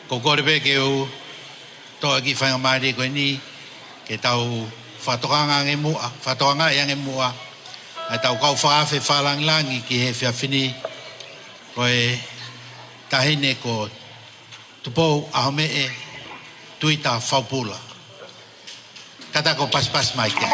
Ko kore pe ke o toa ki whainga maere koe ni ke tau whatokanga nge mua, whatokanga ia nge mua ai tau kau whaafe whalanglangi ki he whiawhini koe tahine ko tupou ahome e tuita whaupula. Kata ko pas mai kia.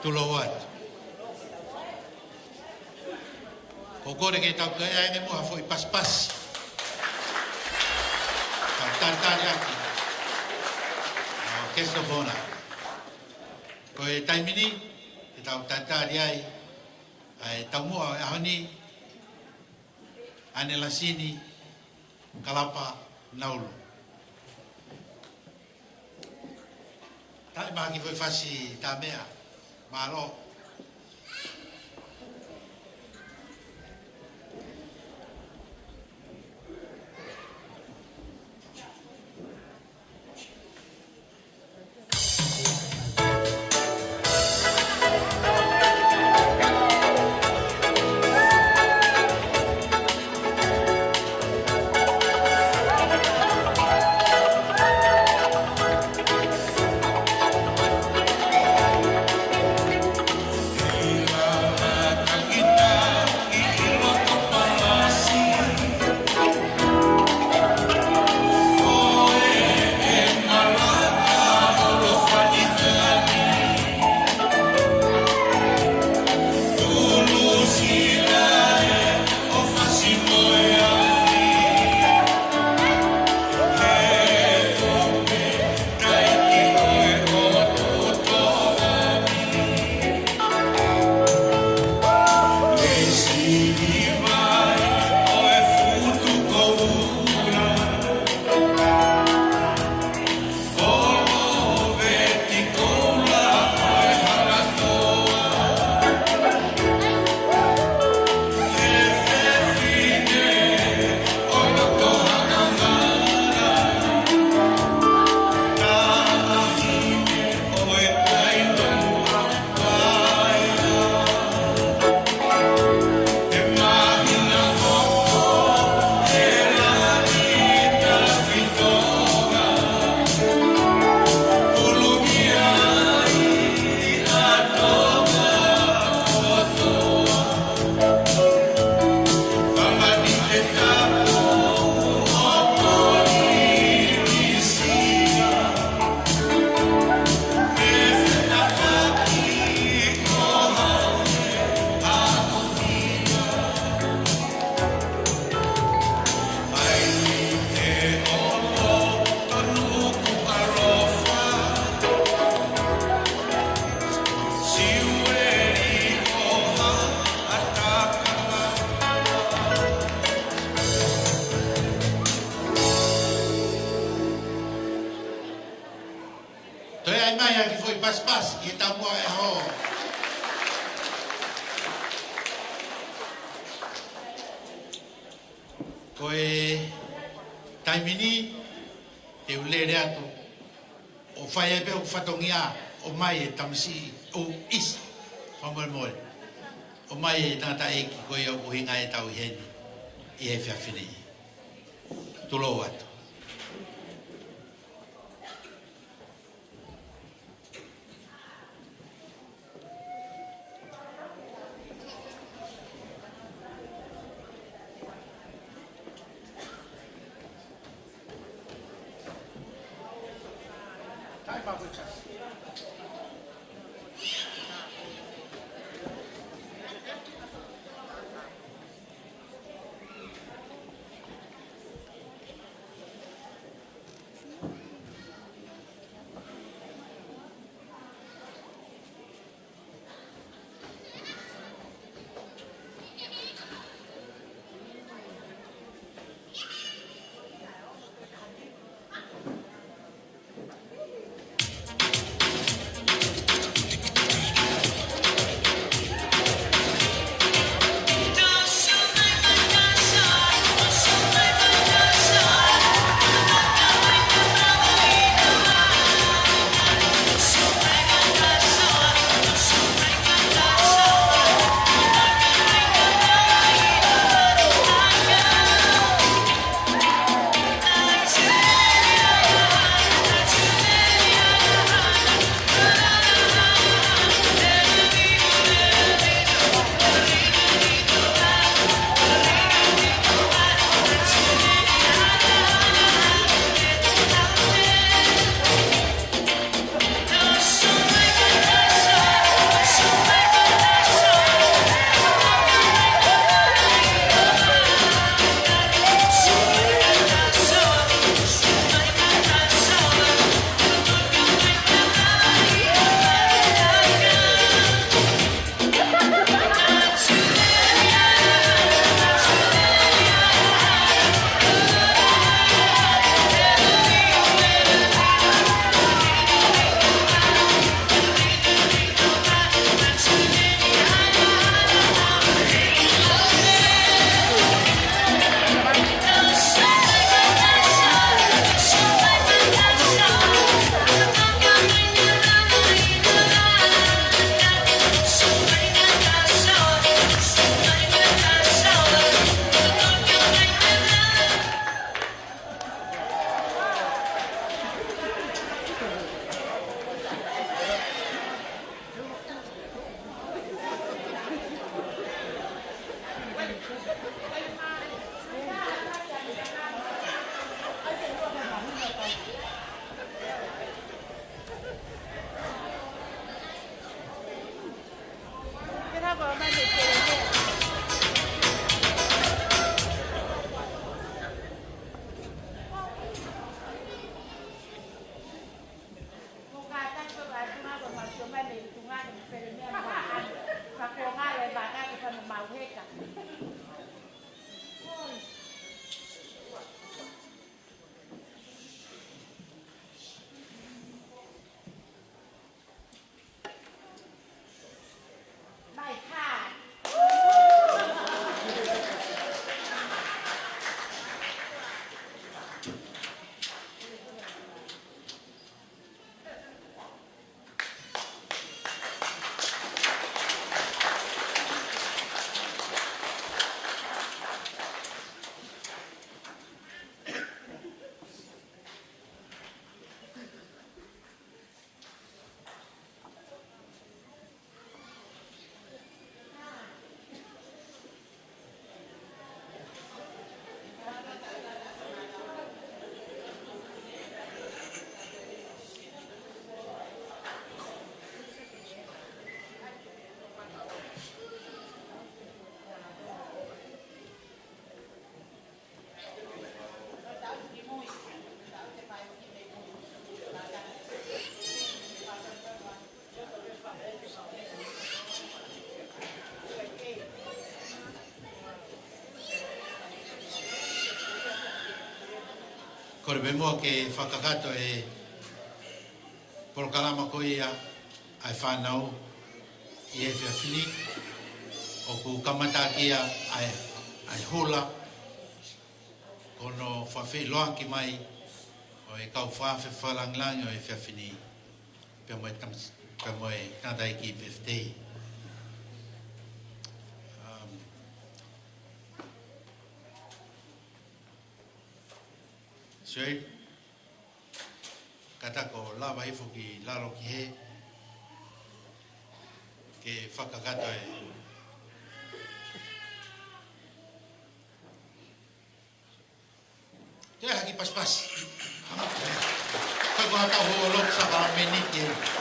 tulo atu. Ko kore ke tau kai ai mo foi pas. Tantari aki. Kesto bona. Ko e taimini e tau tantari ai tau mo ahoni ane lasini kalapa naulu. Tai maki foi fasi tamea malo. Pas kita buat ho. Koe taimini te ulere atu o whaia pe o whatongia o mai e tamsi o is Moimoi o mai e tata eki koe o uhinga e tau heni i e whiawhine tulo atu. kore be moa ke whakakato e porokalama ko ia ai whanau i e whiawhini o ku kamata kia ai hula kono whawhi loa ki mai o e kau whawhi whalanglangi o e whiawhini pia moe tādai ki birthday. Sioeli, kata ko lava ifo ki lalo ki he, ke whakakato e. Te haki paspas. Kai ko hata ho lok sa ka meniki.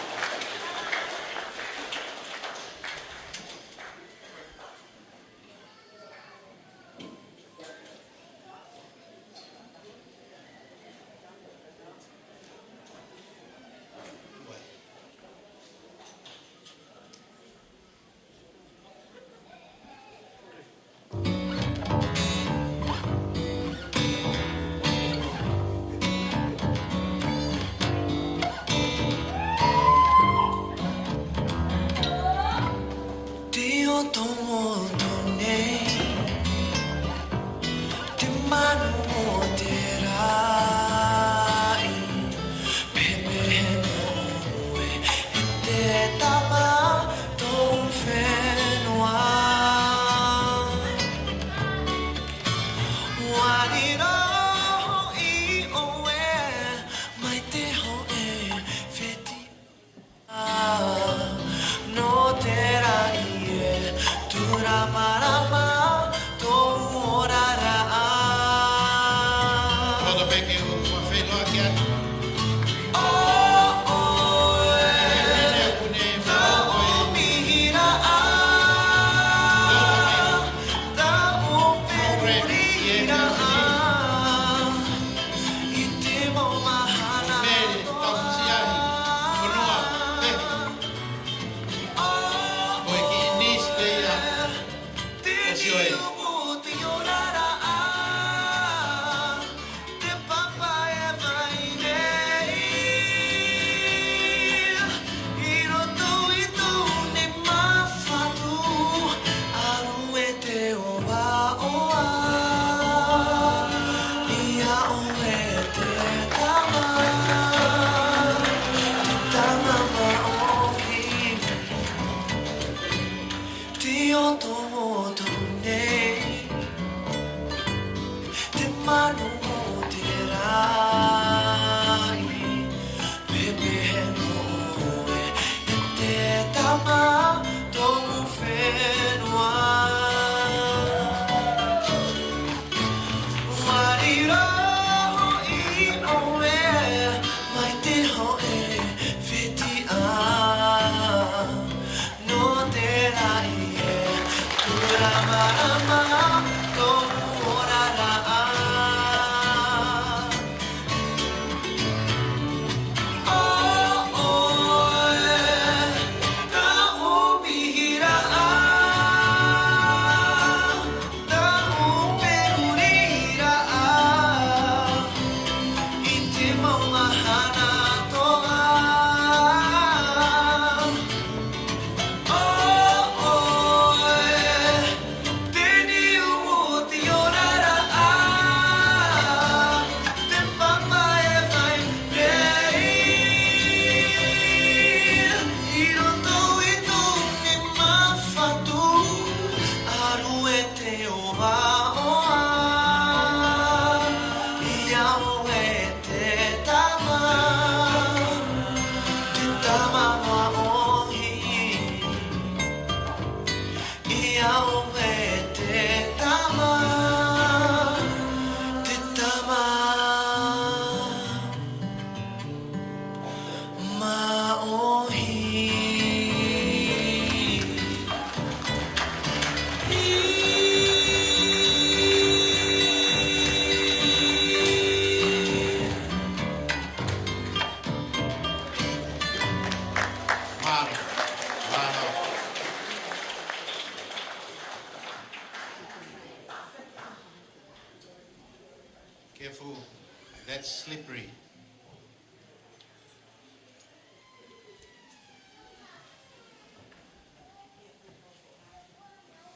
February.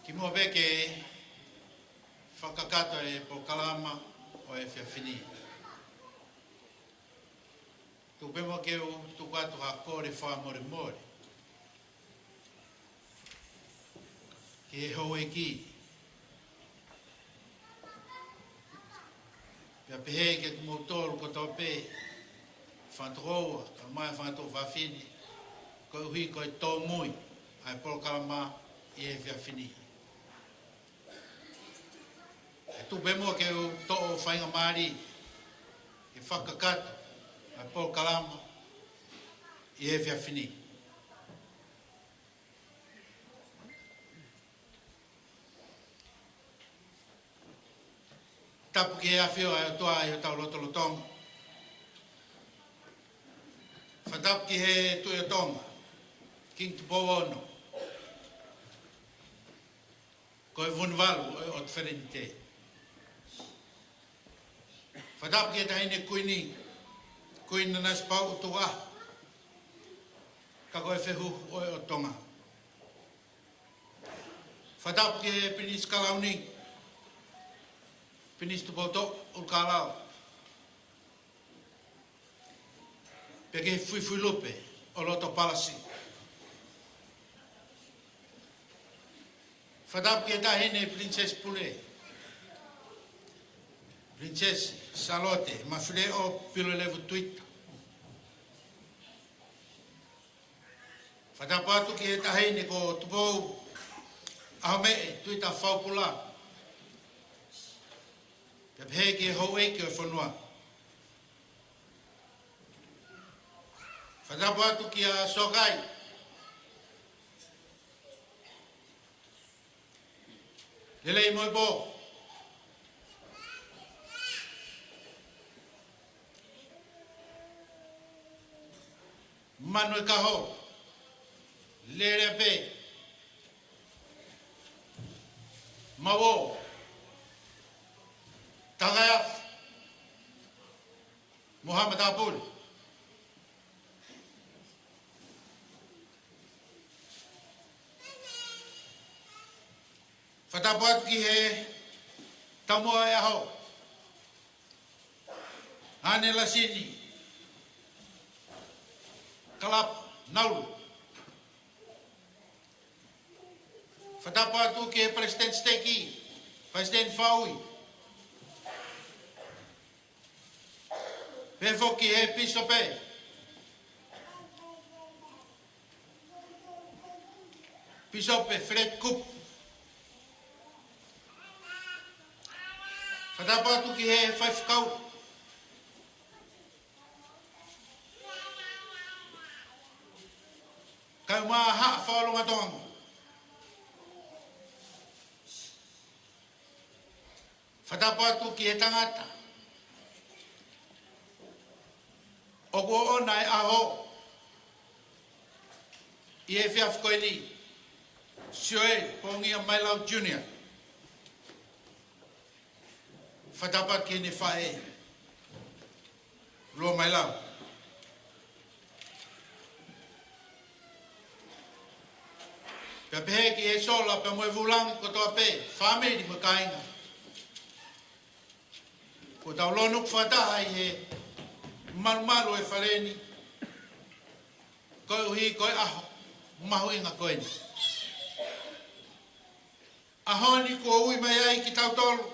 Ki mua veke whakakato e po kalama o e whiawhini. Tu pemo ke u tu katu ha kore wha more more. Ki e hou e ki. Pia pehe ke kumotoru ko tau pe. Whantroa, ka mai whanto whawhini. Ko hui ko e tō mui. Ai po kalama i e whiawhini. Tu bemo ke o to o whainga maari e whakakato a Paul Kalama i e whiawhini. Tapu ki e awhio ai o toa i o tau lotolotonga. Whatapu ki he tui o tonga, King Tupo ono. Ko e vunvalu o te wherenite. Whadap ki e tahine kuini, kuina nas pau tu a. Ka koe whehu oe o tonga. Whadap ki e pinis kalauni, pinis tupoto urkalau. Peke fui lupe o loto palasi. Whadap ki e tahine Princess Pule. Princess Salote, ma file o pilo levu tuita. Whatapatu ki e tahine ko tupou ahome tuita whaupula. Pia pehe ki e hou eke o whanua. Whatapatu ki a sokai. Lelei Moimoi. Mano e kaho, lere pe, mawo, tagayaf, Muhammad Abul. Fatapuat ki he, tamoa e aho, ane la sini, kalap naulu. Whatapatu ke President Steki, President Faui. Pefo ki he piso pe. Piso pe Fred Kup. Whatapatu ki he whaifkau. Kau maha whaolonga tonga. Whatapatu ki he tangata. Ogo o nai aho. I e whiawhkoini. Sioeli, Pongia Mailau Junior. Whatapatu ki ne whae. Lo Mailau. Pea pehe ki e sola pe moe vulangi ko toa pe, whameri mo kainga. Ko tau lonuk whataha i he maru e whareni. Koe uhi, koe aho, mahu inga koe ni. Ahoni ko ui mai ai ki tau tolu.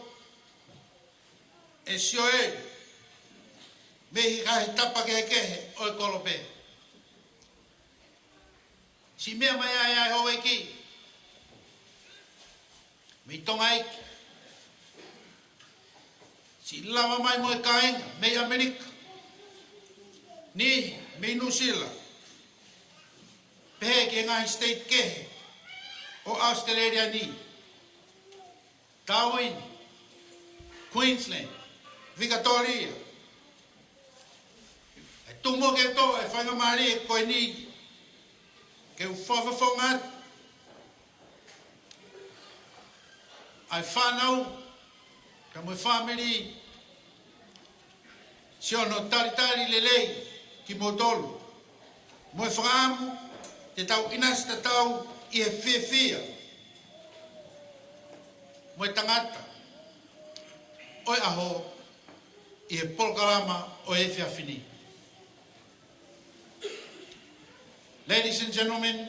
E Sioeli, mehi kahe tapa kehe oi kolope. Si mea mai ai hou eki. Mei tonga eki. Si lama mai mo e kainga, mei Amerika. Ni, mei Nusila. Pehe ke ngahi state kehe. O Australia ni. Darwin. Queensland. Victoria. E tumo ke to, e whanga maari e koe ni. Ke u whawhawhongat. Ai whanau, ka mui whamiri, Si ono tari lelei ki motolu. Mo e whaamu te tau inas te tau i e whiawhia. Mo e tangata. Oi aho i e polkarama o e whiawhini. Ladies and gentlemen,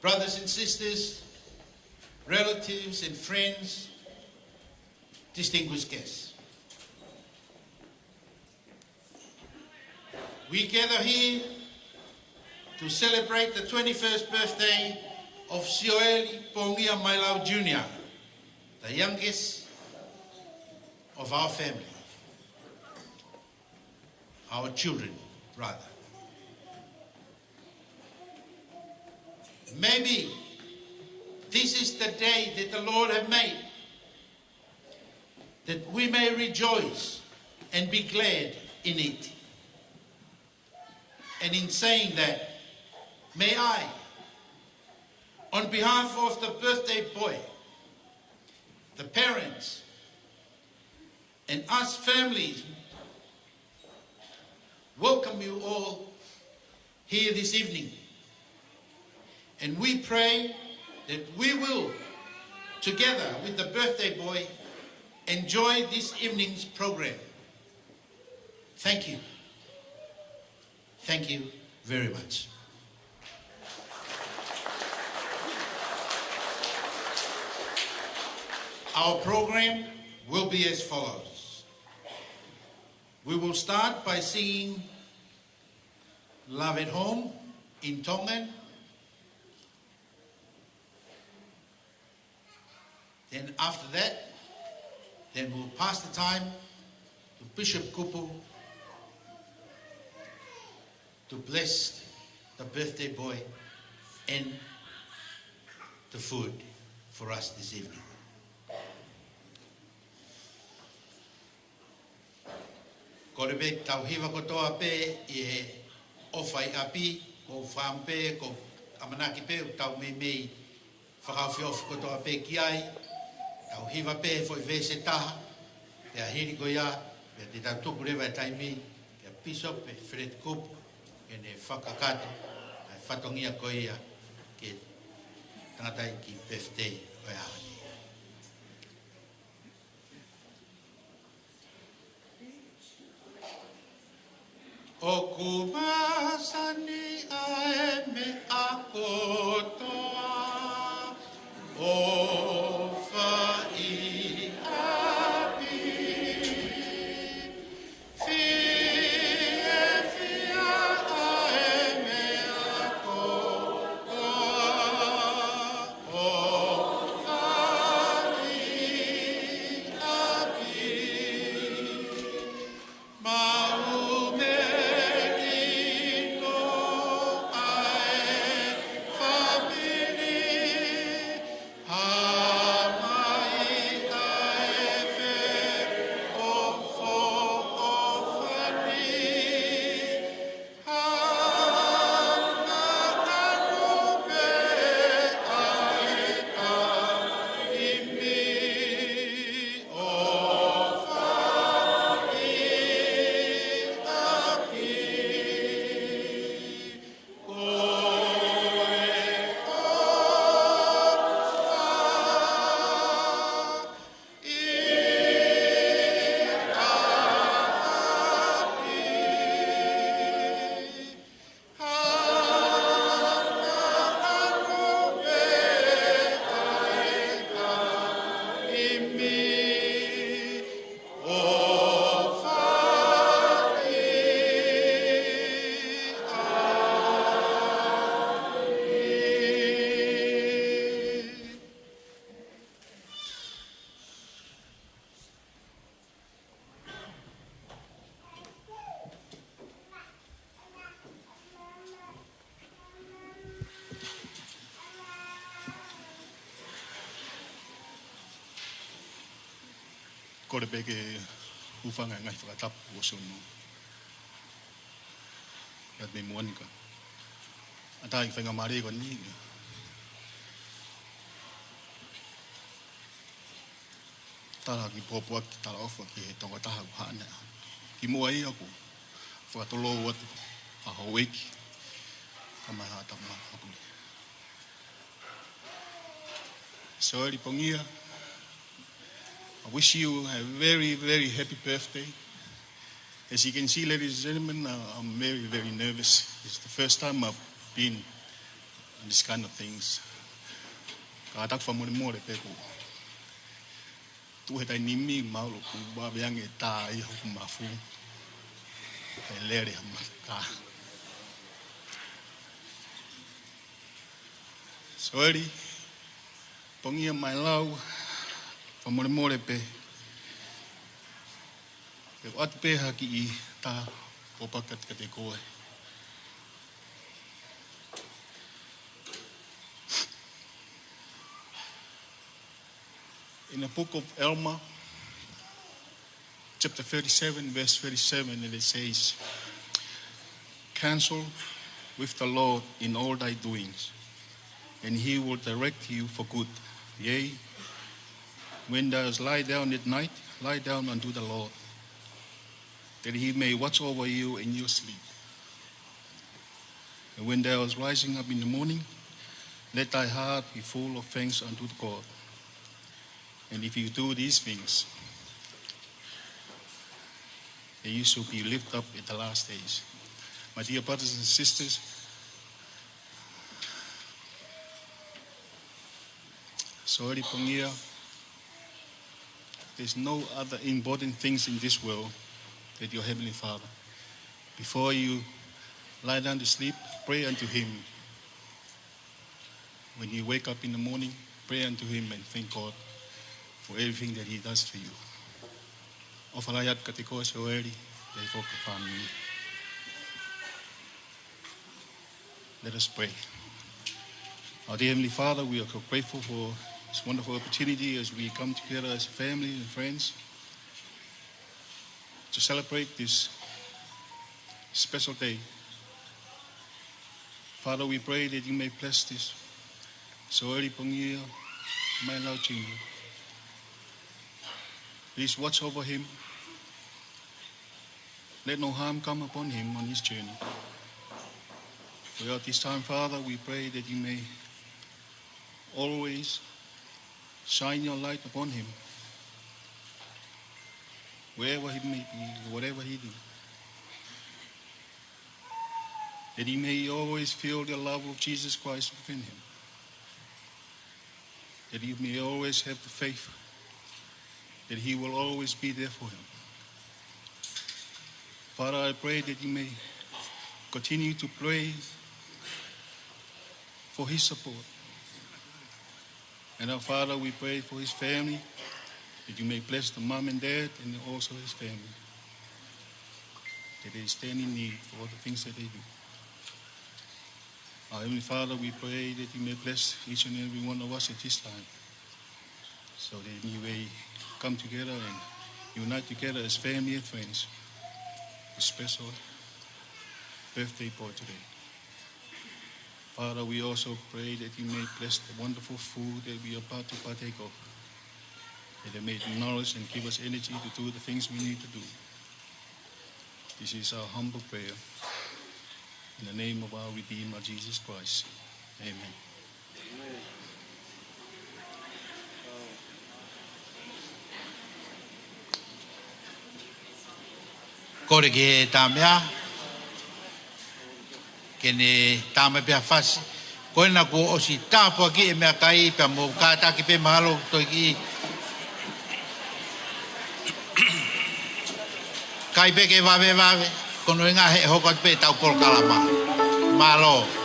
brothers and sisters, relatives and friends, distinguished guests. We gather here to celebrate the 21st birthday of Sioeli Pongia Mailau Jr., the youngest of our family, our children, rather. Maybe this is the day that the Lord has made, that we may rejoice and be glad in it. And in saying that, may I, on behalf of the birthday boy, the parents, and us families, welcome you all here this evening. And we pray that we will, together with the birthday boy, enjoy this evening's program. Thank you. Thank you very much. Our program will be as follows. We will start by singing Love at Home in Tongan. Then after that, then we'll pass the time to Bishop Kupu to bless the birthday boy and the food for us this evening. Korebe tau hiwa kotoa pe I e ofai api, ko whampe, ko amanaki pe, tau mei whakawhi ofi kotoa pe ki ai, tau hiwa pe foi vese taha, te ahiri ko ia, te tau tuku rewa e taimi, te Bishop e Fred Kupu, ke ne whakakato, ai whatongia ko ia, ke tangatai ki birthday o ahani. O kumasani ae me akotoa, o whai api, fia ae me akotoa, o whai api, mau me Korebe ke ufanga ngai whakatapu o sono. Kat me Monica. Ata I whainga mare ko ni. Tara ki popua ki tara ofa ki he tonga taha hana. ki mua i aku. Whakatolo atu a haueki. Ka mai hata mahapuli. Sioeli Pongia, I wish you a very, very happy birthday. As you can see, ladies and gentlemen, I'm very, very nervous. It's the first time I've been in this kind of things. Ka atak whamore peku. Tu he tai nimi maulo ku waweange tā i hoku mafu. E lere hama ka. Sioeli Pongia Mailau, whamore pe. Ke atu peha ki I tā opakat ka te koe. In the book of Alma, chapter 37, verse 37, and it says, counsel with the Lord in all thy doings, and he will direct you for good. Yea, when thou lie down at night, lie down unto the Lord, that he may watch over you in your sleep. And when thou art rising up in the morning, let thy heart be full of thanks unto God. And if you do these things, then you shall be lifted up at the last days. My dear brothers and sisters, Sioeli Pongia, there's no other important things in this world than your Heavenly Father. Before you lie down to sleep, pray unto Him. When you wake up in the morning, pray unto Him and thank God for everything that He does for you. Ofalayat ka te koa Sioeli, te whakawhānui. Let us pray. Our dear Heavenly Father, we are so grateful for this wonderful opportunity as we come together as a family and friends to celebrate this special day. Father, we pray that you may bless this Sioeli Pongia, Mailau Chino. Please watch over him. Let no harm come upon him on his journey. Throughout this time, Father, we pray that you may always shine your light upon him, wherever he may be, whatever he do. That he may always feel the love of Jesus Christ within him. That he may always have the faith that he will always be there for him. Father, I pray that you may continue to pray for his support. And our Father, we pray for his family, that you may bless the mom and dad and also his family, that they stand in need for all the things that they do. Our Heavenly Father, we pray that you may bless each and every one of us at this time, so that we may come together and unite together as family and friends. A special birthday boy today. Father, we also pray that you may bless the wonderful food that we are about to partake of, that it may nourish and give us energy to do the things we need to do. This is our humble prayer. In the name of our Redeemer, Jesus Christ. Amen. Amen. Kore ke tā mea, ke ne tā me pia whasi. Koe na ko osi tāpua ki e mea kai, pia mo kātā ki pe mahalo toi ki. Kai pe ke wawe, kono inga he hokat pe tau pol kalama. Mahalo.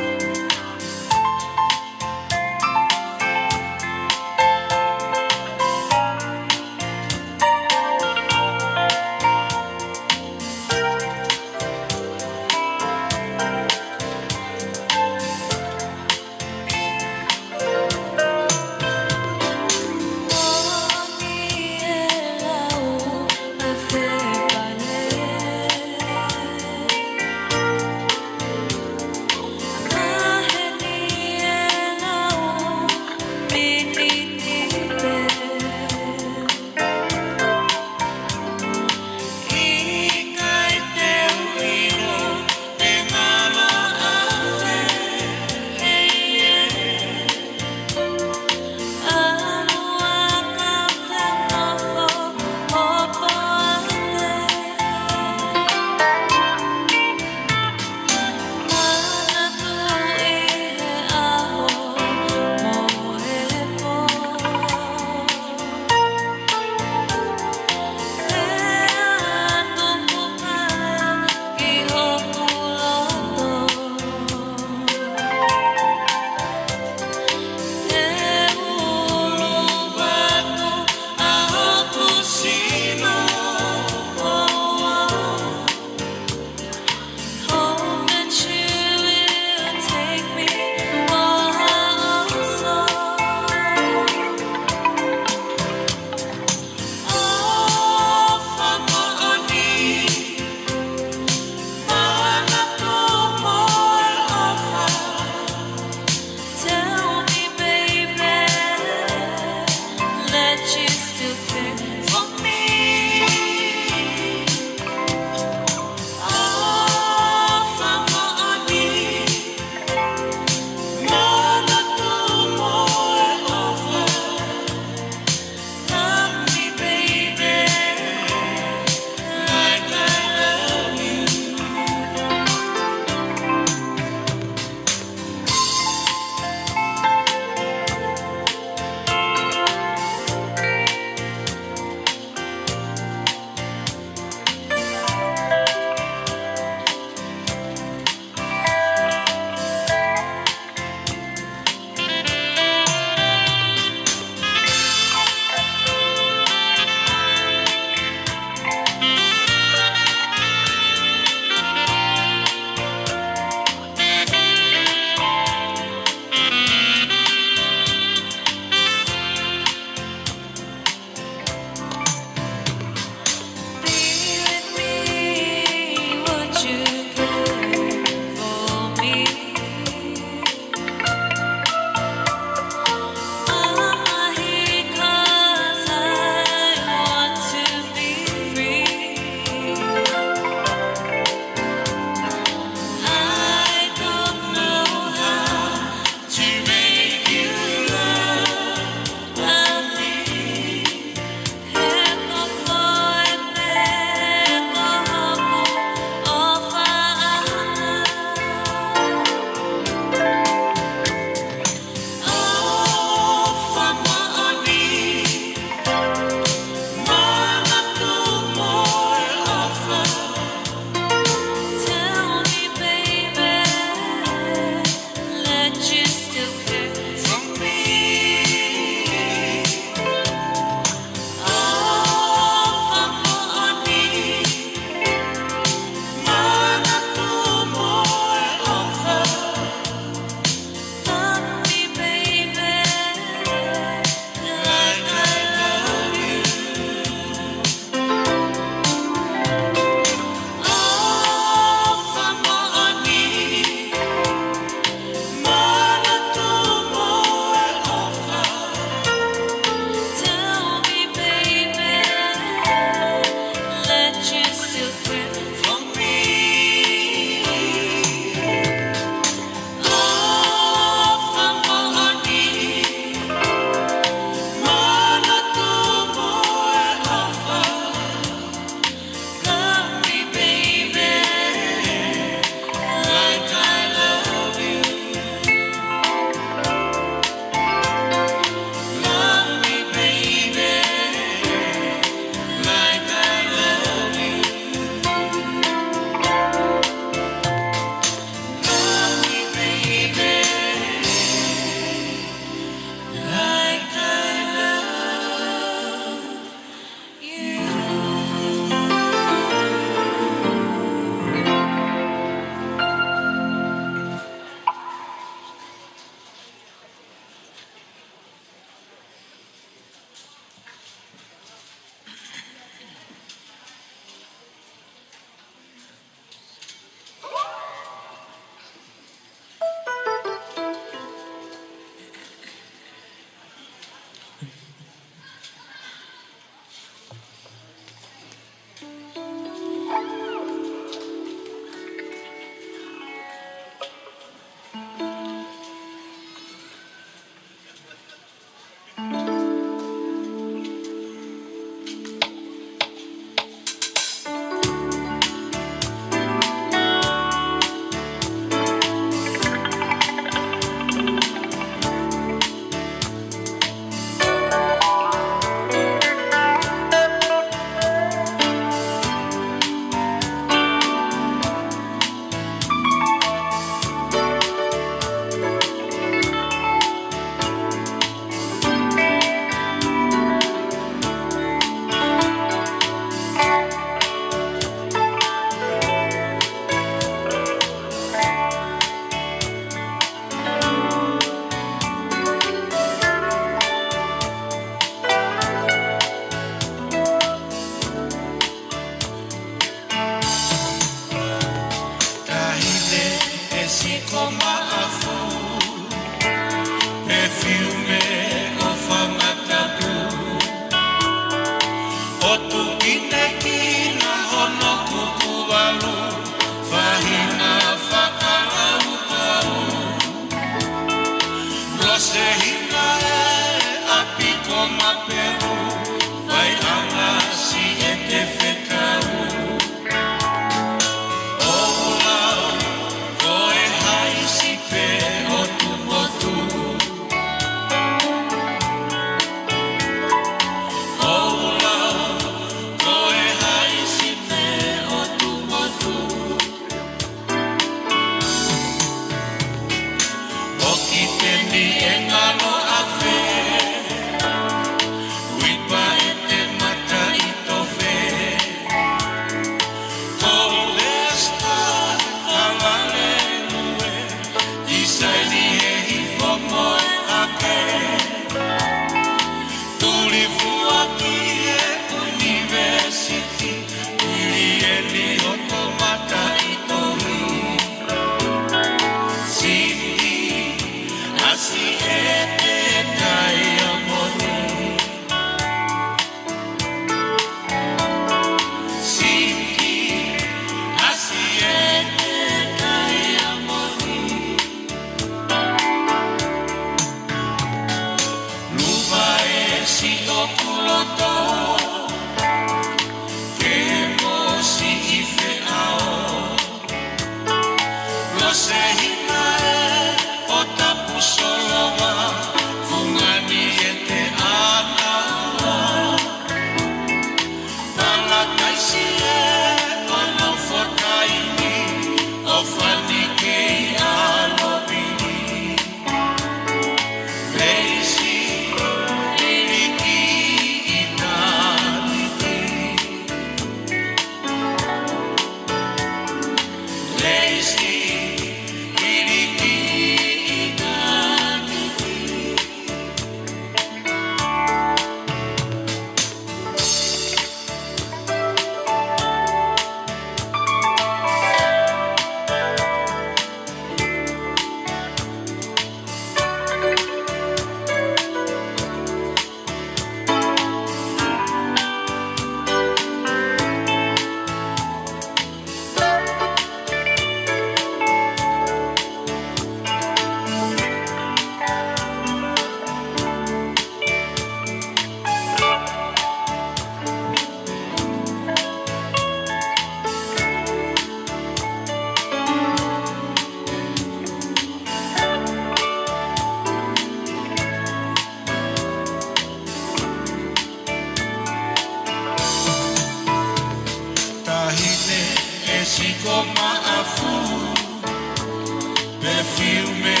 Perfume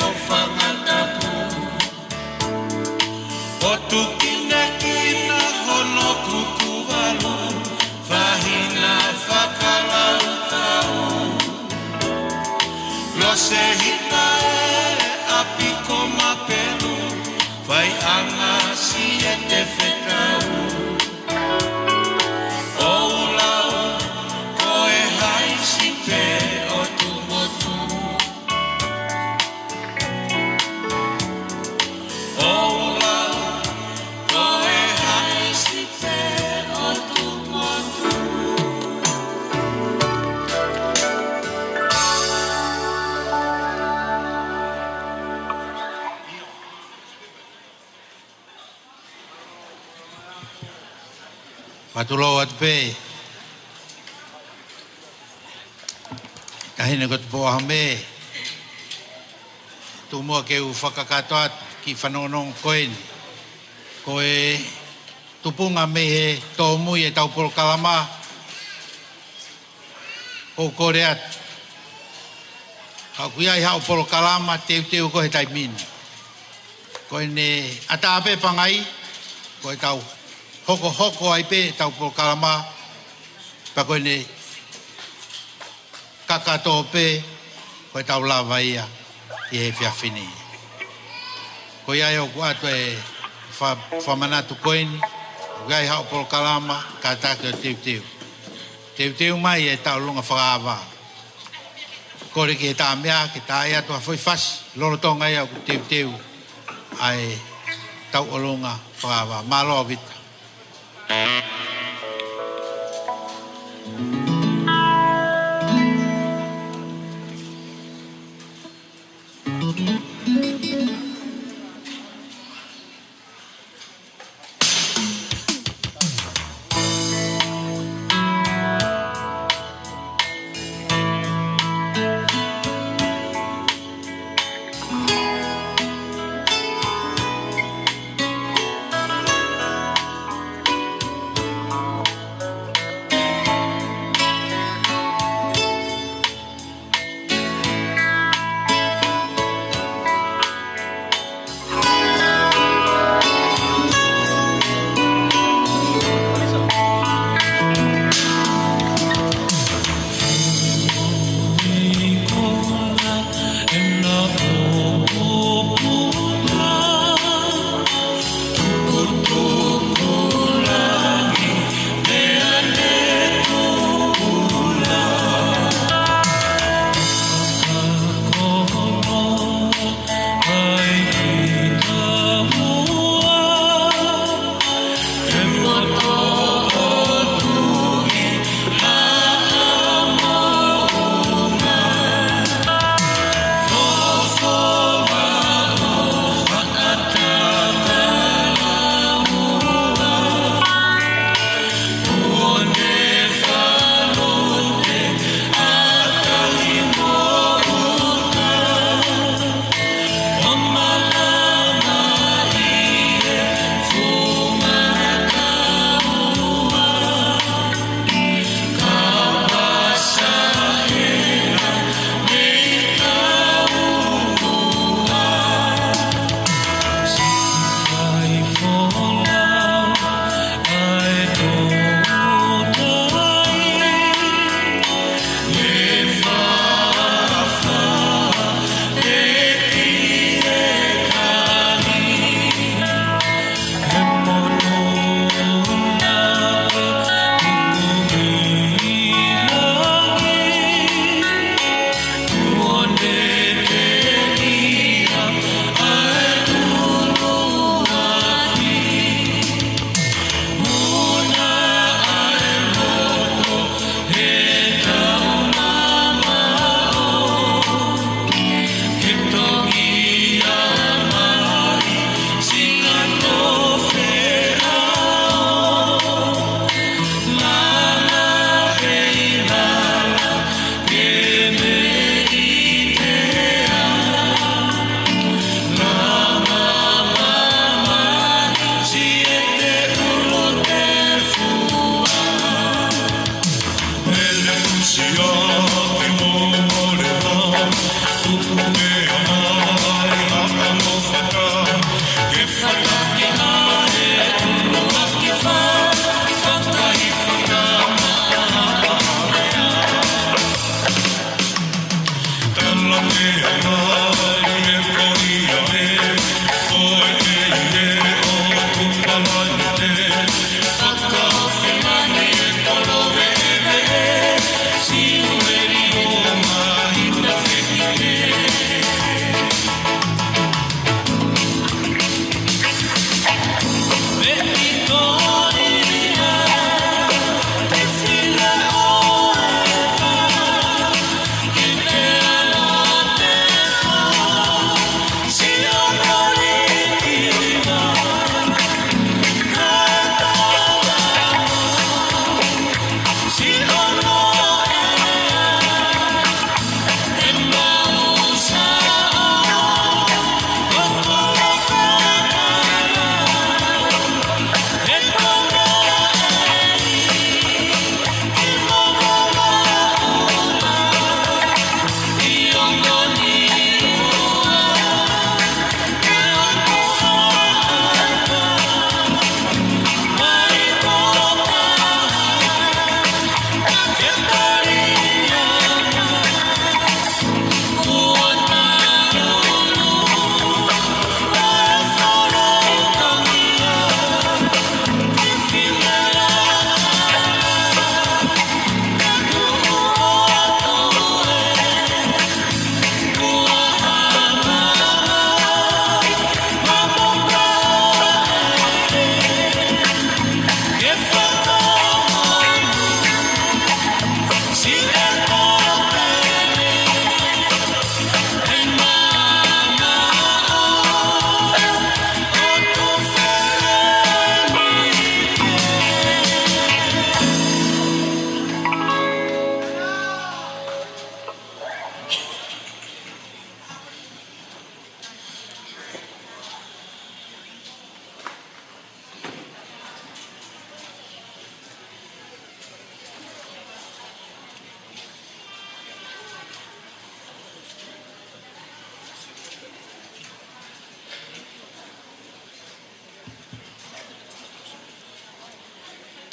o whangatapu O tukina kina hono kukuwalu Wahina whakalau tau Lo se hina e apiko mapelu Vai anga si e te whetau O lau ko e hai si pe o tumotu O lau ko e hai si pe o tumotu Patulo at pe. Kahina ko po hame. Tumo ke u whakakatoat ki whanonong koen. Koe tupunga me he tō mui e tau poro kalama. Ko kore at. Ka kuiai hao poro kalama teu ko he taimini. Koe ne ataape pangai. Koe tau hoko ai pe tau poro kalama. Pa koe ne kakato pe koe tau lava ia i he whiawhini. Koe ai o kuato e whamanatu koeni, gai hao polo kalama, ka tāke o teu. Teu mai e tau lunga whakaava. Kore ki he tā mea, ki tā ea tua whoi whasi, loro tonga ia ku teu ai tau o lunga whakaava. Māloa vita.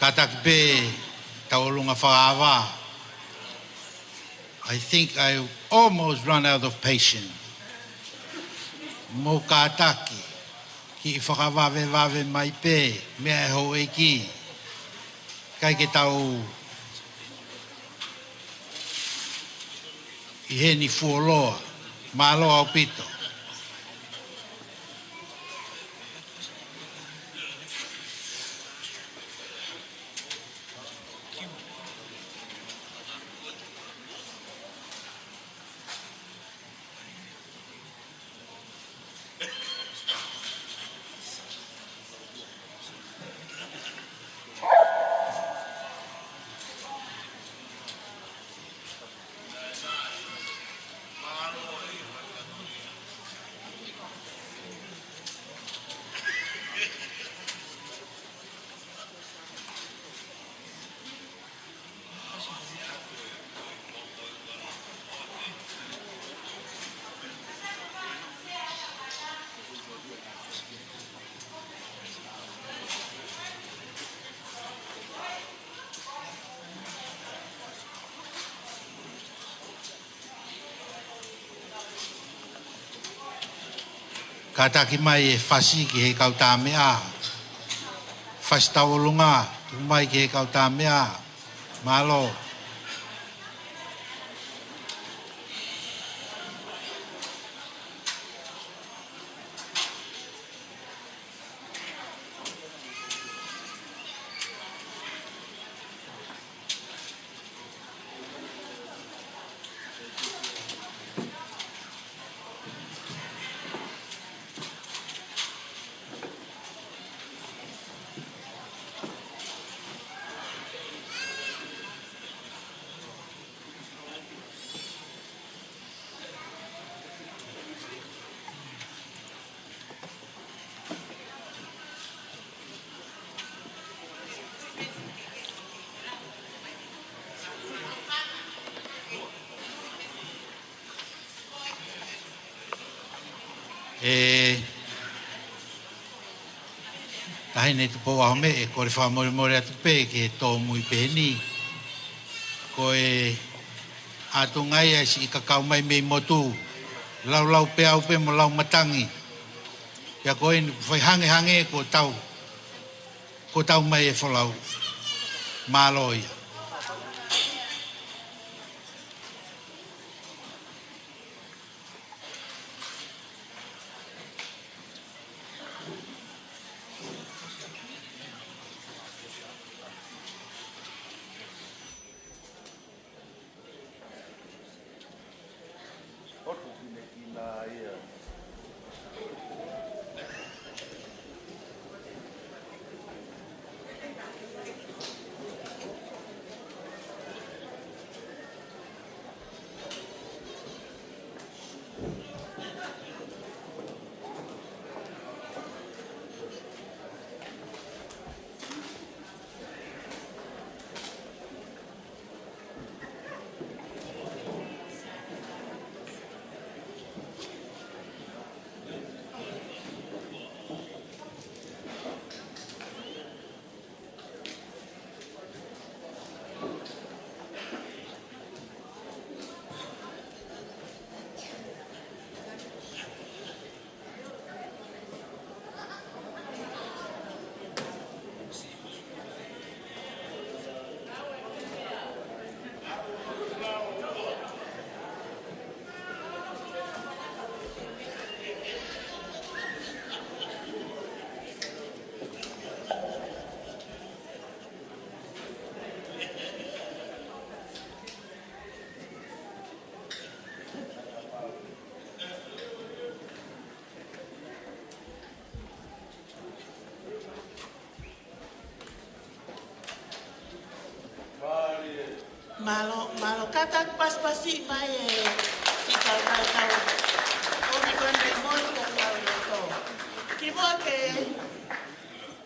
Katakbe taulunga whaawa. I think I almost run out of patience. Mo kataki ki whakawawe mai pe mea ho e ki. Kai ke tau I he ni fuoloa, maloa o pito. Kataki mai e whasi ki he kauta mea. Whasi tawolunga, tu mai ki he kauta mea. Malo. Tahine tu po ahome e kore whamore atu pe ke tō mui pēni. Ko e atu ngai e si kakau mai mei motu lau pe au pe mo lau matangi ya ko en foi hange ko tau mai e folau maloi Malo katak pas-pasi mai si kau. Omi ko nei moi kau. Ki mo ke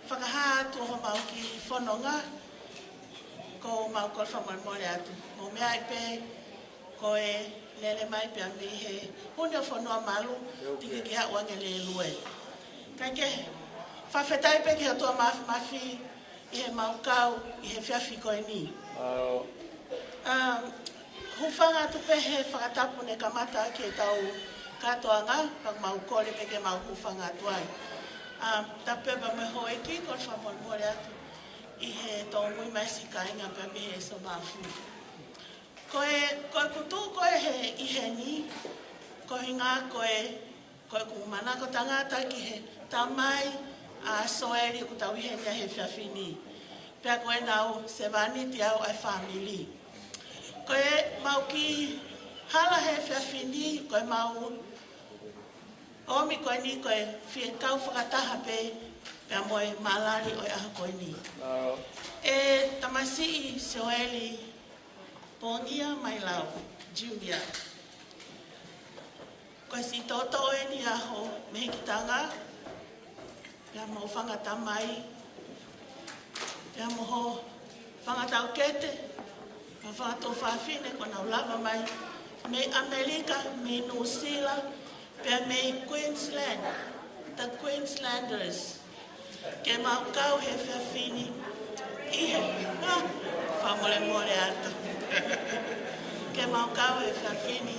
whakaha tuho mau ki whanonga ko mau ko whamoi atu. Mo mea i pe ko e lele mai pe a mi he hunio whanua malu tiki ki hawange le lue. Kai ke whawhetai pe ki hatua mafi i he mau kau i he whiawhi koe ni. Hufanga tu pe he whakatapu ne kamata ki e tau katoanga pang mau kore pe ke mau hufanga tuai. Ta pepa me hoe ki ko whamoi atu i he tau mui mai si kainga pe mi he so mafu. Koe kutu koe he i he ni, ko hinga koe kumana ko tangata ki he tamai a Sioeli ku tau i he nia he whiawhini. Pea koe nau se vani ti au ai family. Koe mau ki hala he whiawhini, koe mau omi koe ni koe whie kau whakataha pe pea moe malari oi aha koe ni. E tamasi i Sioeli Pongia Mailau, Junior. Koe si toto e ni aho mehe kitanga, pea mau whangata mai, pea moho whangatau kete, whangatau whawhine ko nau lava mai, me Amerika, me New Zealand, pea me Queensland, the Queenslanders. Ke mau kau he whawhini, ihe, whamole ata. Ke mau kau he whawhini,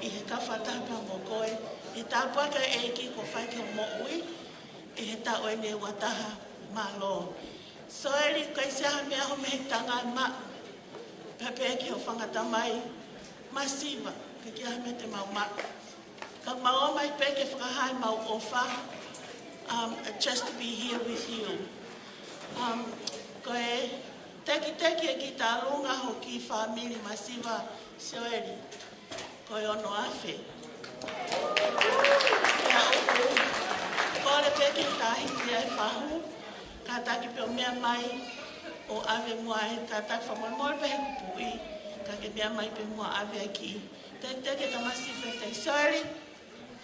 ihe ka whatapa mo koe, i tāpuaka e ki ko whai ke mo'ui, i he tau e ne wataha malo. Sioeli kai se ha mea ho mehe tanga ma, pepe ki ho whangata mai, masiva, ke ki ha me te mau ma. Ka mau mai pe ke whakahai mau ofa, just to be here with you. Koe, teki e ki tā runga ho ki whamiri masiva Sioeli, koe ono awhe. Kia uku, kore peke tāhiti ai whahu, ka taki peo mea mai o awe mua e ka taki whamoimoi pehe kupui, ka ke mea mai pe mua awe aki. Teke tamasi pe Sioeli,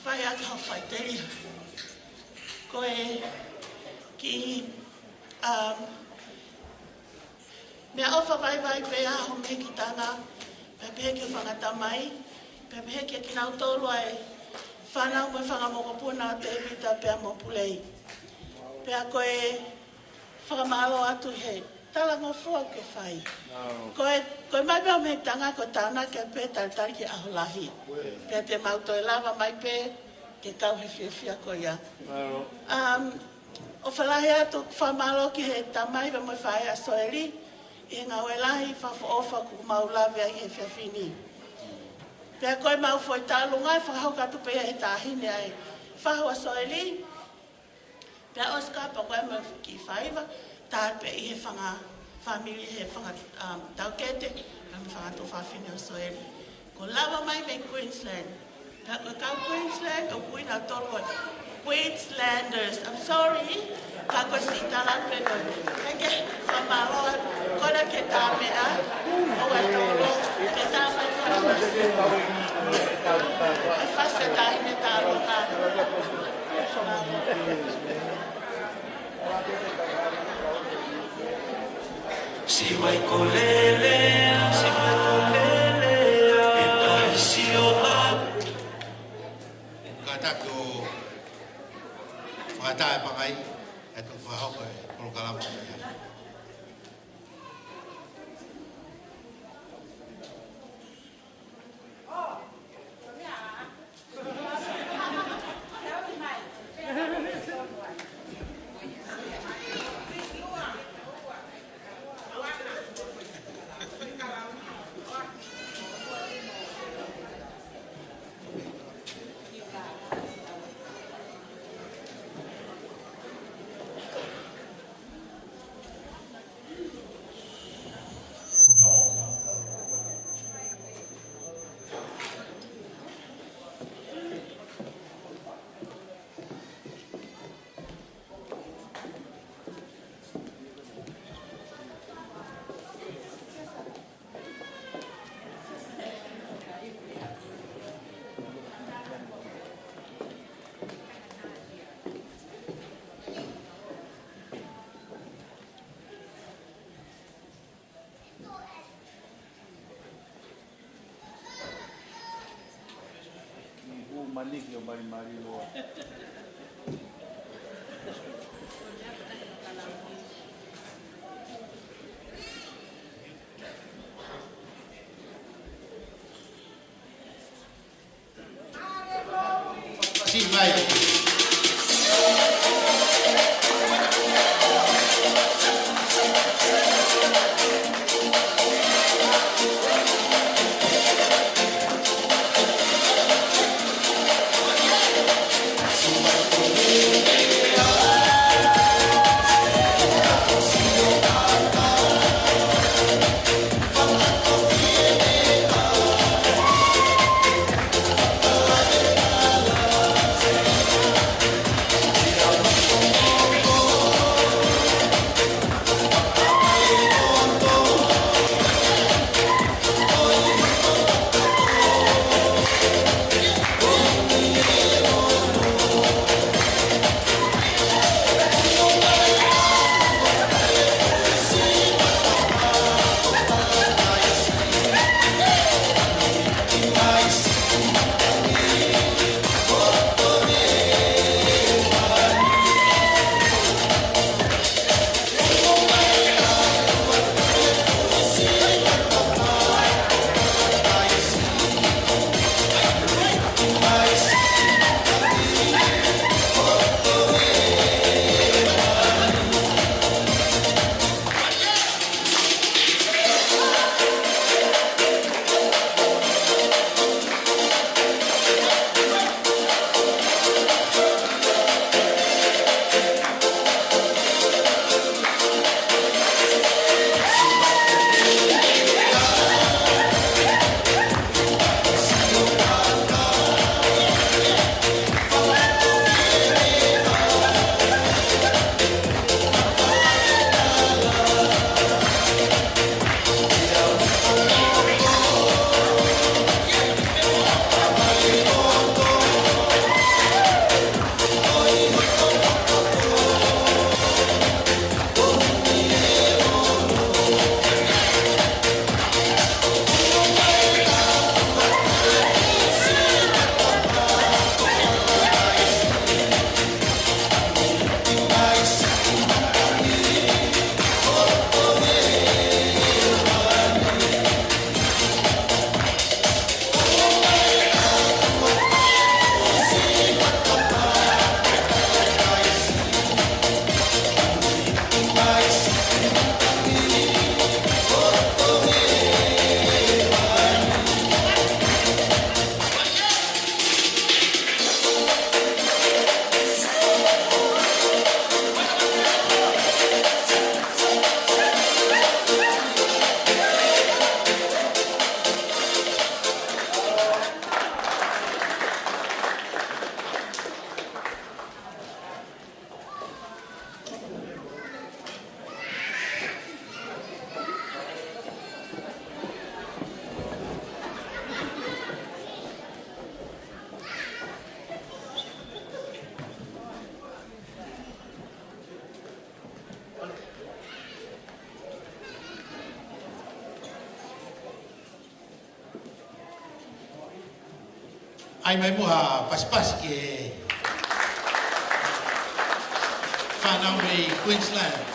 whai aka hau whai teri. Koe ki mea ofa vai pe aho me ki tanga, pepe ki o whangata mai, pepe ki a ki nau tolu ai whanau mai whangamokopuna o te evita pea mo pulei. Pea koe whakamalo atu he tala ngofua ke whai. Koe mai pēo me tanga ko tāna ke pē tari ki aholahi. Pēa te mauto e lava mai pē ke kau he whiawhia ko ia. O whalahi atu whamalo ki he tamai wa moi whae a Sioeli. I ngā welahi whawha ofa ku maulawe ai he whiawhini. Pēa koe mau foi tālungai whakahau katu pēa he tāhine ai. Whahua Sioeli. Pēa oskapa koe mau ki whaiva. Tā pe i he whanga family he whanga taukete. Kami whanga tō whawhine o Sioeli. Ko lava mai me Queensland. Pēa koe kau Queensland o kuina tolo. Queenslanders, I'm sorry. Ka koe si talan pe koe. Henge whamaloa. Kona ke tā mea. O e tolo. Ke tā mai koe. E whase tāhine tā roka. Si mai kolele, e tai sio a. Kata ko whakata e pangai, e tu whahoko e polokalama. Maniki o mari loa. Si vai. Ai mai mua pas ke whanau i Queensland.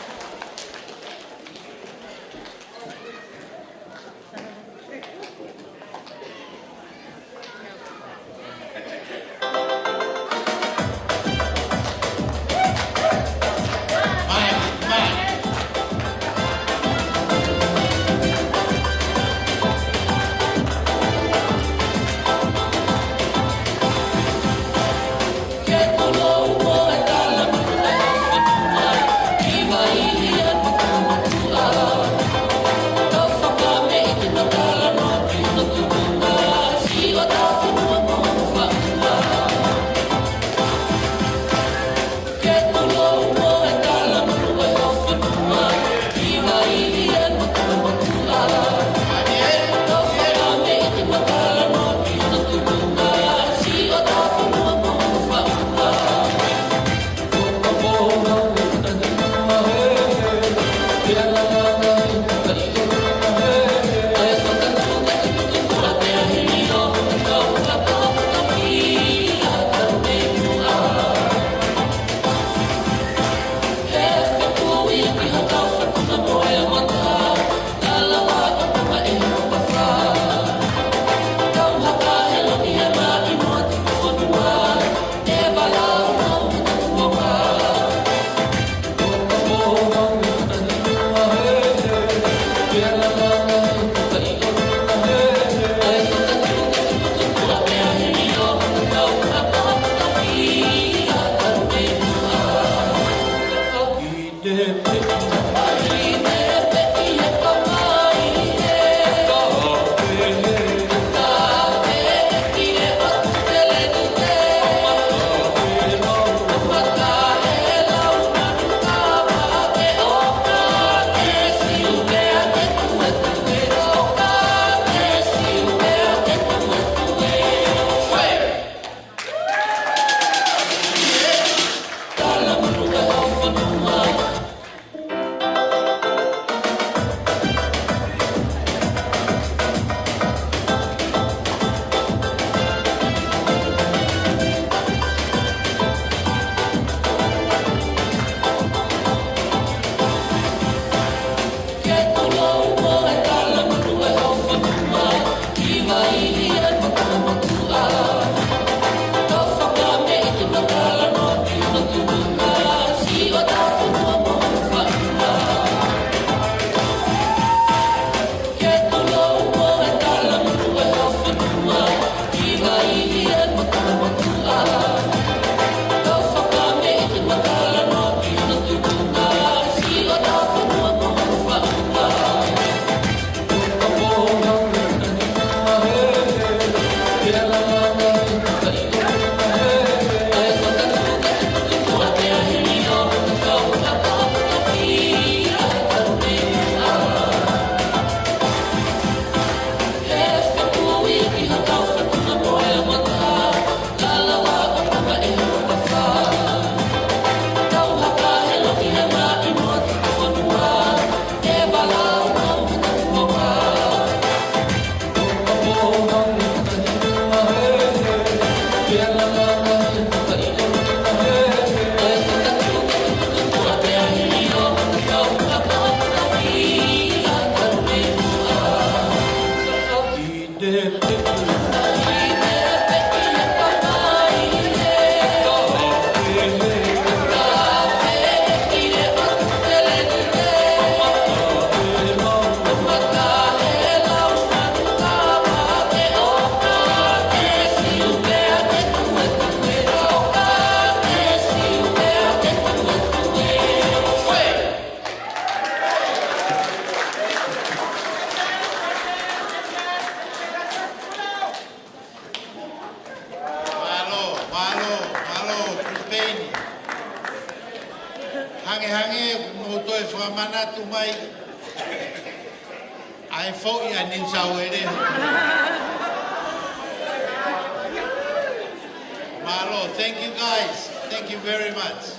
Thank you guys. Thank you very much.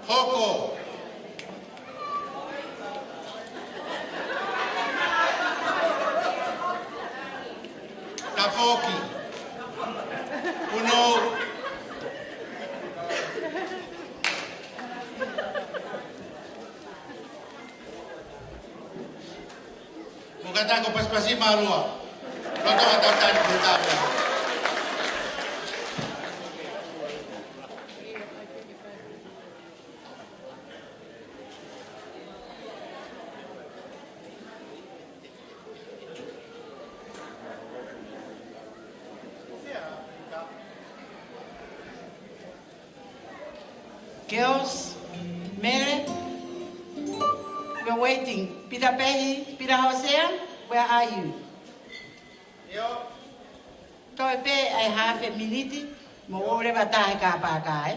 Hoko. Tafoki. kata ko pas-pasi marua. Roto atau tadi bertabe. Girls, Mary, we're waiting. Peter Pehi, Peter Hosea, where are you? Yo. Toi pe I have a minute. Mo ore batahe ka pa ka.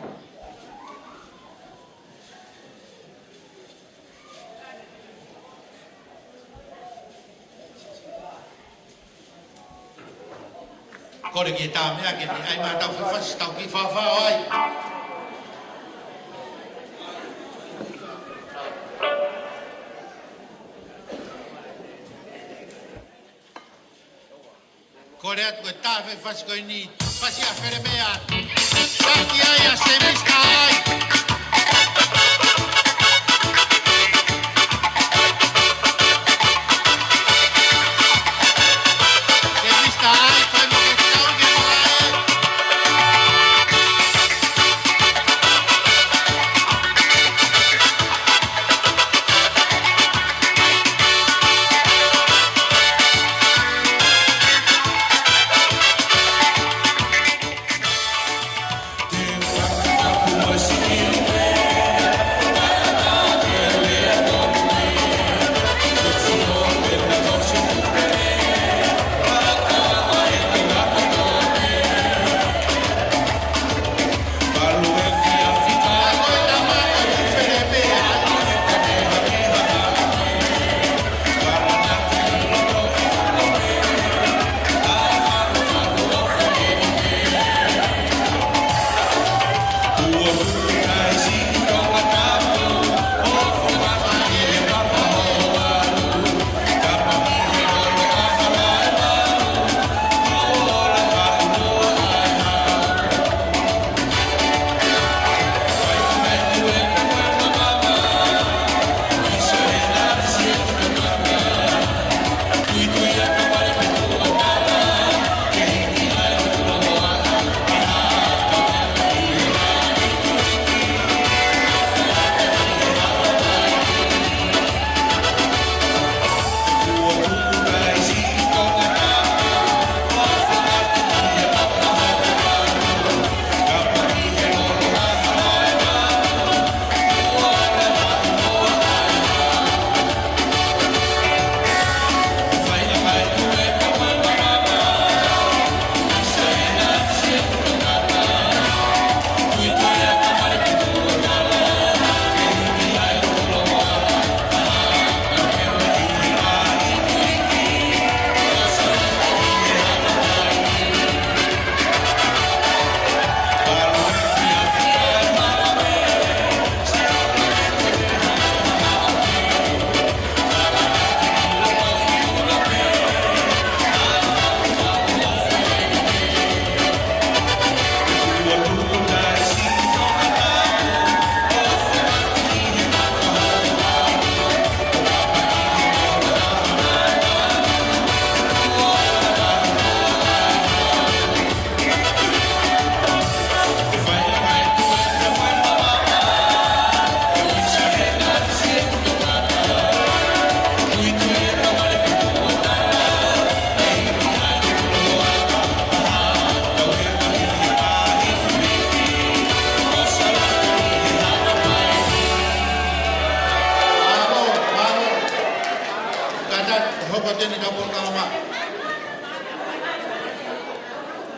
Kore ki tā mea ki ai mā tau whawhas tau ki whawhau ai. Kore atu e tā whawhas koe ni pasi a where mea. Taki ai a se mista ai. Se mista ai, koe mo ke tau ki moa e.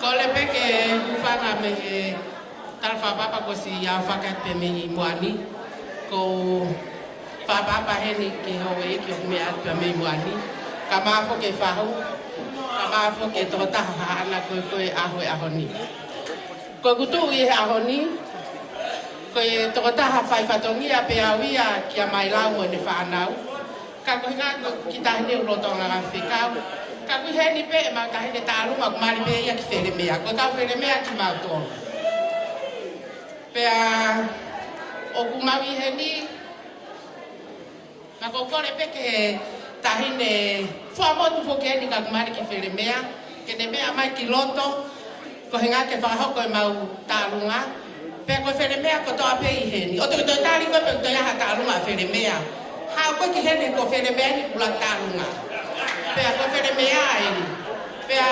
Kole peke ufanga me talfa papa ko si ya fakat pe me muani ko fa papa heni ke howe ke me at pe me muani kama fo ke fa ho kama fo ke to ta ana ko ahoni ko gutu ye ahoni ko to ta ha fa tongia pe awia kia Mailau ne fa anau ka ko nga kita hene lo to nga Afrika ka ku heni pe ma ka hene taru ma mari pe ya ki fere me ko ka fere me ki ma to pe o ku ma wi heni na ko kore pe ke ta hene Fua motu fo ke ni ka kumari ki fere mea. Ke ne mea mai ki loto. Ko hinga ke whahoko e mau tālunga. Pea ko fere mea ko toa pe i heni. O te tāri ko pe ko iaha tālunga fere mea. Hao ko ki heni ko fere mea ni kula tālunga. Pea ko fere mea e ni. Pea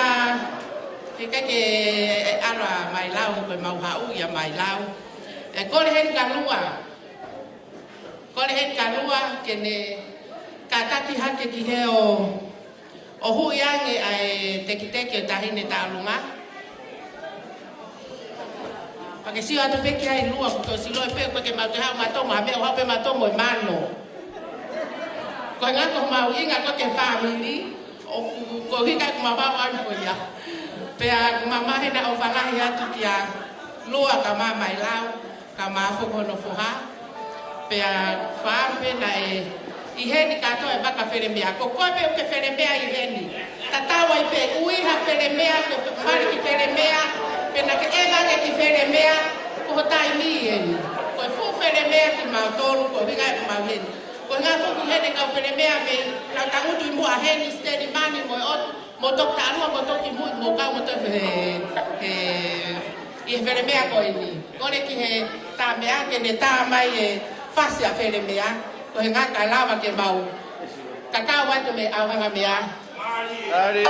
he ke ara Mailau ko mau hau ia Mailau. E kore heni ka lua. Kore heni ka lua ke ne ka tati hake ki he o hui ange ai teki o tahine tālunga. Pake sio atu peke ai lua kuto silo e peke ke mau te hau matomo hame o hape matomo e mano. Ko ngā ko mau inga ko ke family o ko hika ko mabau anu ko ia. Pea mamahe na o whalahi atu ki a lua ka mā Mailau ka mā whokono whoha. Pea whaampe na i heni katoa e waka where mea. Ko koe pe uke where mea i heni. Ta tawa i pe uiha where mea, ko mari ki where mea. Pena ke emange ki where mea, ko hotai mi i heni. Ko fu where mea ki mau tolu, ko higa e mau heni. Ko ngā fuku heni ka where mea me, nau tangutu i mua heni, steady mani mo e otu. Mo tok tālua, mo tok i mui, mo kau mo tok i where mea ko ini. Kore ki he tā mea, ke ne tā mai e whasi a where mea. Ko he ngā ka lawa ke mau. Kakao watu me awanga mea. Ari.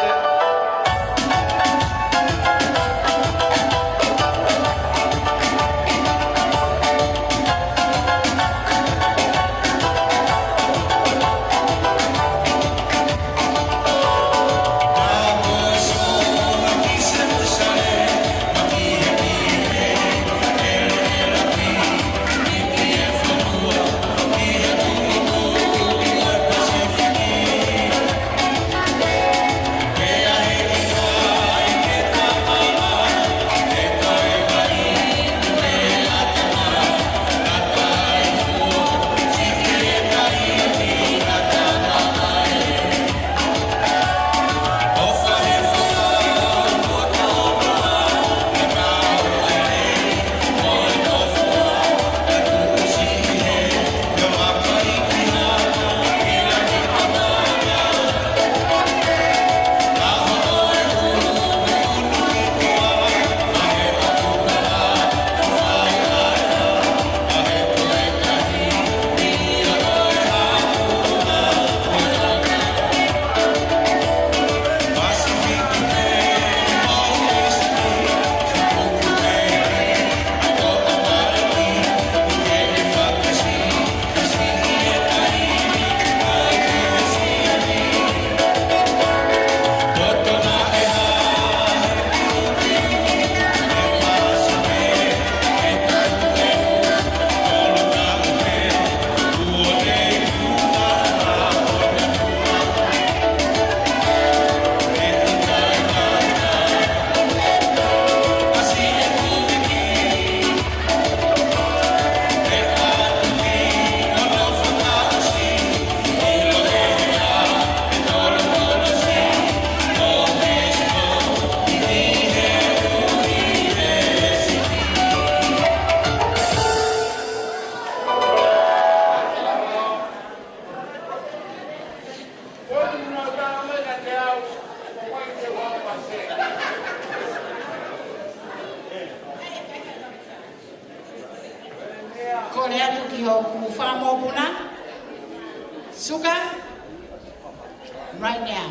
Right now.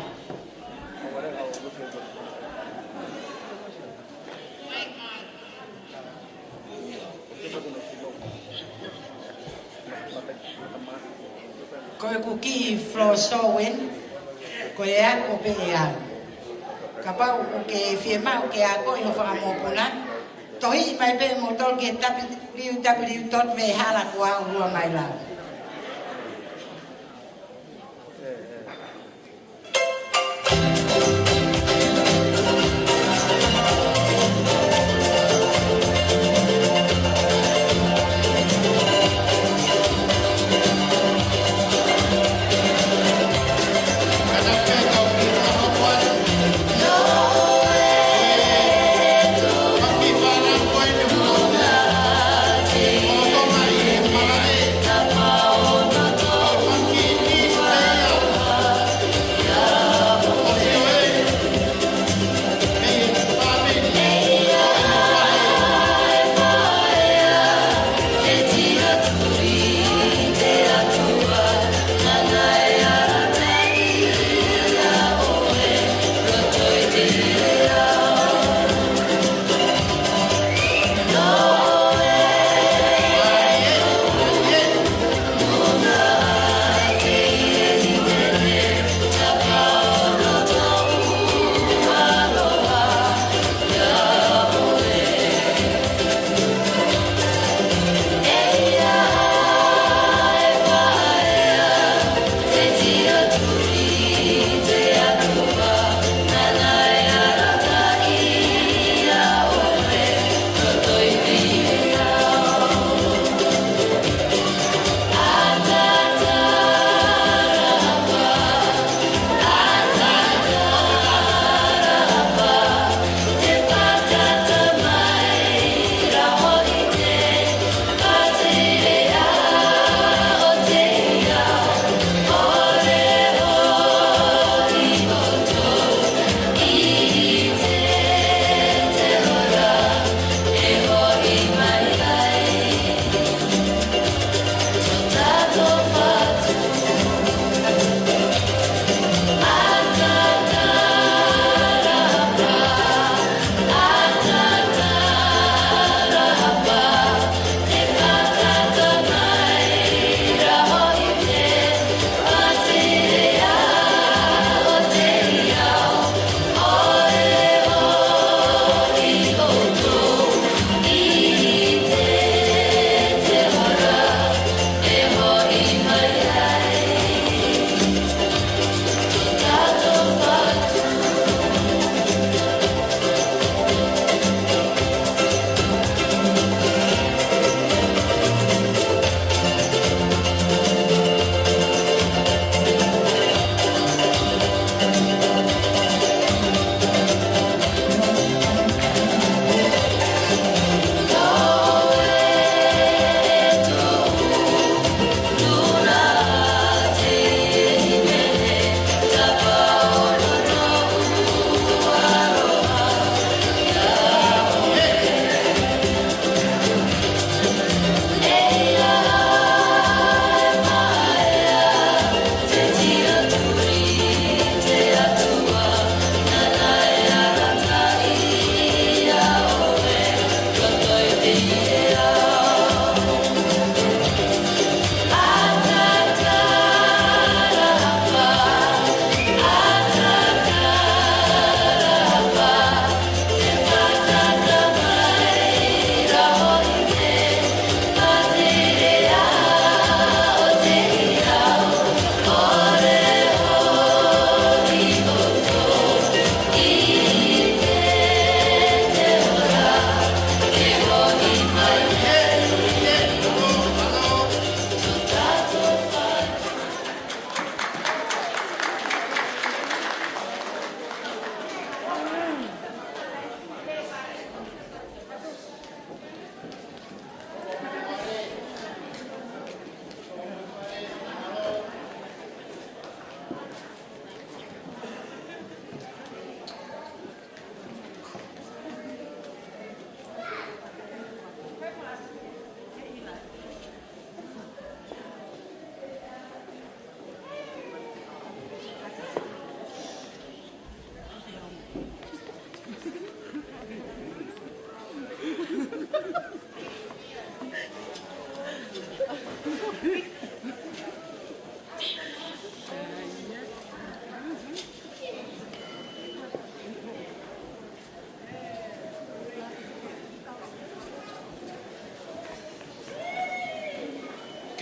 Koe kuki flow so win. Koe ea ko pe ea. Kapau ke firma ke a ko i fa mo pula. Toi mai pe motor ke www.ve hala ko a ua Mailau. Come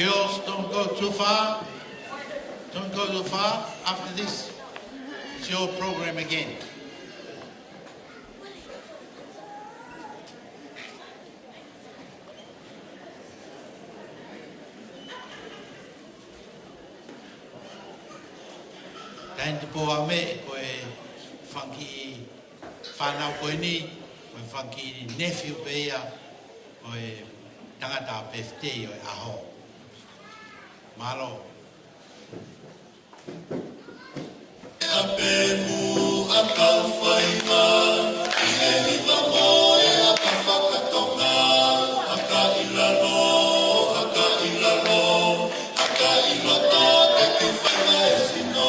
Girls, don't go too far. Don't go too far. After this, it's your program again. Tain te poa me, koe whanki whanau koe ni, koe whanki nephew peia, koe tangata birthday o aho. Malo. Apemu akau whainga, I hiva moe aka whakatonga, haka ilalo, haka ilota, te ki whainga e sino.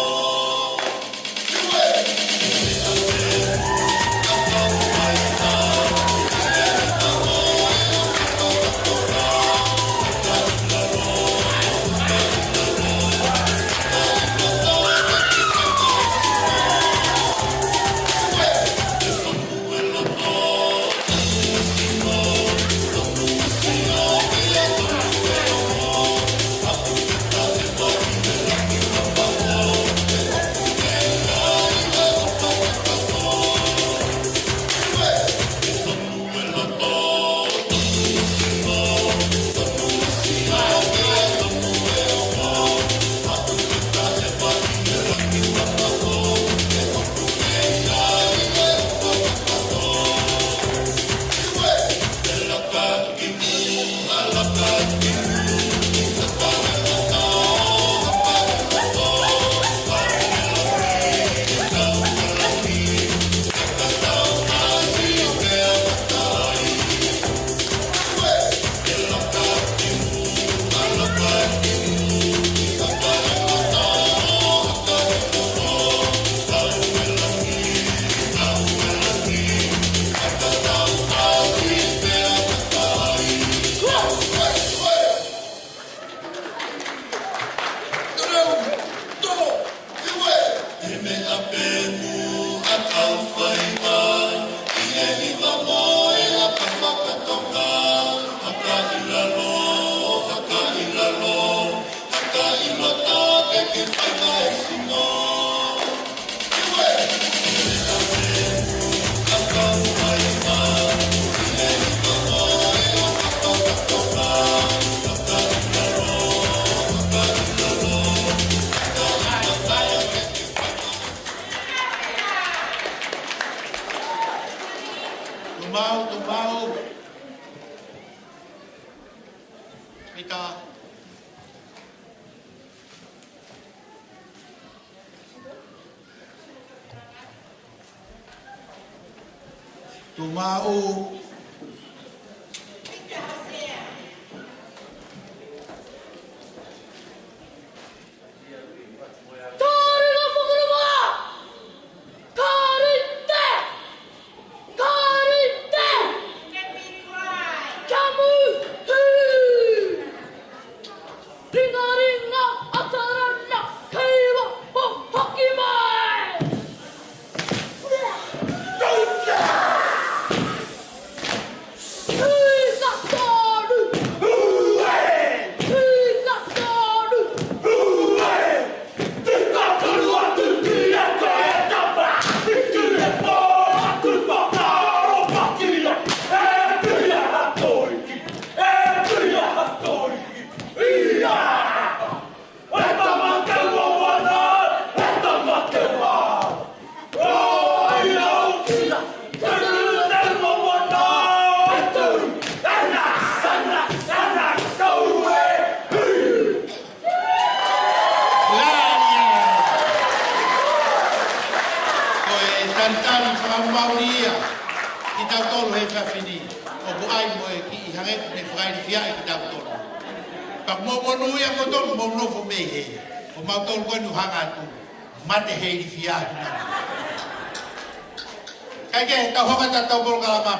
Tumau.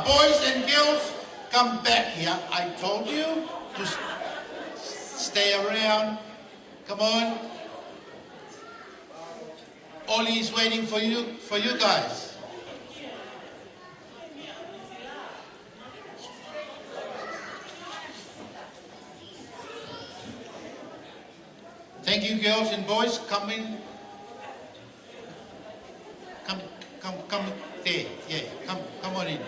Boys and girls, come back here. I told you to stay around. Come on. Ollie is waiting for you guys. Thank you, girls and boys. Come in. Come there. Yeah, come on in.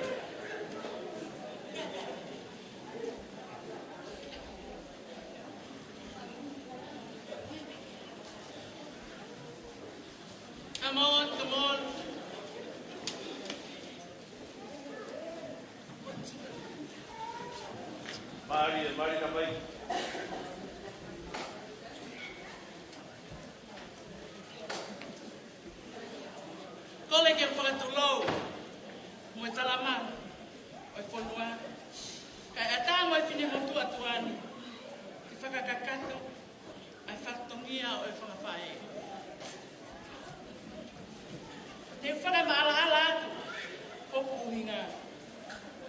Come on. Mari também. Kole ke whakatulou, mo talama, o whanua. Kai ata mo whine motu atuani, ki whakakakato, ai whakatongia o whakawhae. Te whakamaala ala atu, ko puhinga.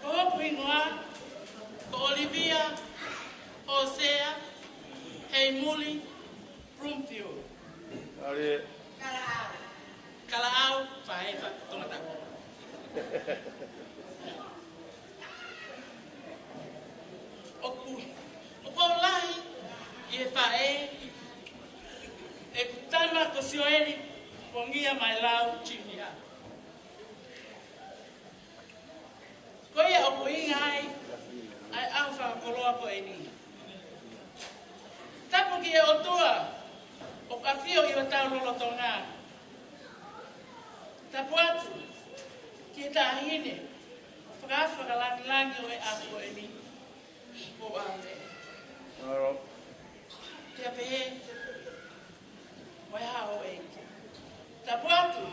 Ko puhingoa, ko Olivia, Hosea, Heimuli, Broomfield. Ari. Kalau fae tunggu tak. Oku lai ye fae e kutama ko Sioeli Pongia Mailau Chinia. Ko ia oku ingai ai au fa koloa ko eni. Tapu ki e otua o kafio i o tau lolo tonga. Tapuatu, kita hine, whakalangi o e ako e ni, o ame. Kia pehe, o e hao e. Tapuatu,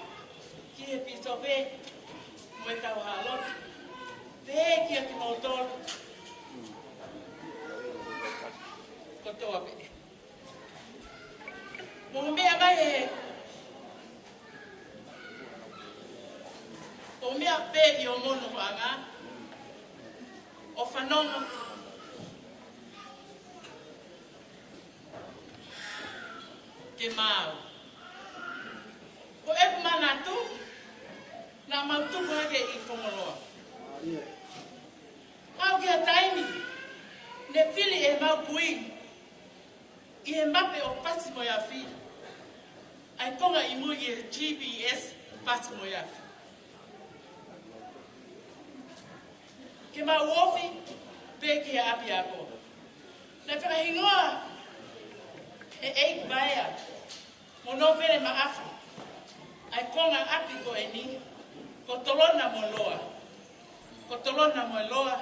ki he piso pe, mo e tau halot, pehe kia ki mautolu, kotoa pe. Mo mea mai he, o mea pe i o mono whanga, o whanonga. Ke mau. Ko e manatu, na mautuku hake i whongoroa. Mau ki a taimi, ne whili e mau kui, i he mape o pasi mo ia whi. Ai konga i mui i e GPS pasi mo ia whi. Ke mau ofi, pe ki a api ako. Na whakahingoa, e eik baia, mo no pere ma afu. Ai konga api ko e ni, ko tolona mo loa. Ko tolona mo loa.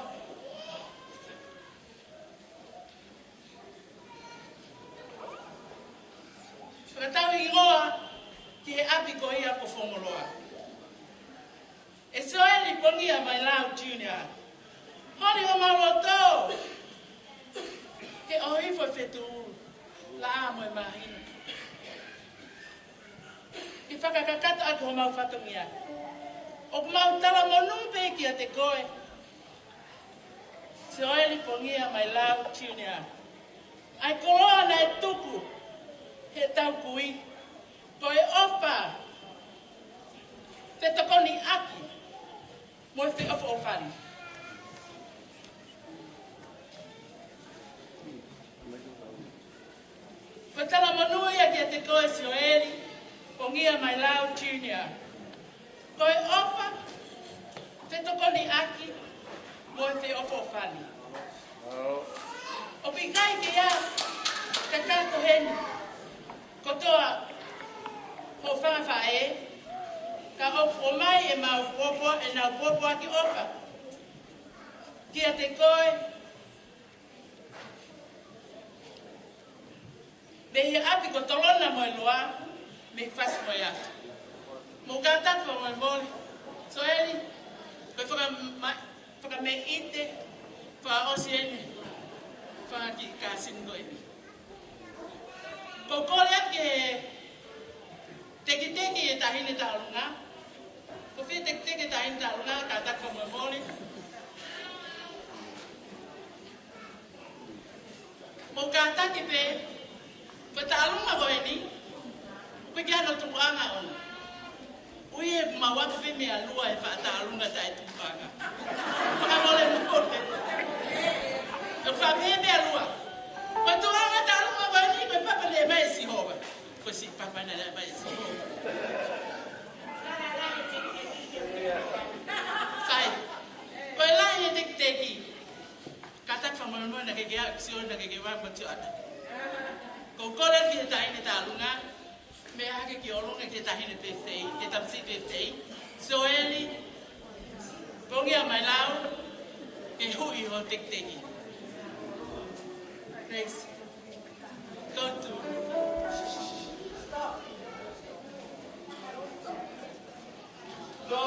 Whakatau hingoa, ki he api ko ia ko whongoloa. E Sioeli Pongia Mailau Junior. Hori o maroto, ke oi foi fetu la mo mahina. Ki whakakakata atu o mau whatongia. O mau tala monumpe ki a te koe. Sioeli Pongia Mailau Junior. Ai koloa na e tuku, he tau kui, ko e ofa, te tokoni aki, mo e te ofa ofani. Ko tala manui a ki a te koe Sioeli, Pongia Mailau Junior. Ko e ofa, te tokoni aki, mo e te ofa ofani. O pikai ki a, te kato heni, ko toa ho whangawhae, ka o mai e mau popo e nau popo aki ofa. Ki a te koe, me hi api ko tolona mo e loa, me fasi mo e atu. Mo kātatu mo e mole, Sioeli, koe whaka me ite, whaka osi ene, whaka ki kāsingo ene. Ko kore ake teki e tahine tālunga, ko whia teki e tahine tālunga, kātatu mo e mole. Mo kātaki pe, ko tālunga ko e ni, ko kia no tukuanga ona. Ui e mawaka pe mea lua e wha tālunga tai tukuanga. Waka mole mole. E wha pe mea lua. Ko tuanga tālunga ko e ni, ko papa le mai si ho. pana na ba isi. Sai. Koe la ye tek teki. Kata whamanua na keke aksio na keke wapati ana. Ko kore ki he tahi ne tālunga. Me hake ki olonga ki he tahi ne pēwhei. Ke tamsi pēwhei. Sioeli. Pongia Mailau. Ke hui ho tek teki. Grace. Latu. Go.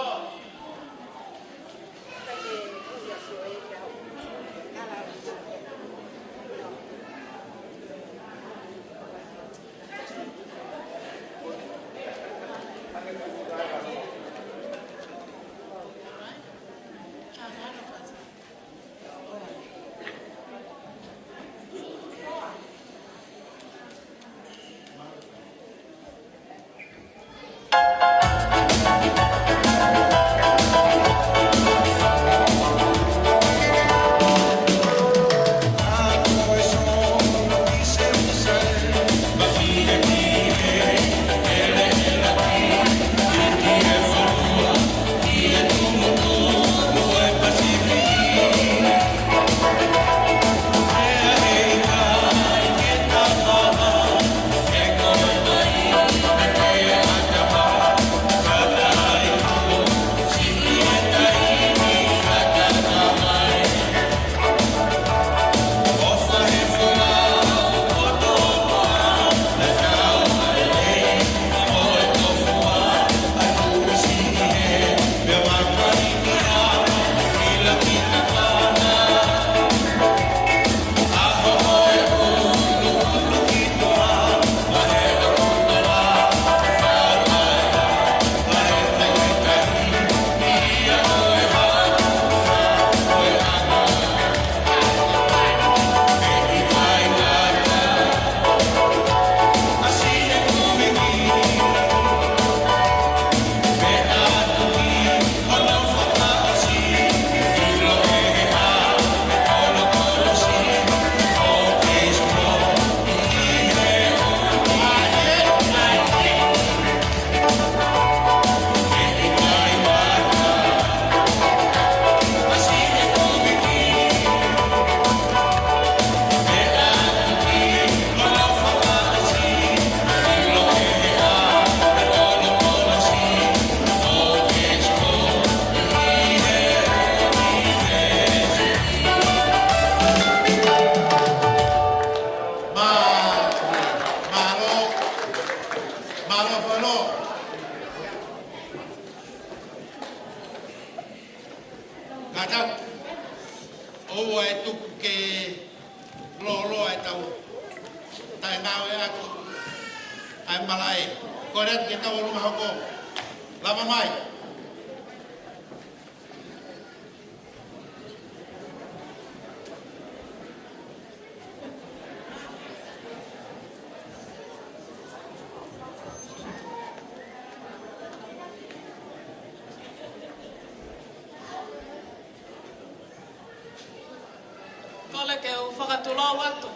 Kole ke u whakatula watu,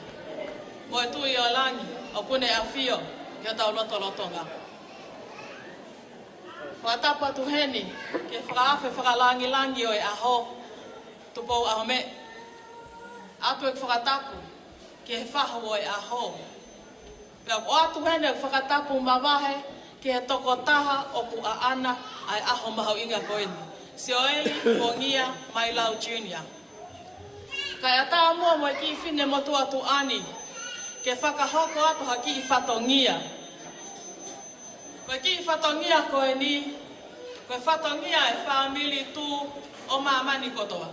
mo e tui o langi, o kune a whio, ki o tau lotonga. Whatapa tu heni, ke whakaafe whakalangi o e aho, tupou aho me. Atu e whakatapu, ke he whaho o e aho. Pea o atu hene whakatapu mawahe, ke he toko taha o ku a ana, ai aho mahau inga koeni. Sioeli, Pongia, Mailau Junior. Kai ata mua mo ki fine mo atu ani ke whakahoko atu haki I whatongia. Koe ki whatongia koe ni, koe whatongia e whamili tu o mamani kotoa.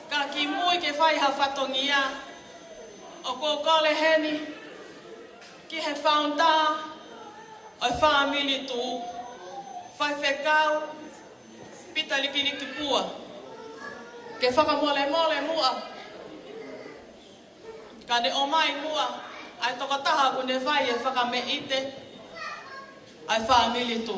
Ka ki mui ke whaiha whatongia o ko kole heni ki he whaunta o whamili tu whai whekau pita likiniki pua. Ke whakamole mua. Ka ne o mai mua, ai toko taha ku ne vai e whakame ite, ai whamili tu.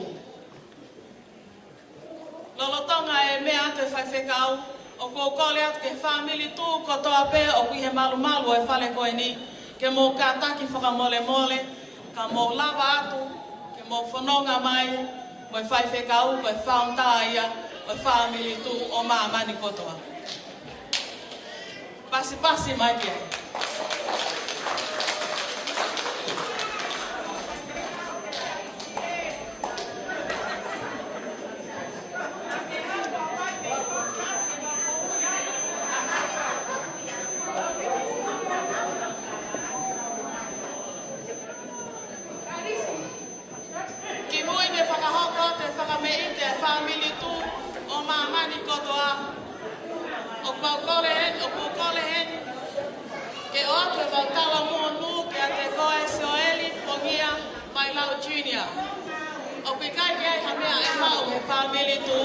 Lolotonga e mea atu e whai whekau, o ko kole atu ke whamili tu, ko toa pē o kui he malu e whale koe ni, ke mō kātaki whakamole, ka mo lava atu, ke mo whanonga mai, mo whai whekau, ko whaonta ia, mo family tu o mamani kotoa. Pasi mai kia. Family tu o mamani kotoa o paukole hen ke o atu e pautala mua nu ke a te koe Sioeli, Pongia, Mailau Junior o pikai ke ai hamea e mau he family tu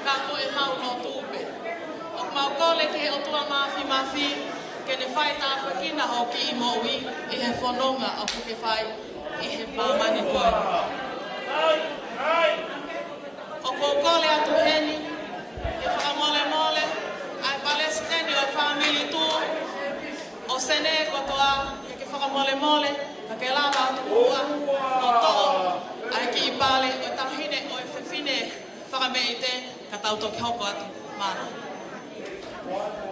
kako e mau no tupe o paukole ke o tua mafi ke ne whai tāpakina hoki i moui i he whanonga o kuke whai i he mamani koe o kokole atu heni, e whakamole, ai palestini o family tu, o sene kotoa, ke whakamole, ka ke lava atu ua, o to'o, ai ki i pale, o tahine, o e whiwhine, whakameite, ka tautoki hoko atu, mana. Oh,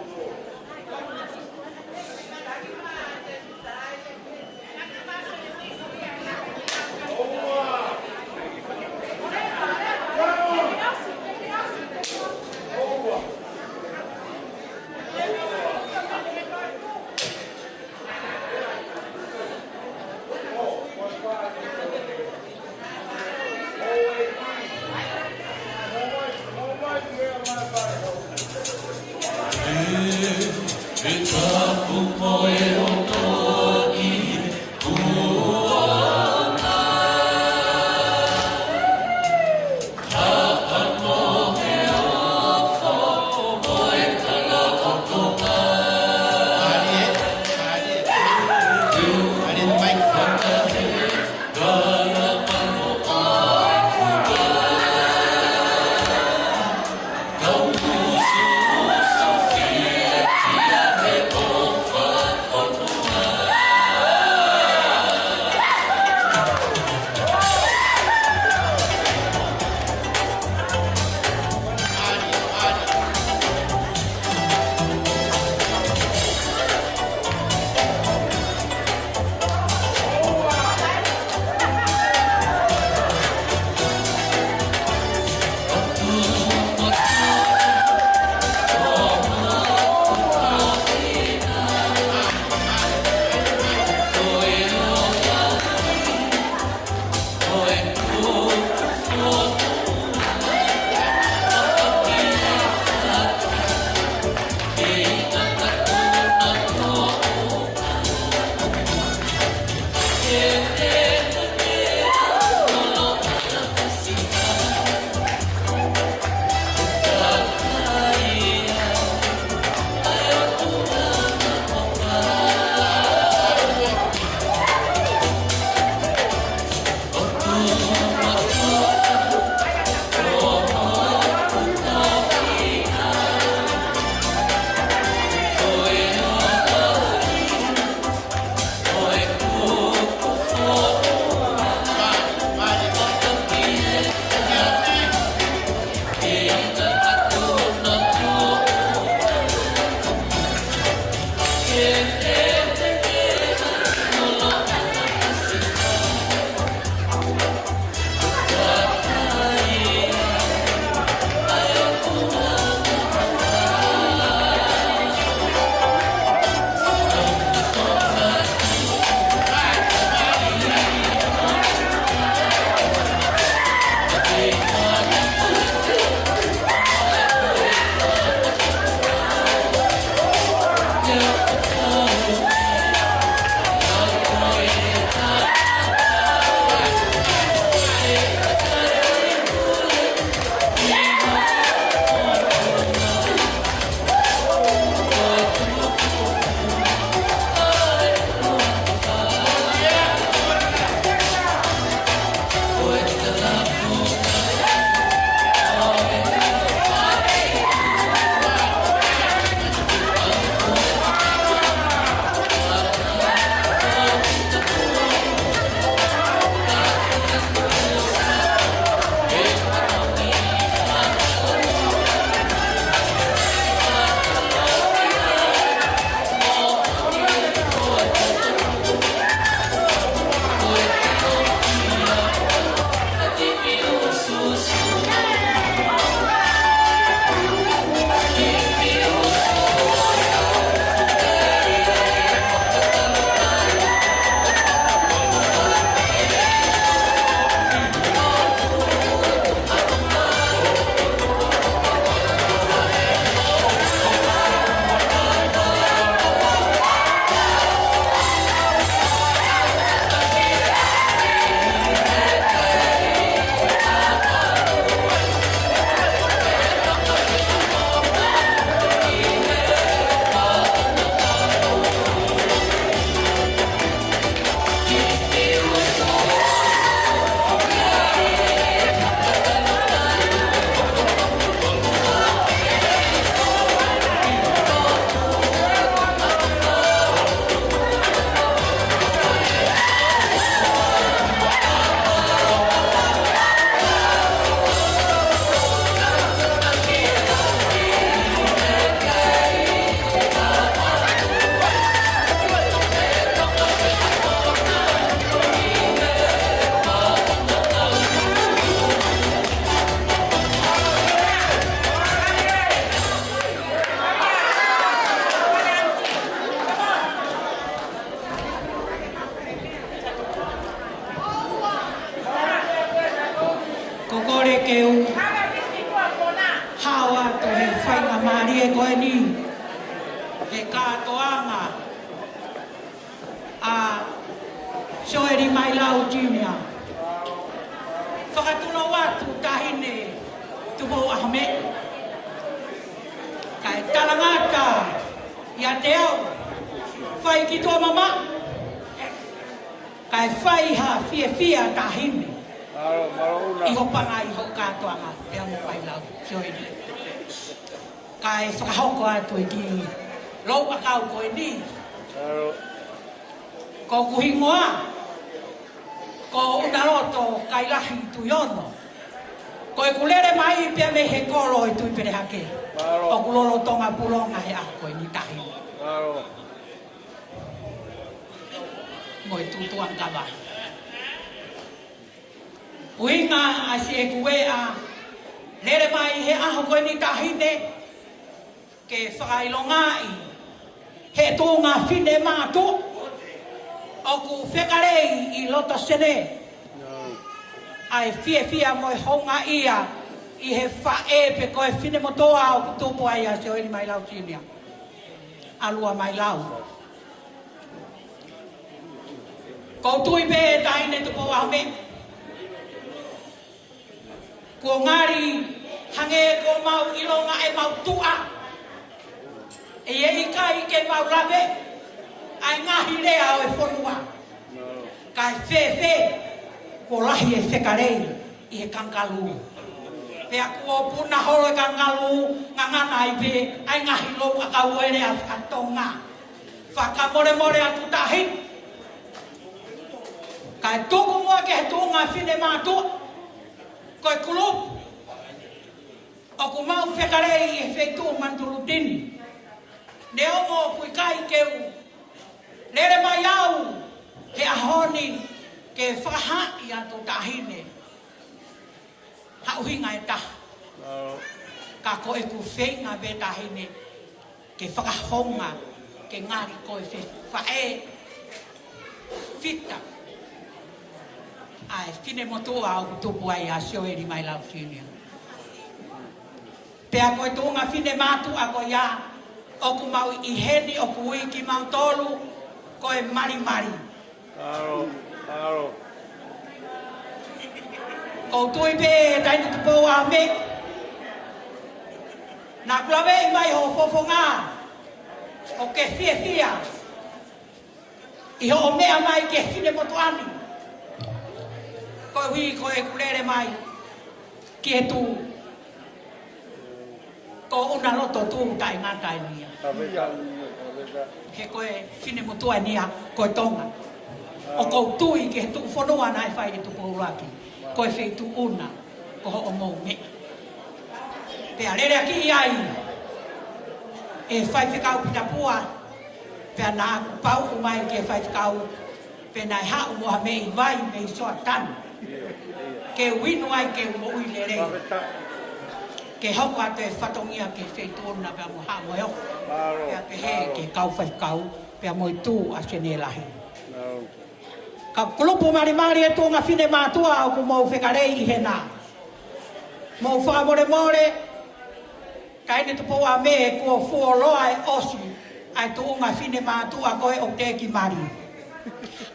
He kātoanga a Sioeli Mailau Junior. Whakatuna watu tahine tumo ahame. Kai talangata ia te au. Whai ki tō mama. Kai whai ha fia tahine. Iho panga iho kātoanga te amo Mailau Sioeli. Kai whakahoko atu i ki lau akau koe ni. Ko kuhingoa. Ko unaroto kai lahi tu yono. Ko e kulere mai pia me he kolo i tui pere hake. O kulolo tonga pulonga he ako i ni tahi. Moi tutuang kawa. Uinga a si e kue a lere mai he aho koe ni tahi ne. Ke whakailongai. He tūnga whine mātu. Oku whekarei i loto sene. Ai fia moi honga ia. I he whae pe koe whine motoa o kutupu ai a Sioeli Mailau Junior. Alua Mailau. Ko tui pe taine tupo wahome. Ko ngari hange ko mau ilonga e mau tua. E i kai ke mau lawe. Ai ngahi lea o e whonua. Kai whewhe, ko lahi e whekarei i he kangalu. Pea kua puna horo e kangalu, ngangana i pe, ai ngahi lou a kauere a whakatonga. Whakamore atu tahi. Kai tuku mua ke he tunga whine mātua. Koe kulupu. O ku mau whekarei i he wheitu manturu dini. Ne omo kui kai keu. Lere mai au, he ahoni, ke whaha i atu tahine. Hauhinga e taha. Ka ko e ku whenga be tahine, ke whakahonga, ke ngari ko e whae, whita. Ai, whine motua au tupu ai a Sioeli Mailau Junior. Pea koe tunga whine mātu a ko ia, o ku mau i heni, o ku ui ki mau tolu, koe mari. Aro. Ko tui pe taini tupo a me. Nā kulawe i mai ho fofonga. O ke fia. I ho mea mai ke whine motuani. Koe hui koe kulere mai. Ki he tū. Ko una loto tū tai ngātai nia. He koe whine motua nia koe tonga. O kou tui ke he tu whanua nai whai e tupu uraki. Koe whei tu una ko ho o mou me. Pea rere aki i ai. E whai whikau pita pua. Pea nā pau umai ke whai whikau. Pea nai hau moha me i vai me i soa tanu. Ke winu ai ke mo ui lere. Ke hau ate whatongia ke wheitona pia mo haa mo heo. Pia pe he ke kau whaikau, pia mo i tū a sene lahi. Ka kulupu mari e tūnga whine mātua au ku mau whekarei i he nā. Mau whaamore, kaine tupo a me e kua fuoloa e osi, ai tūnga whine mātua koe o te ki mari.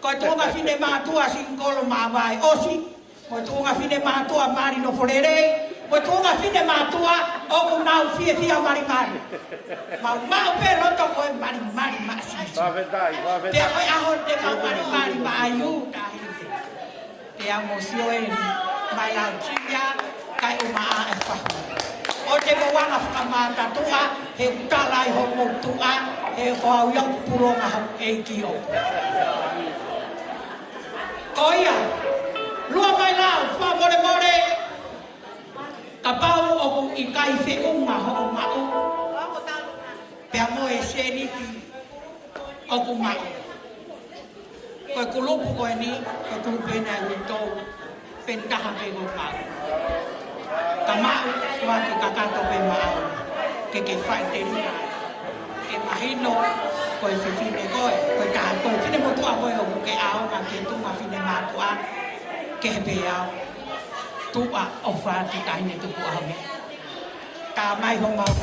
Koe tūnga whine mātua singolo mawai osi, koe tūnga whine mātua mari no forerei, koe tūnga whine mātua o ku nau fia mari. Mau pe roto koe mari maasisi. Pea koe aho te mau mari maayu tahite. Pea mo Sioeli Mailau Junior kai umaa e whahu. O te mawanga whakamātatua, he utalai ho motua, he whau iau puronga hau eiki o. Koia, lua Mailau, whamore, ka pau o ku i kai whiunga ho o mau. Pea mo e seniti o ku mau. Koe kulupu koe ni, koe kulupu ena ni tau pentaha pe ko mau. Ka mau, sua ki kakato pe mau. Ke whai te ria. Ke mahino, koe whiwhine koe. Koe taha koe whine motua koe o ke ao ma ke tunga whine mātua. Ke he pe ao. Tua o whāti taine tupu ahome. Tā mai ho mau.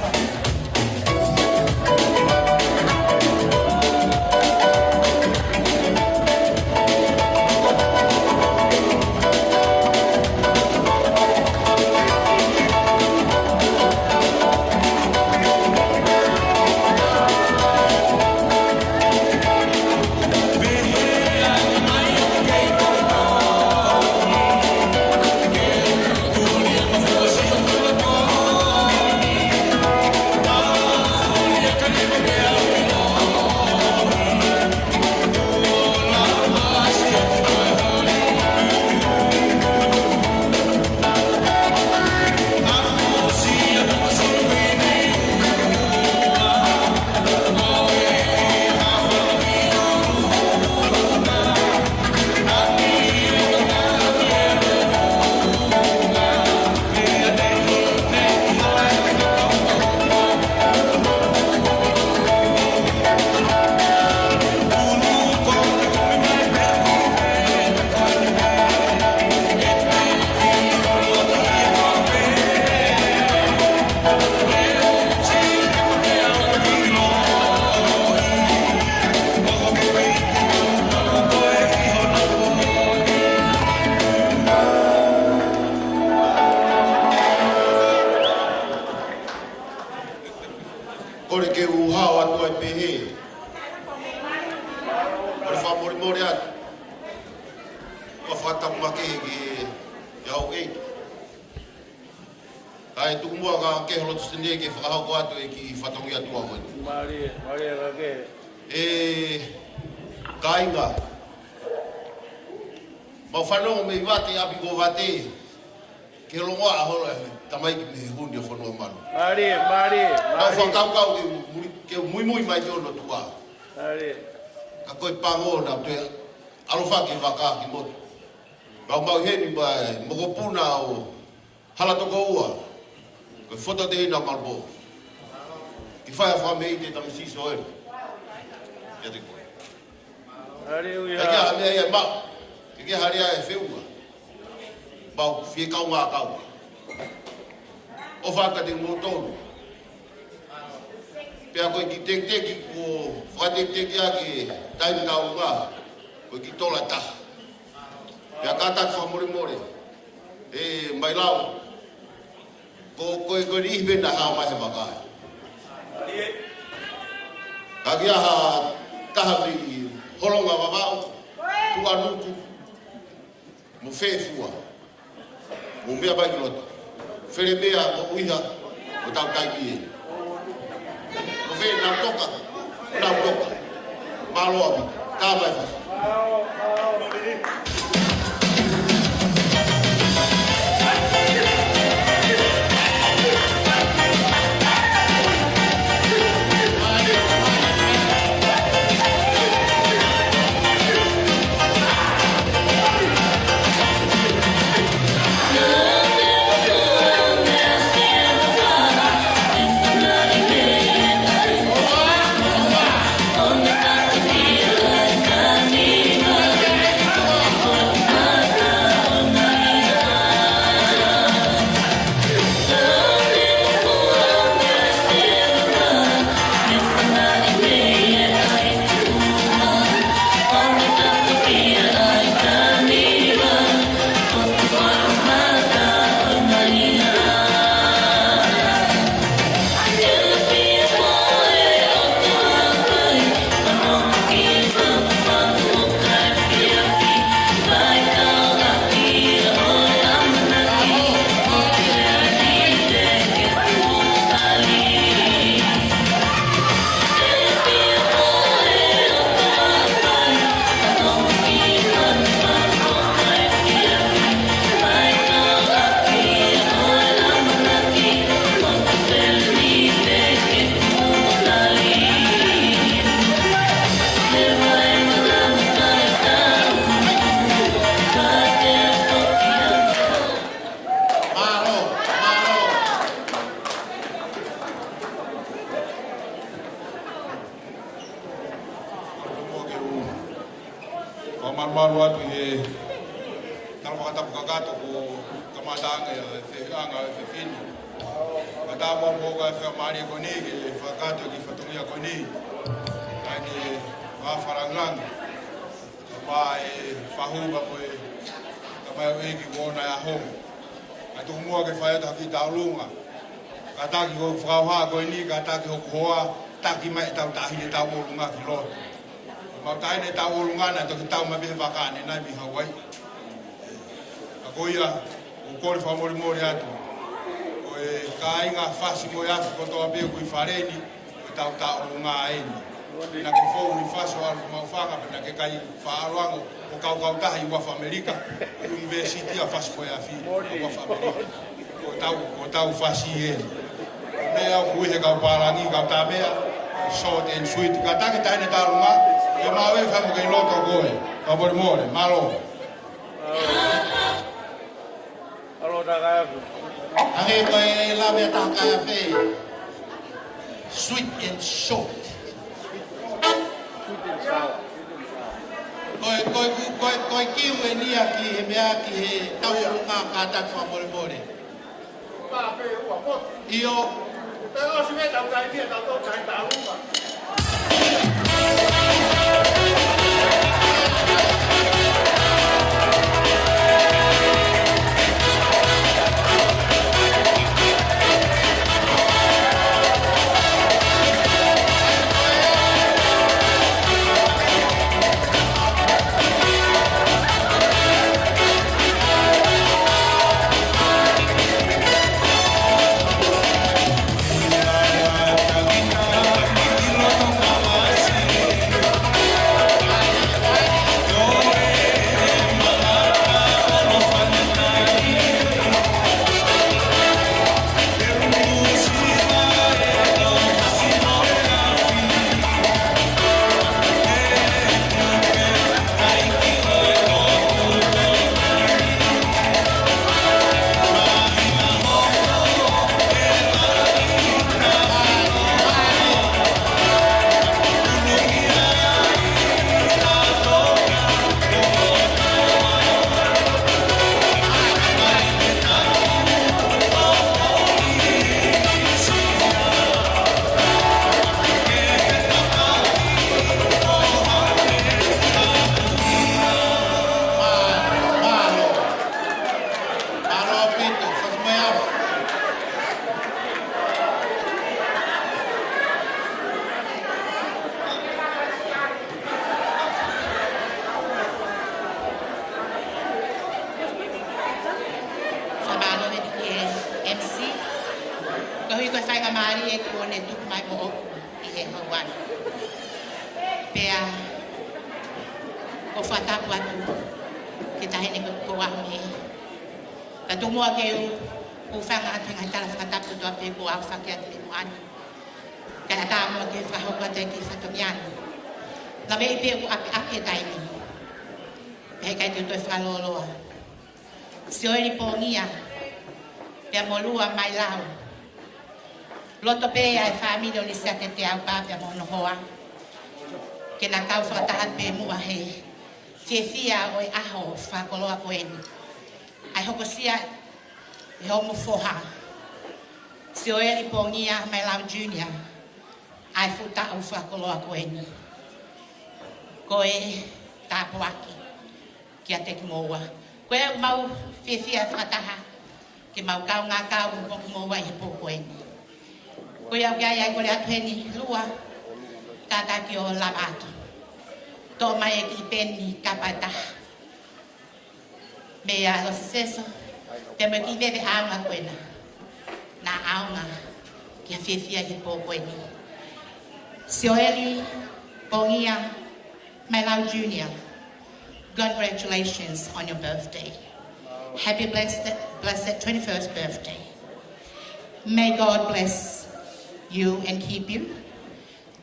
uhao atu ai pehe. Ore whamori mori atu. Ua whatapu makehe ki iau eitu. Ai tu mua ka ke holo tu sene ke whakahau ko atu e ki whatongi atu a hoi. Mari ka ke. Kainga. Mau whanongo me wate api ko wate. Ke longoa a holo e tamai ki me hundi o whanua manu. Mari. Mau whakau ke muimui mai te ono tua. Mari. Ka koe pango na te alofa ki waka ki motu. Mau heni mai mokopuna o halatoko ua. Koe whota te ina malbo. Ki whaia whamei te tamisiso e. Ia te koe. Mari ui Ka kia hamea ia mau. Ka kia harea e whiunga. Mau fie kau ngā kau. O whaka te ngotonu. Pea koe ki teki ko whakateki ake taini tau ngā. Koe ki tola taha. Pea kātaki whamore. Mailau. Koe ni ihme na haa mai he wakai. Ka kia ha taha mi holonga wawao. Tua nuku. Mo whewhua. Mo mea bai ki loto. Where mea mo uiha. O tau taiki e. Mo whe nau toka. Malo api. Tā mai whasa. Taki mai tau tahi tau olunga ki lo. Mau tai ne tau olunga na to tau ma be vakane na mi Hawaii. Akoia o kore fa mori atu. O e kainga fasi mo ya ko to be ku fareni o tau olunga ai. Na ko fo ni faso al mau fanga na ke kai fa alwango o kau tahi wa Amerika. University a fasi mo ya fi wa Amerika. O tau fasi e. Mea kui he kau parangi kau tā mea short and sweet ka take taine tālunga e mawe whamu kei loto koe ka pori more, malo alo tā kai aku Ake koe lawe tā kai awhi sweet and short Koe kiu e nia ki he mea ki he tau runga ka tak whamore Io Pero si me da un idea da todo cae da rumba. Mari e kone tuku mai mo oku I he hauana. Pea, ko whatapu atu, ke tahene ko wahu e. Ka tumua ke u whanga atu ngai tala whatapu toa pe ko au whake atu mo anu. Ka ata mua ke whahoka te ki whatongianu. Na mei pe u api e taimi. Pea kai te toi whaloloa. Sioeli Pongia, pea molua Mailau. Loto pea e whamiro ni sia te au pāpea mo no hoa. Ke na kau whakatahat pe mua he. Fia o e aho whakoloa koeni. Ai hoko sia e homo foha. Sioeli Pongia Mailau Junior. Ai futa o whakoloa koeni. Ko e tāpuaki. Kia te kumoa. Koe mau fia whakataha. Ke mau kau ngā kau o kumoa I po koeni. Koe au kia iai kore atu heni lua. Tata ki o lavatu. Tō mai e ki peni kapataha. Mea lo seso. Te mo ki veve aunga koena. Nā aunga. Kia fia ki po koeni. Sioeli Pongia Mailau Junior. Congratulations on your birthday. Happy blessed 21st birthday. May God bless you and keep you.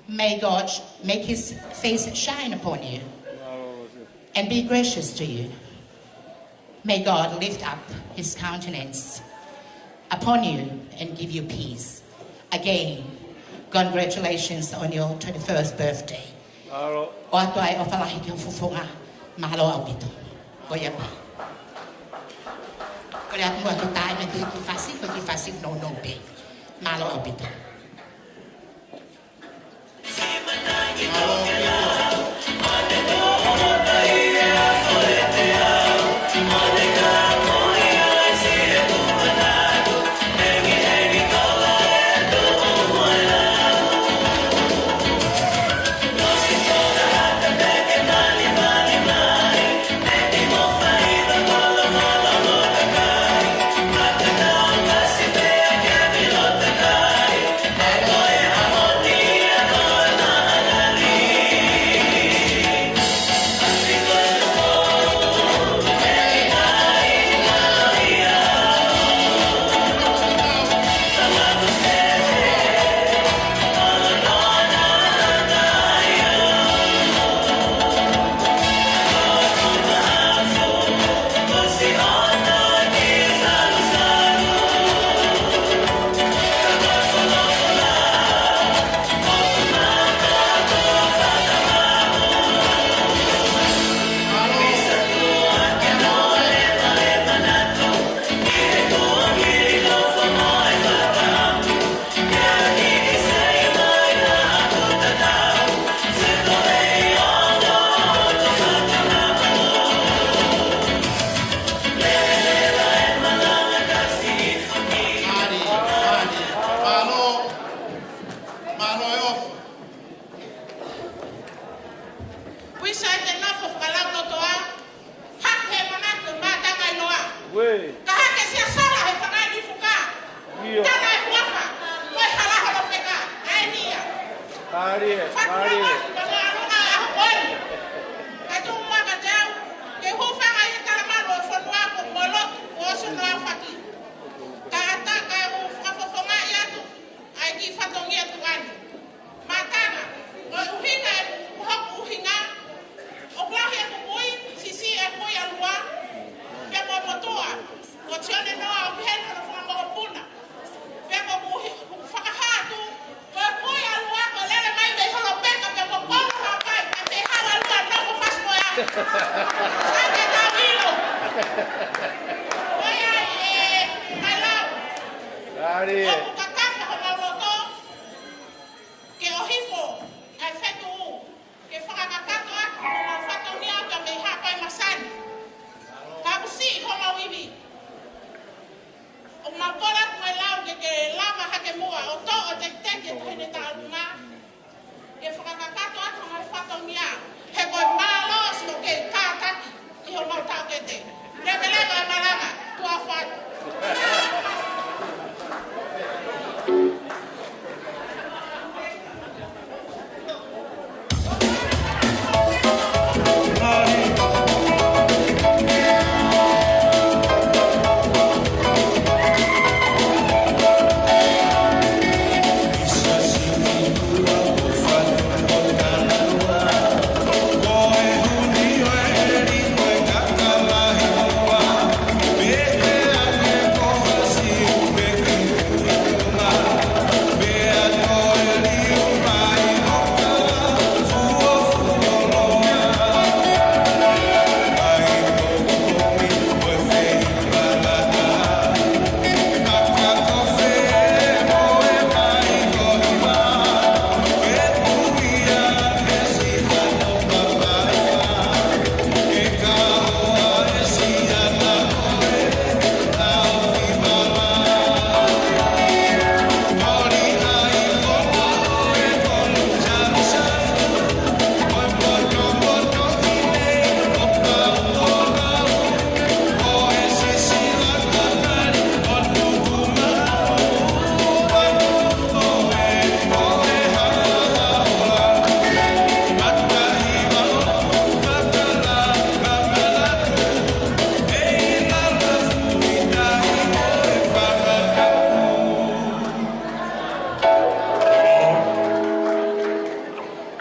May God make his face shine upon you and be gracious to you. May God lift up his countenance upon you and give you peace. Again, congratulations on your 21st birthday. O atua e o whalahi ki o fufunga mahalo au pito. Koia pa. Kore atu mua ki tae me te ki whasi no pe. Mahalo au pito.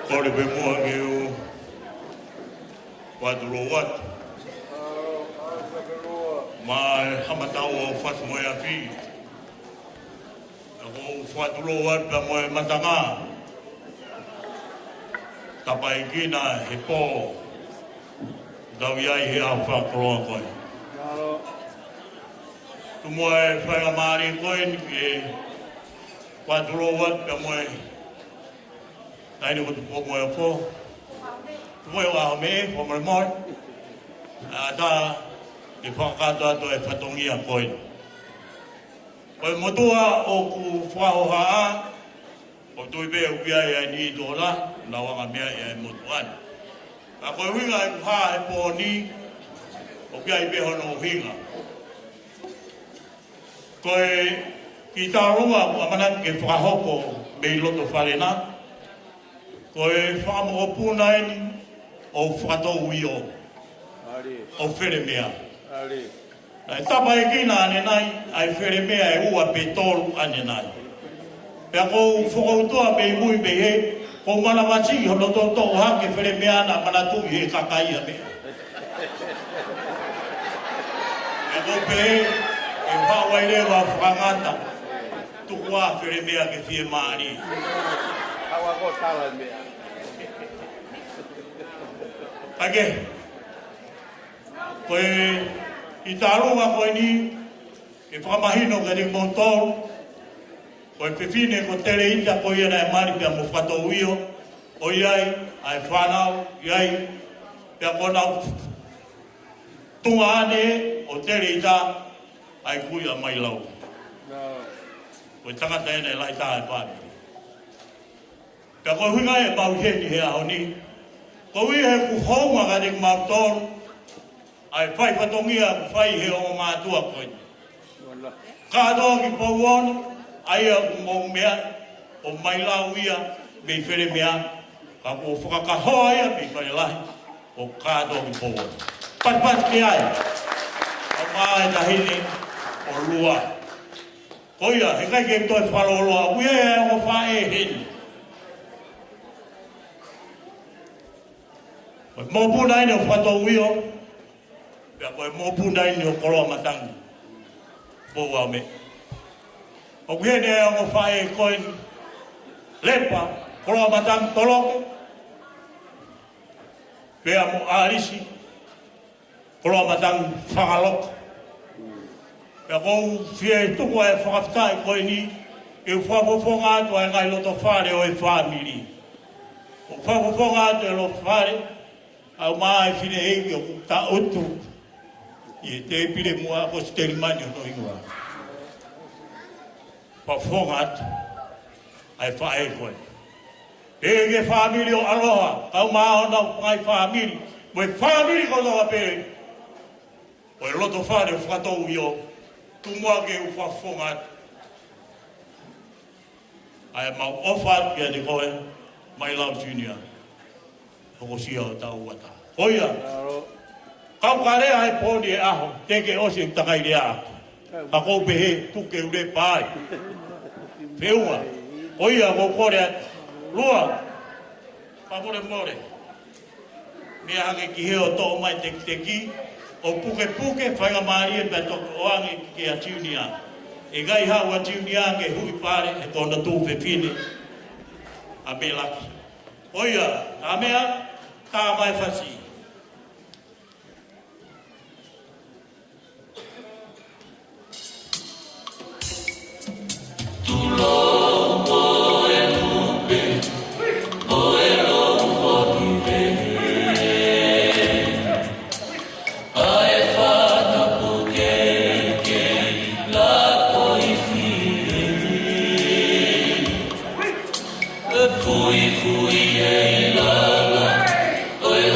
Kore pe mua ke u waduro watu. Ma hamatau o fatu moe a fi. Ako waduro watu pa moe matanga. Tapai kina he po. Dau iai he au whakoroa koe. Tu moe whainga maari koe ni ke waduro watu pa moe Naini ko tupo mo yo po. Tupo yo aho me po Moimoi. Ata i whakato ato e whatongia koe. Koe motua o ku whaho haa. O tui pe ukia e ni dola. Na wanga mea e motuani. Ka koe winga e kuhaa e po ni. O kia i pe hono hinga. Koe ki tāronga amanak ke whakahoko me i loto wharena. Koe whakamoko pūna eni o whakatou i o. O where mea. Nai tapa e kina ane nai, ai where mea e ua pe tolu ane nai. Pea kou whakautua me i mui me he, kou mana wati hono tō tō hake where mea na manatu i he kakai a mea. Pea kou pe he, e whawai rewa whakangata, tukua where mea ke fie maani. Hawa ko tawa mea. Ake, koe i tāronga koe ni, e whakamahino ka ni mōtoro, koe pewhine ko tere ita koe ia e mari pia mo whatou io, o iai, ai whanau, iai, pia kona tunga ane o tere ita, ai kui a Mailau. Koe tangata ene lai tā e whani. Pia koe hunga e mau heni he aho ni, koe he ku hounga ka ni mātoro, ai whai whatongia ku whai he o mātua koe. Kātoa ki pauona, ai a ku mou mea, o Mailau ia, me where mea, ka ku whakakahoa ia, me whai lahi, o kātoa ki pauona. Pat ki ai, o māe tahini, o lua. Koia, he kai ke toi whaloloa, uia e o whae heni. Mō pūna ine o whatou io, pia koe mō pūna ine o koroa matangi. Pōua me. O kuhene e o whae koe lepa, koroa matangi toloke. Pia mo ārisi, koroa matangi whakaloka. Pia kou fie tuku e whakaftai koe ni, e whakofonga atu e ngai loto whare o e whamiri. O whakofonga atu e loto whare, au mai fine eiki o ta otu i te pire mua ko steri mani o no ingoa. Pa whonga atu, ai whae koe. Ege whamiri o aloha, au maa o nau ngai whamiri, mo e whamiri ko noa pere. O e loto whare o whatou i o, tu mua ke u whonga atu. Ai mau ofa pia de koe, Mailau Junior. Hoko sia o tau wata. Oia, kau karea he pōni e aho, teke ose i takai rea ako. A kou pehe, tuke ure pai. Whiunga, oia ko kore atu. Lua, papore more. Mea hake ki heo tō mai teki, o puke, whainga maari e pia toko oange ki a tiunia. E gai hau a tiunia ke hui pare, e kona tū whiwhine. A me laki. Oia, a mea, tā mai whasi. Fui, ei, la, oi,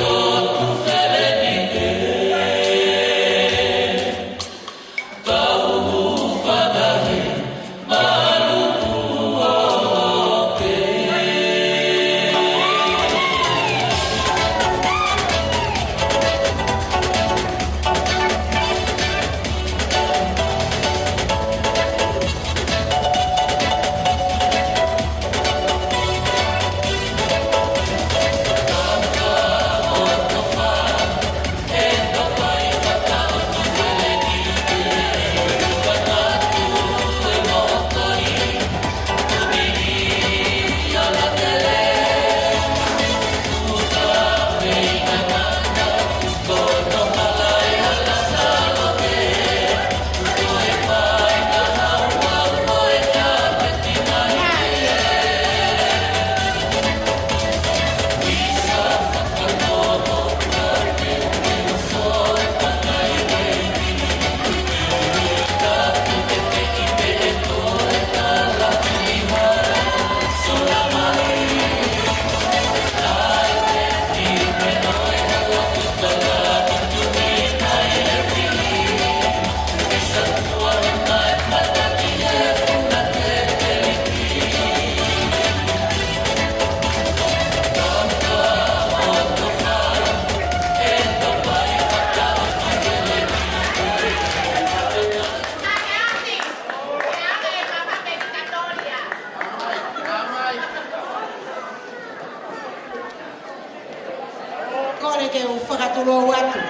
kore ke u whakatulo watu.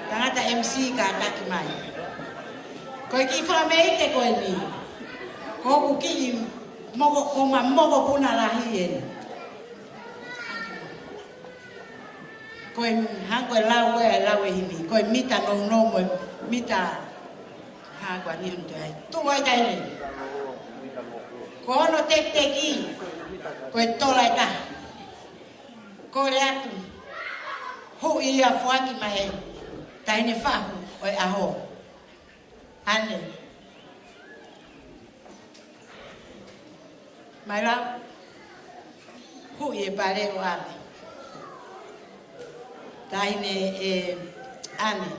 Tangata MC ka ataki mai. Koe ki whameite koe ni. Koku ki ko ma mogo puna lahi eni. Koe hango lau e himi. Koe mita no mo mita hango ni hundu ai. Tu ai taile. Ko ono tek teki. Koe tola eta. Koe atu. Ho ia fuaki mai. Taine fahu oi aho. Ane. Mailau. Ho ie pare o ame. Taine ane.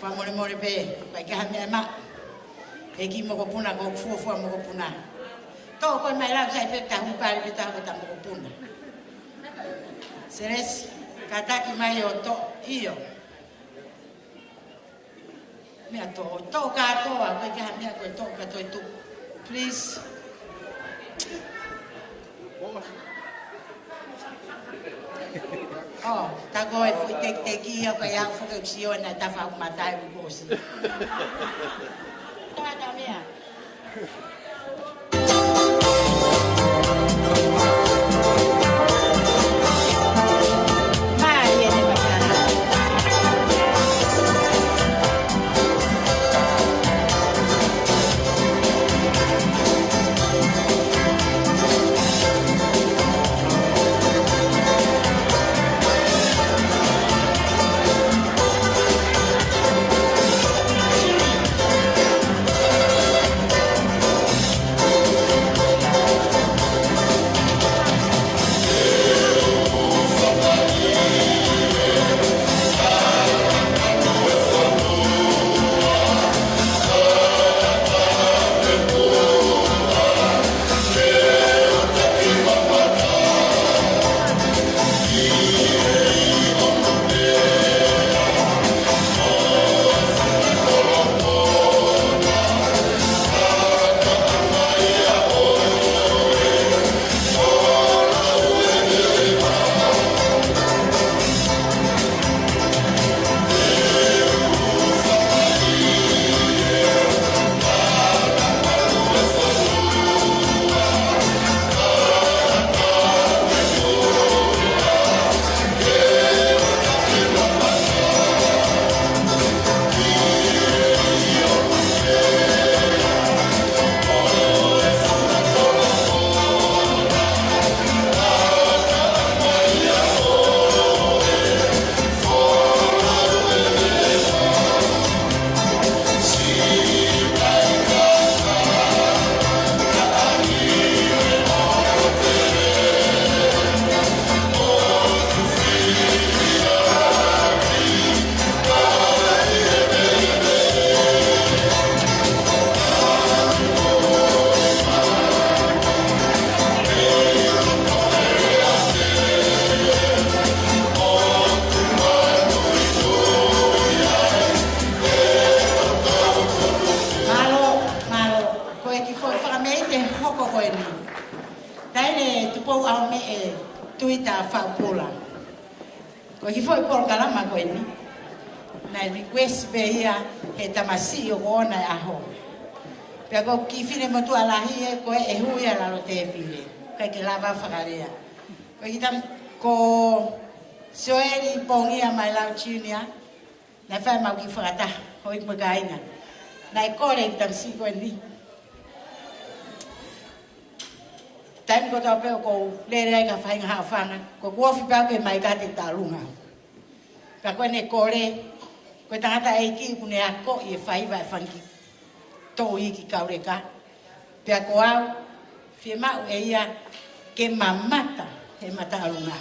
Whamore pe. Kai kaha mea ma. E ki moko puna ko fuafua moko puna. Tō koe Mailau sai pe tahu pare pe tahu ta moko puna. Seres. Kataki mai o to iyo. Mea to katoa, koe kaha mea koe to katoa tu. Please. Oh, ta koe fui teki ia koe iau fuke usio na ta whau matai ukosi. Tata mea. Tamasi o ona aho. Pea ko kifine mo tu alahi e ko e hui ala lo te pile. Kai ke lava whakarea. Ko hitam ko Sioeli Pongia Mailau Junior. Na whai mau ki whakata. Hoi magainga. Na e kore hitam si ko ni. Taim ko tau peo ko lere ai ka whainga hao whanga. Ko kuofi pao ke mai kate talunga. Pea ko ne kore. Koe tangata e ki kune ako i e whaiva e whanki tō i ki kaureka. Pea ko au, whie mau e ia ke mamata he mata alunga.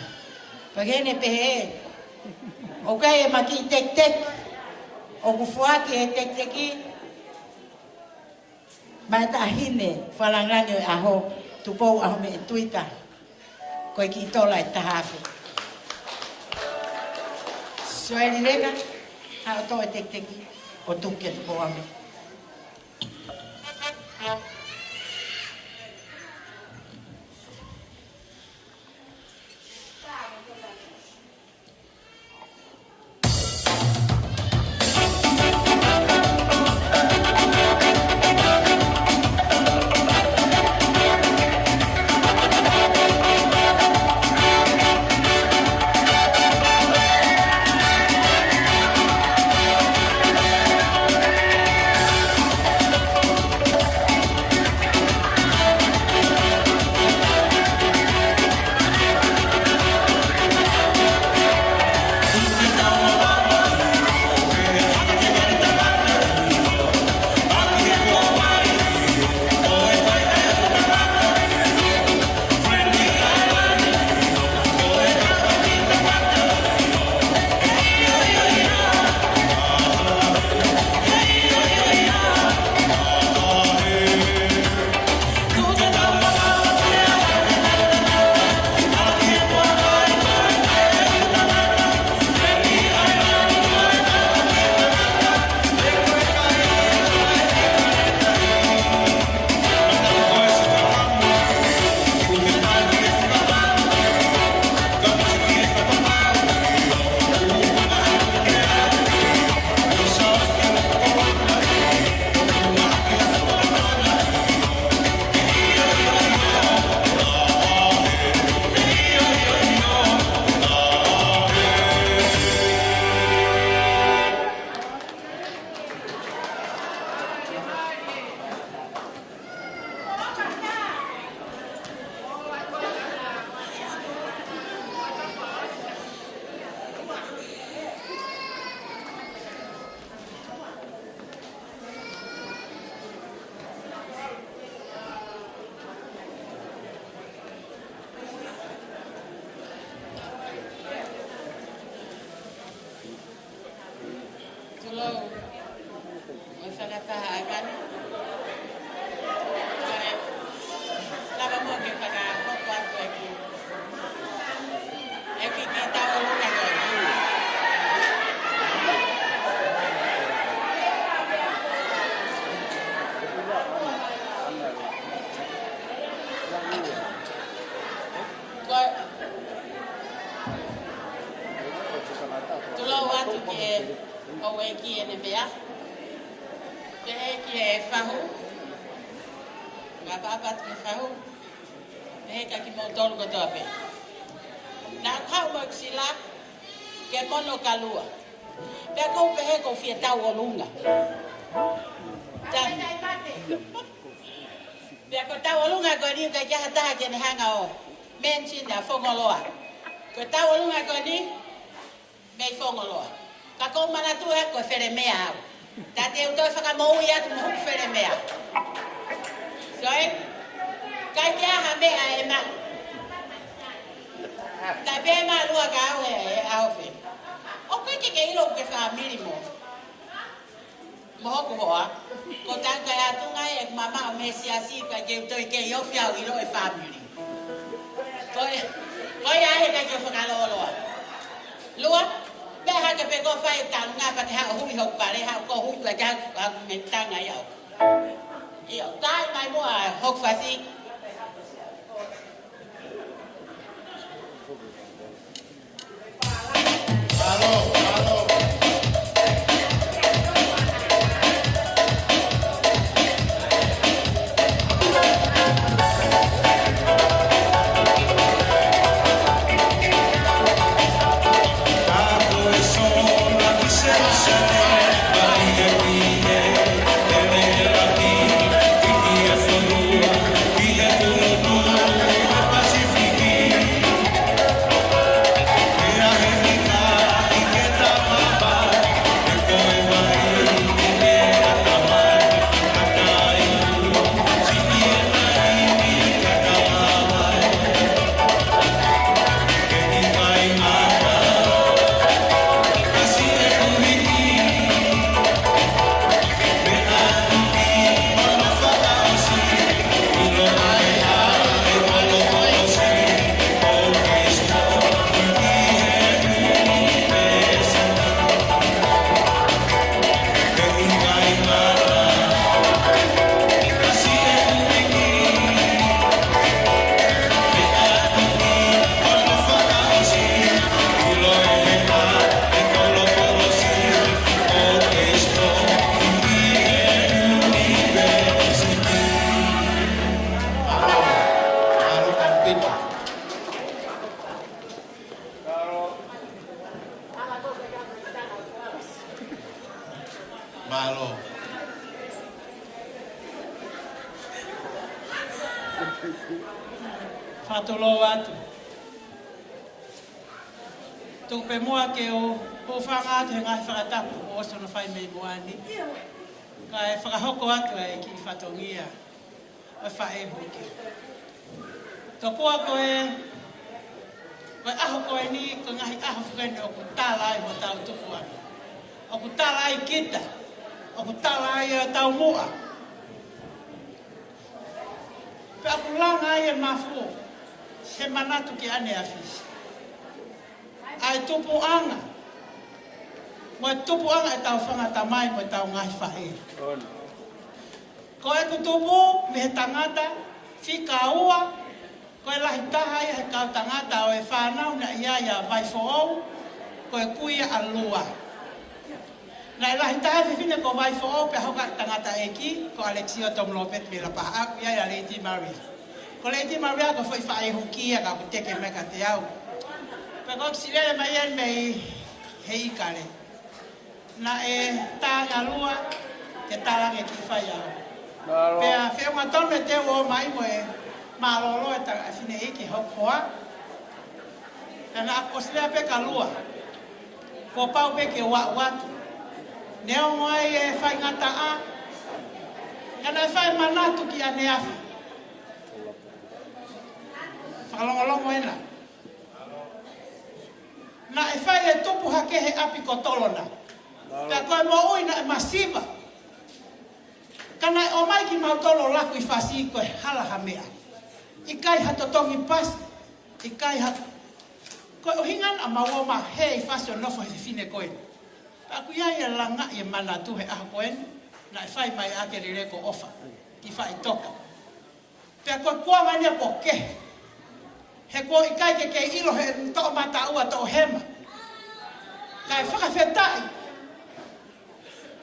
Pagene pehe e, o kai e maki tek tek, o kufuaki e tek teki, mai ta hine whalanganyo e aho, tupou aho me e tuita, koe ki tola e tahafi. Sioeli reka, hao tō e tek teki, o tuke tupou ame. ke o e ki ene mea. Pehe ki e whahu. Ngā pāpat ki whahu. Pehe ka ki mo tolu katoa pe. Nā kau mo ksila ke mono kalua. Pea kou pehe kou fia tau o lunga. Pea kou tau o lunga koe ni ka kia taha kene hanga o. Mention na whongoloa. Koe tau o lunga koe ni, mei whongoloa. Ka kou manatu e koe where mea au. Tā te utoi whakamou i atu muhuk where mea. Soi, kai te aha mea e ma. Tā pia e maa lua ka au e au whi. O koe ke ilo ke whamiri mo. Mohoku hoa. Ko tākai atunga e mama o me siasi ka ke utoi ke iofi au ilo e whamiri. Koe ahe ka ke whakaloloa. Lua, me haka pe ko whai tānu ngā pate hao hui hau pare, hao ko hui pa ka hau me tanga iau. Iau, tai mai mua hok whasi. Whatolo atu. Tupe mua ke o whanga atu he ngai whakatapu o oso na whai mei moani. Ka e whakahoko atu e ki whatongia o whae huki. Topua koe aho koe ni ko ngahi aho whukene o ku tālai mo tau tupu anu. O ku tālai kita, o ku tālai tau mua. Pe aku langa ai e mafu, he manatu ki ane awhisi. Ai tupu anga. Mo e tupu anga e tau whangata mai mo e tau ngahi whahe. Ko e ku tupu me he tangata, whika ua, ko e lahi taha ia he kau tangata o e whanau na ia ia vai fo'ou, ko e kuia alua. Na e lahi taha whiwhine ko vai fo'ou pe hoka tangata e ki, ko Alexio Tomlopet me la paha aku ia ia Lady Maria. Ko Lady Maria ko foi whae hukia ka ku teke me ka te au. Pe ko ksirele mai en mei hei kare. Na e tānga lua, te tārange ki whai au. Pea whiunga tome te o mai mo e malolo e tanga whine iki hok hoa. E na akoslea pe ka lua. Ko pau pe ke watu. Neo ngoai e whai ngata a. Kana e whai manatu ki ane awhi. Whakalongolongo ena. Na e whai e tupu hake he api kotolona. Pea koe mo ui na e masiva. Kana o mai ki mautolo laku I whasi koe halaha mea. I kai hatotongi pasi. I kai hato. Koe o hingan a maua ma he I whasi o nofo he whine koe. Aku ia ia langa ia mana tu he aha koen. Na e whai mai ake rere ko ofa. Ki whai toka. Pea koe kua mania ko ke. He koe I kai ke ilo he to mata ua to hema. Kai whakawhetai.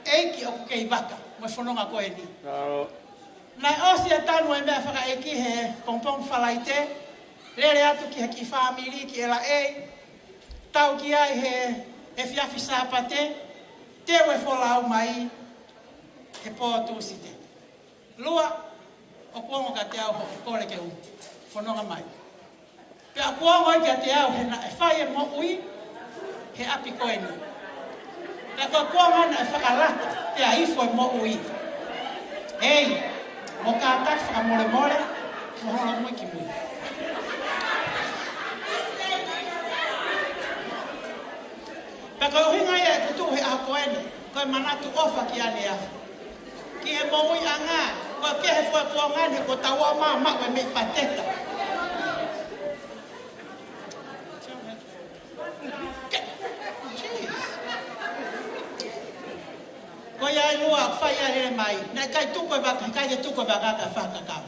Eiki o kei waka, mo whanonga koe ni. Nai osi a tanu e mea whaka eki he pongpong whalaite. Lere atu ki he ki whamiri ki ela ei. Tau ki ai he fiafi sāpate. Te ue wholau mai he pō tūsi te. Lua, o kuongo ka te au ho kore ke u. Whanonga mai. Pea kuongo i ka te au he na e whai e mo ui. He api koe ni. Ka koe kuongo na e whakalata. Te a ifo e mo ui. Ei, mo ka atak whakamore more. Mo hono mui ki mui. Pea koe uhinga ia e kutu he aho koe ni. Koe manatu ofa ki ane afi. Ki he mo ui anga. Koe ke he fue kuonga ni ko taua maa maa we me pateta. Ko ia lua whai a lere mai. Nai kai tuko e waka, kai ke tuko e waka ka whakakau.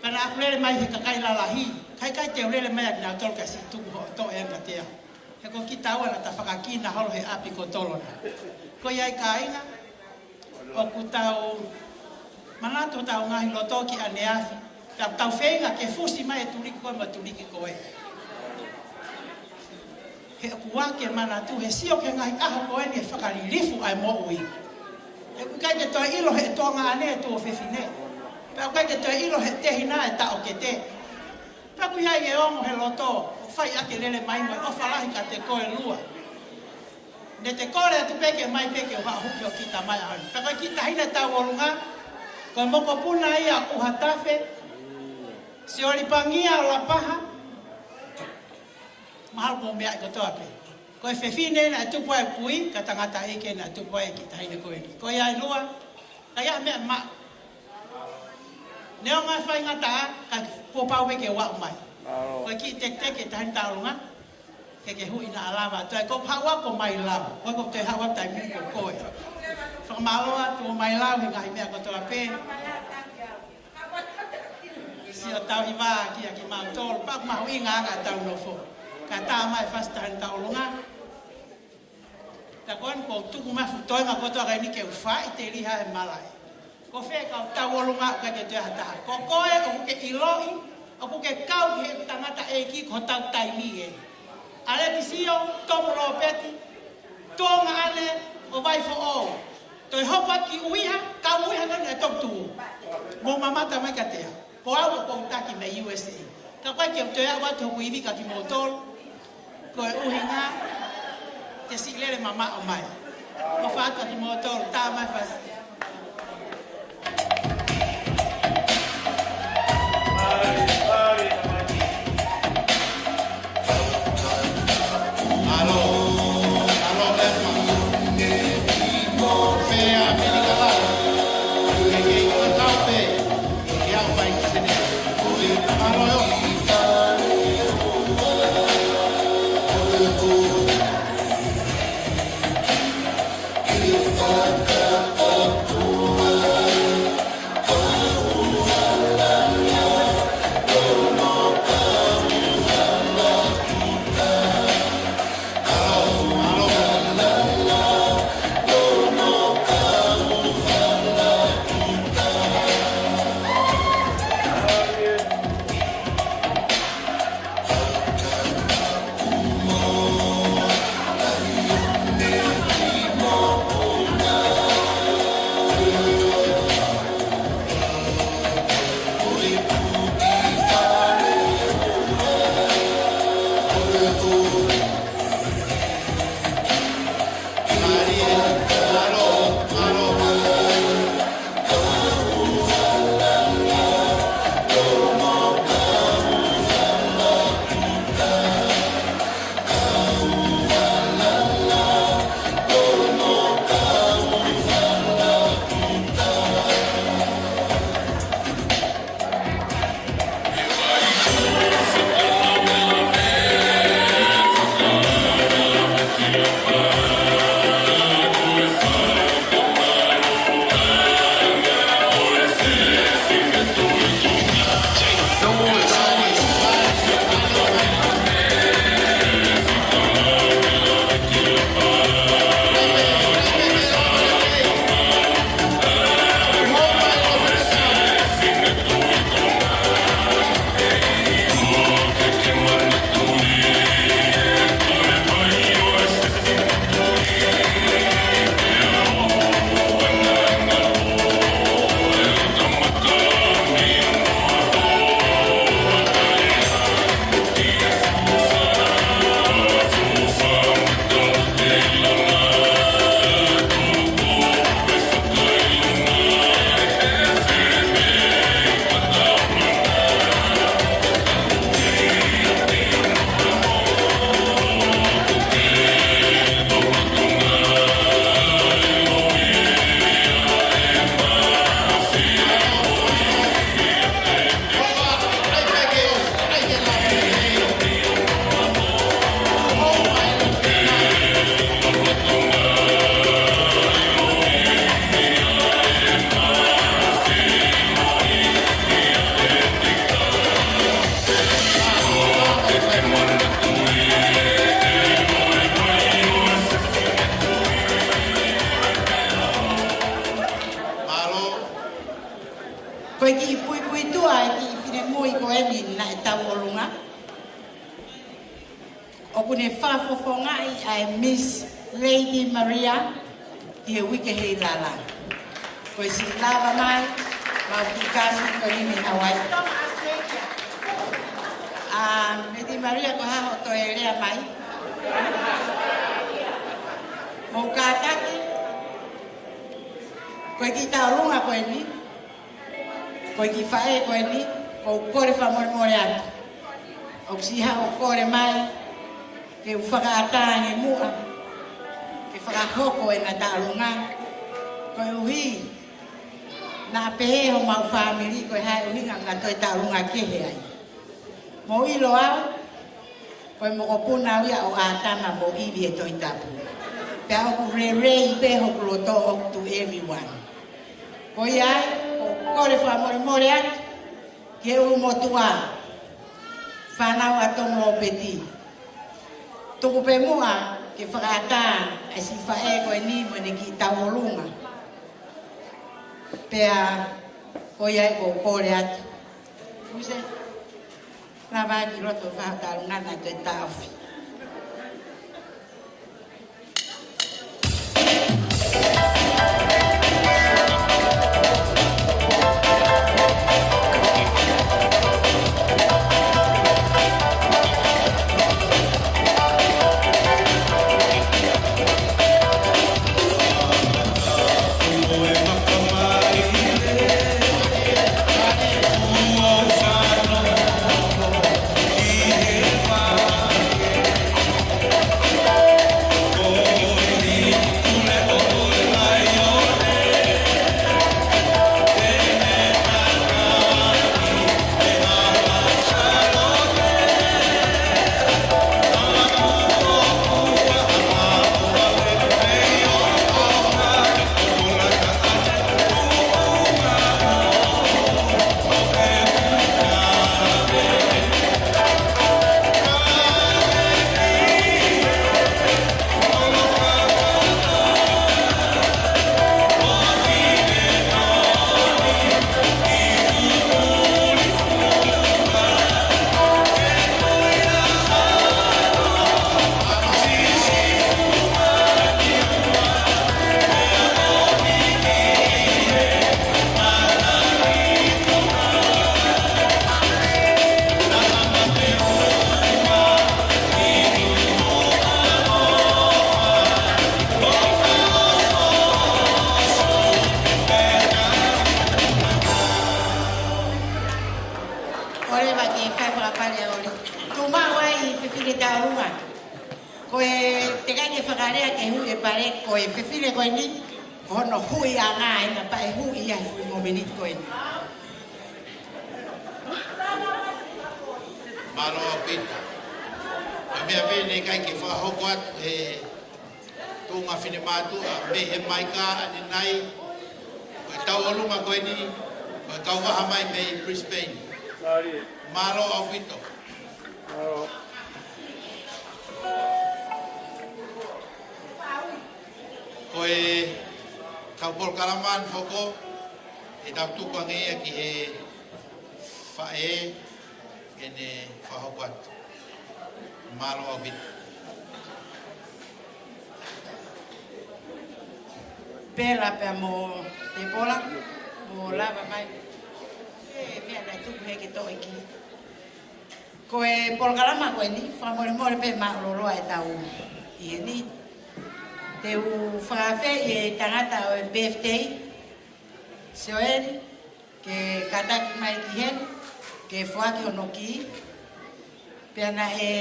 Pana aku lere mai he kakai lalahi. Kai te lere mai a kina tolka si tuku ho to e anga tea. He ko ki taua na ta whakakina holo he api ko tolona. Ko ia ka aina. O ku tau manatu tau ngahi loto ki ane afi. Tau whenga ke fusi mai e turiki koe ma turiki koe. He kuake manatu he sio ke ngahi aho koe ni e whakaririfu ai mo ui. E kai ke toi ilo he tonga ane e tuo whewhine. Pea kai ke toi ilo he tehina e tao ke te. Pea ku iai e ongo he loto. O whai ake lele mai mo e o whalahi ka te koe lua. Ne te kore atu peke mai peke o hahuki o kita mai ahani. Pea kai kita hina tau olunga. Koe moko puna ia uha tafe. Sioeli Pongia o la paha. Mahal mo mea i kotoa pe. Koe whewhine na tupu ai pui, ka tangata eke na tupu ai ki tahine koe ni. Koe ai lua, ka ia mea maa. Neo ngai whai ngata a, ka popau weke wau mai. Koe ki tek e tahine taurunga, ke hui na alama. Toi ko hawa ko Mailau, koe ko te hawa tai mi ko koe. Whakamaloa tu Mailau he ngahi mea kotoa pe. Sio tau hiwa ki a ki mau tolu, pak mahu inga anga tau nofo. Ka tā mai whastahan taulunga. Ka koen ko tuku mafu toi ma kotoa kai ni ke uwha i te riha e malai. Ko whea ka tau olunga o ka ke tuea taha. Ko koe o kuke iloi, o kuke kau ki he tangata e ki ko tau taimi e. Ale ki sio, tomu lo peti, tonga ane o vai fo o. Toi hopa ki uiha, kau uiha kani e tok tuu. Mo mamata mai ka tea. Po au o kou taki me USA. Ka koe ke tuea watu hoku iwi ka ki motolo. Koe uhinga, te silere mama o mai. Ko whātua ki motoro, tā mai whasi. kune whafofongai ai Miss Lady Maria i e wike hei lala. Koe si lava mai, mau ki kasi ko imi Hawaii. Lady Maria ko haho to e rea mai. Mau kātaki. Koe ki taurunga koe ni. Koe ki whae koe ni. Ko kore whamore atu. O si hao kore mai. Ke whakaata nge mua. Ke whakahoko e na taurunga. Koe uhi. Nā pehe ho mau whamiri koe hai uhinga ngā toi taurunga kehe ai. Mo ilo au. Koe mo kopuna wia o ātama mo iwi e toi tapu. Pea hoku re i pe hoku loto hoku to everyone. Ko iai, ko kore whamore atu, ke uru motua, whanau atong lo peti. Tuku pe mua, ke whakata, e si whae koe ni mo ne ki tauolunga. Pea, ko iai ko kore atu. Use, la vagi roto whakatarunga na te tauwhi. Pela pe mo te pola mo lava mai me ana tu ke to iki ko e polgalama ko ni fa more pe ma lo e tau i ni te u fa fe e tangata o birthday Sioeli ke kataki mai ki hen ke fuaki ono ki pe ana e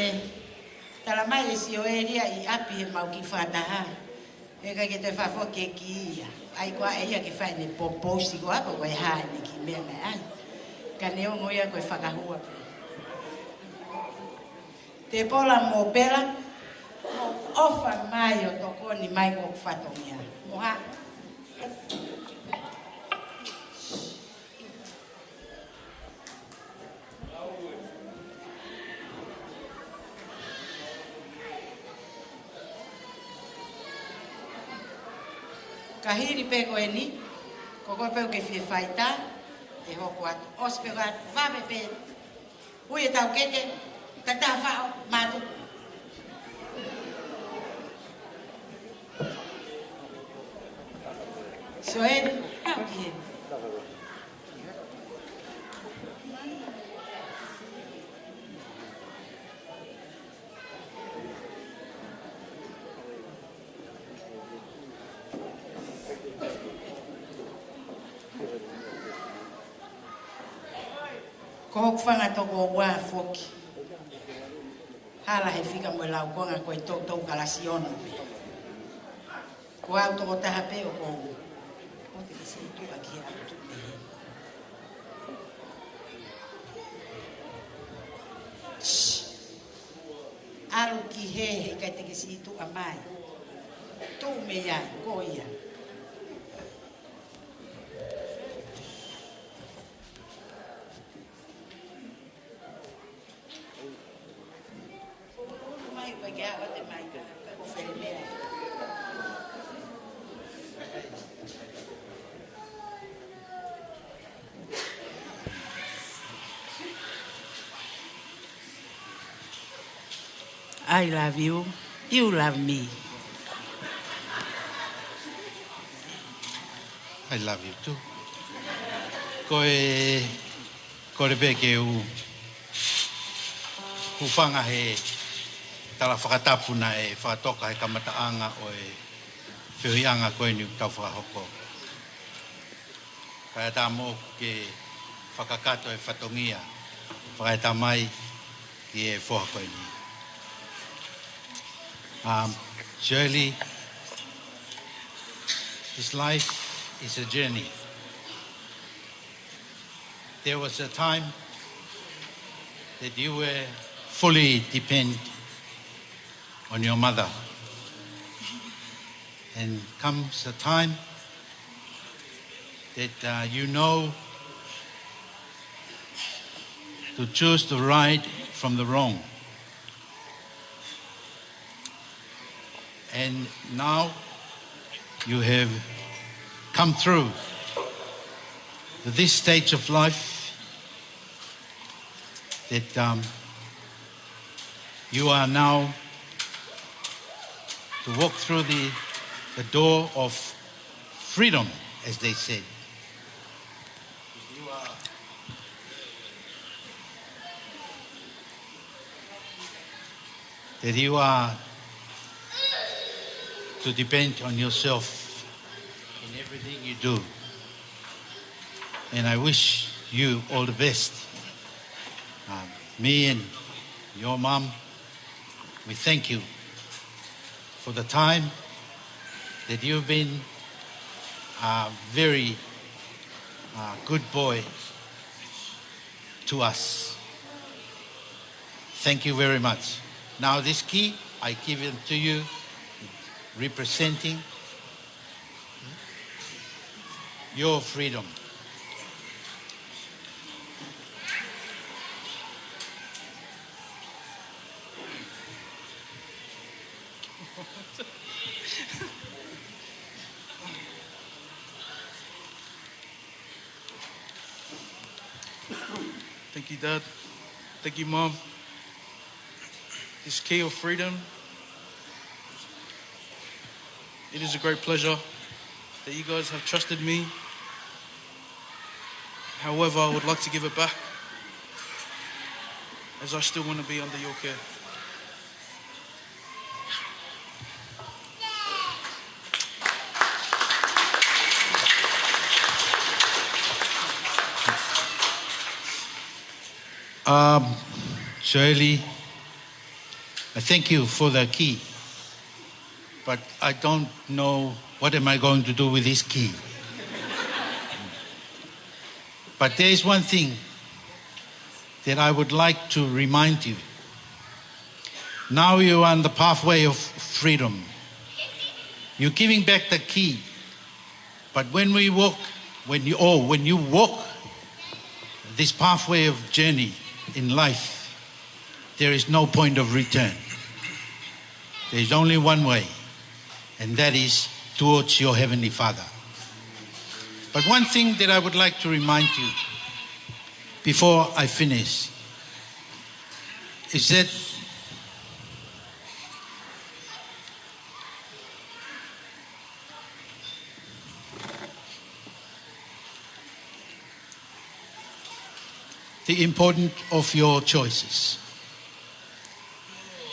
tala mai e Sioeli i api e mau ki fata ha e ka ke te whafo ke ki ia. Ai kua e ia ke whai ne poposi kua ko koe hae ne ki mea mea ai. Ka neo ngoia koe whakahua pe. Te pola mo pela, mo ofa mai o toko ni mai ko whatongia. Moha. Kahiri pe koe ni, ko koe peu ke fie whaita, te hoko atu. Os pe koe atu, wawe pe, hui e tau keke, ta whao, mātu. Sioeli, au ki he. Ko hoku whanga toko wā whoki. Hala he whika mo lau konga koe tōtou kalasi ono pe. Ko au toko taha pe o ko o te kisi tu a ki a tu pe he. Alu ki he he kai te kisi tu a mai. Tō me ia, ko ia. I love you. You love me. I love you too. Ko re peke whanga he tala whakatapuna e whakatoka he kamataanga o e whihuianga koe ni tau whakahoko. Kai tā mō ke whakakato e whatongia, whakaita mai ki e whoha koe ni. Sioeli, this life is a journey. There was a time that you were fully dependent on your mother. And comes a time that you know to choose the right from the wrong. And now you have come through this stage of life that you are now to walk through the door of freedom, as they said. That you are to depend on yourself in everything you do. And I wish you all the best. Me and your mom, we thank you for the time that you've been a very good boy to us. Thank you very much. Now this key, I give it to you, representing your freedom. Thank you, Dad. Thank you, Mom. This key of freedom, it is a great pleasure that you guys have trusted me. However, I would like to give it back, as I still want to be under your care. Sioeli, I thank you for the key, but I don't know what am I going to do with this key. But there is one thing that I would like to remind you. Now you are on the pathway of freedom. You're giving back the key, but when you walk this pathway of journey in life, there is no point of return. There is only one way, and that is towards your Heavenly Father. But one thing that I would like to remind you before I finish is that the importance of your choices.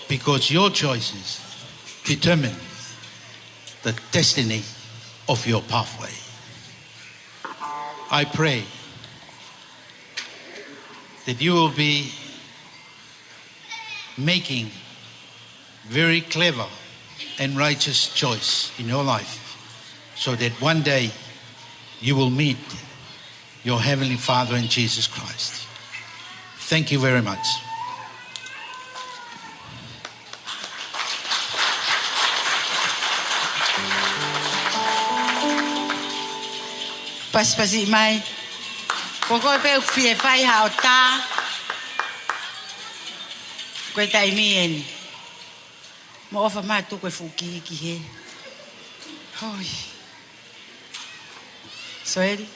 Because your choices determine the destiny of your pathway. I pray that you will be making very clever and righteous choice in your life so that one day you will meet your Heavenly Father in Jesus Christ. Thank you very much. Paspasi mai. Koko pe fie fai hauta. Koe tai mien. Mo ofa ma tu koe fuki ki he. Hoi. Sioeli.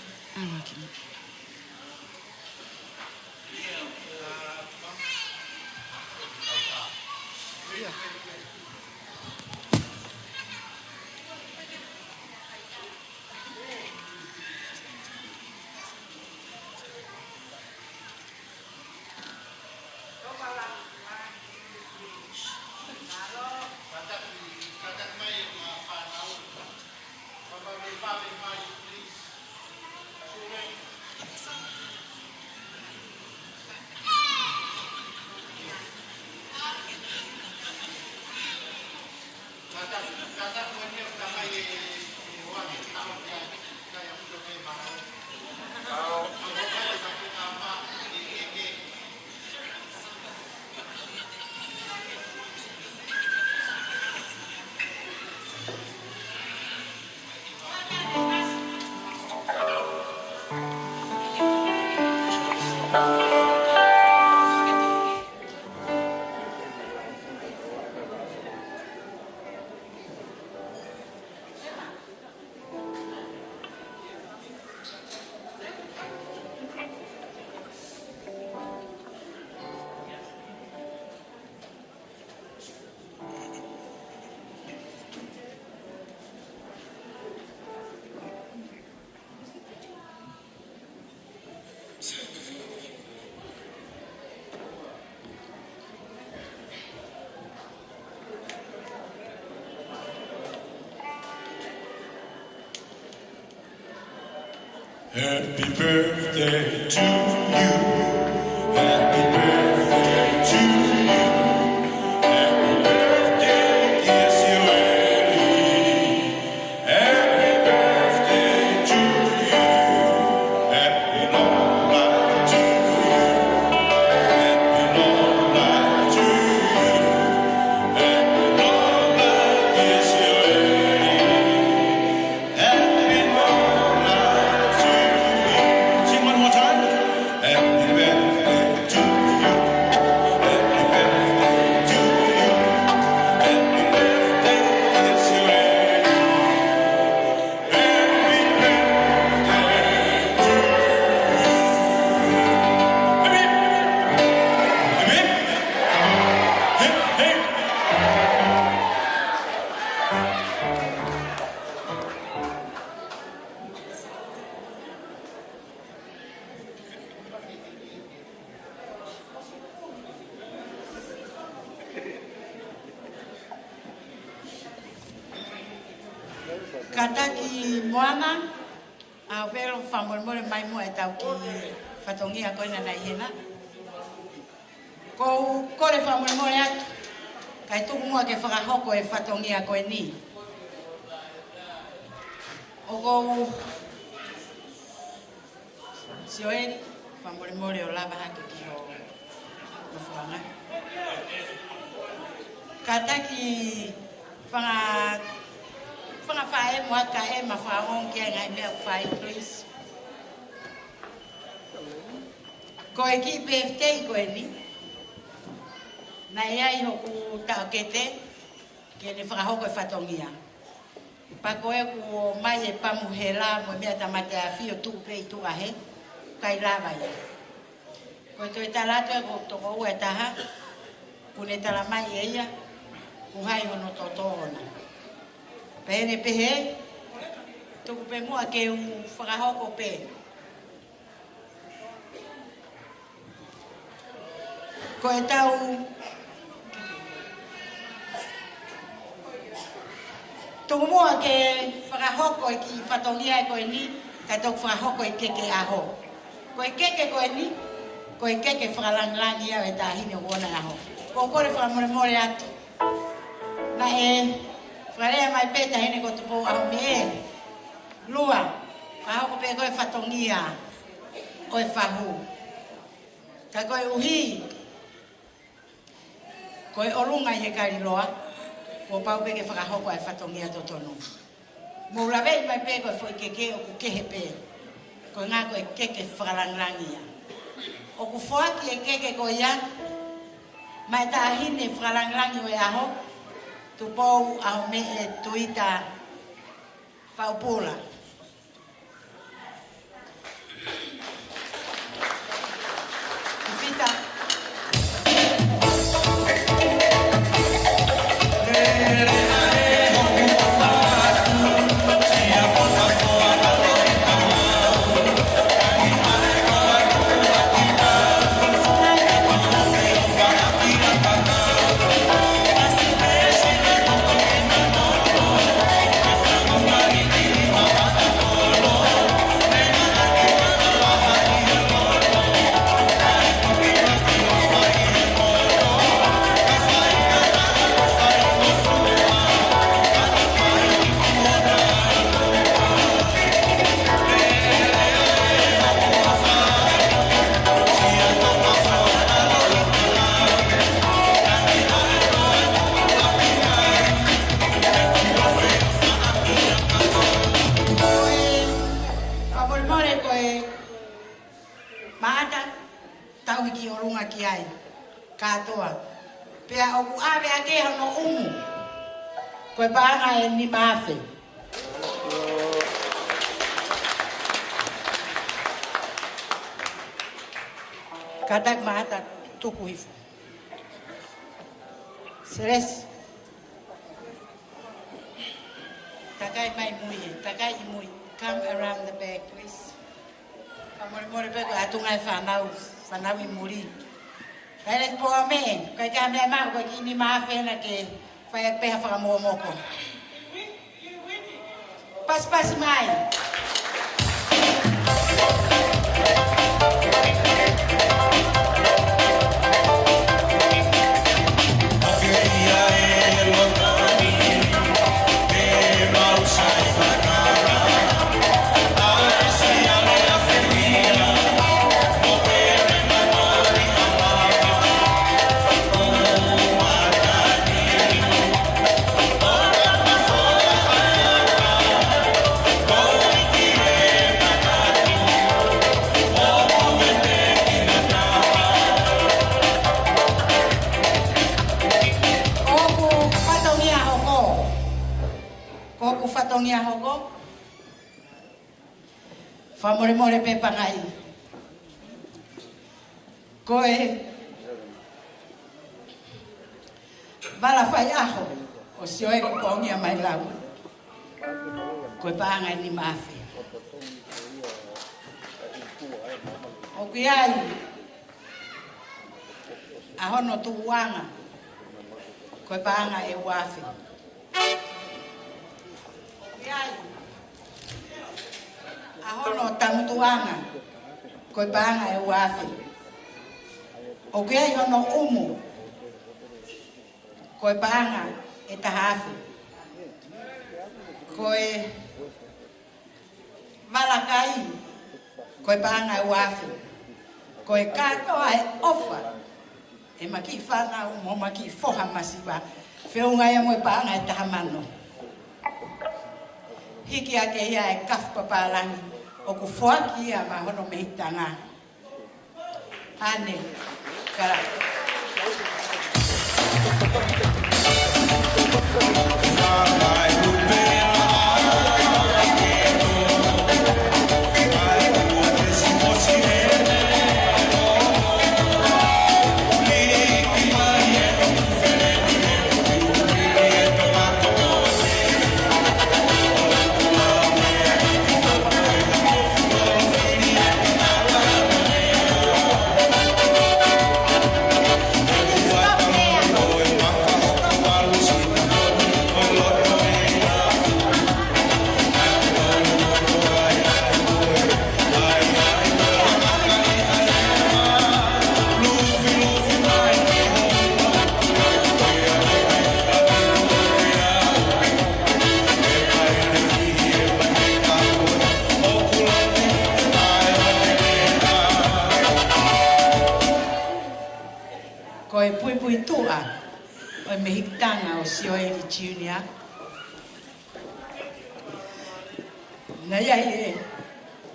Happy birthday to you. Happy birthday to you. Happy birthday, dear Sioeli. Happy birthday to you. Happy long life to you. Happy long life to you. Happy long life, dear Sioeli. Happy long life to you. Sing one more time. Happy birthday to you. Happy birthday to you. Happy birthday, dear Sioeli. Happy birthday to you. Hip, hip. Hip, hip. Kataki moana. A vero famolmole mai mo e tau ki whatongia koina na ihena. Ko kore famolmole atu. Kai tuku mua ke whakahoko e whatongia koe ni. O kou Sioeli, famolmole o lava hake ki ho whanga. Kataki whanga whae mua ka e ma whaong kia ngai mea whae please. Ko e ki birthday koe ni. Na ia I hoku tau kete, ke ne whakahoko e whatongia. Pa koe ku mai e pamuhela mo mea tamate a fio tu pei tu ahe, kai lava ia. Ko e toi talato e ko toko ua e taha, kune tala mai e ia, ku hai hono totona. Pene pehe, tuku pe mua ke u whakahoko pe. Ko e tau Tumua ke whakahoko e ki whatongia e koe ni, ka tau whakahoko e keke aho. Ko e keke koe ni, ko e keke whakalanglangi au e tāhine o wona aho. Ko kore whakamore atu. Na e whakarea mai peta hene ko tupo aho me e. Lua, whakahoko pe koe whatongia o e whahu. Ka koe uhi, koe olunga i he kariloa. Ko pau pe ke whakahoko ai whatongia totono. Mo rawei mai pe koe fwoi keke o ku kehe pe. Ko ngā koe keke whakalanglangia. O ku whoaki e keke ko ia, mai tāhine whakalanglangi o e aho, tu pou aho me e tuita whaupula. Ku whita, pea o ku awe a keha no umu. Koe pānga e ni māwhi. Katak mahata tuku hifu. Seres. Takai mai mui, takai i mui. Come around the back, please. Kamore peko atungai whanau i muri. Hele po me, kai ka me ma ko ki ni ma fe na ke fa pe fa mo moko. Pas mai. Tongia hoko. Whamore pe pangai. Koe Bala whai aho o Sioeli Pongia Mailau. Koe pangai ni mawhi. O ki ai ahono tuwanga. Koe pangai e wafi. Ahono tamutuanga, koe pānga e wafi. O kia i hono umu, koe pānga e tahafi. Koe valakai, koe pānga e wafi. Koe kātoa e ofa, e maki whanau mo maki foha masiwa. Whiunga e moe pānga e tahamano. Hiki ake ia e kafpapalangi o ku whoaki ia ma hono mehitanga. Ane, kara. mehitanga o Sioeli Junior. Na iai e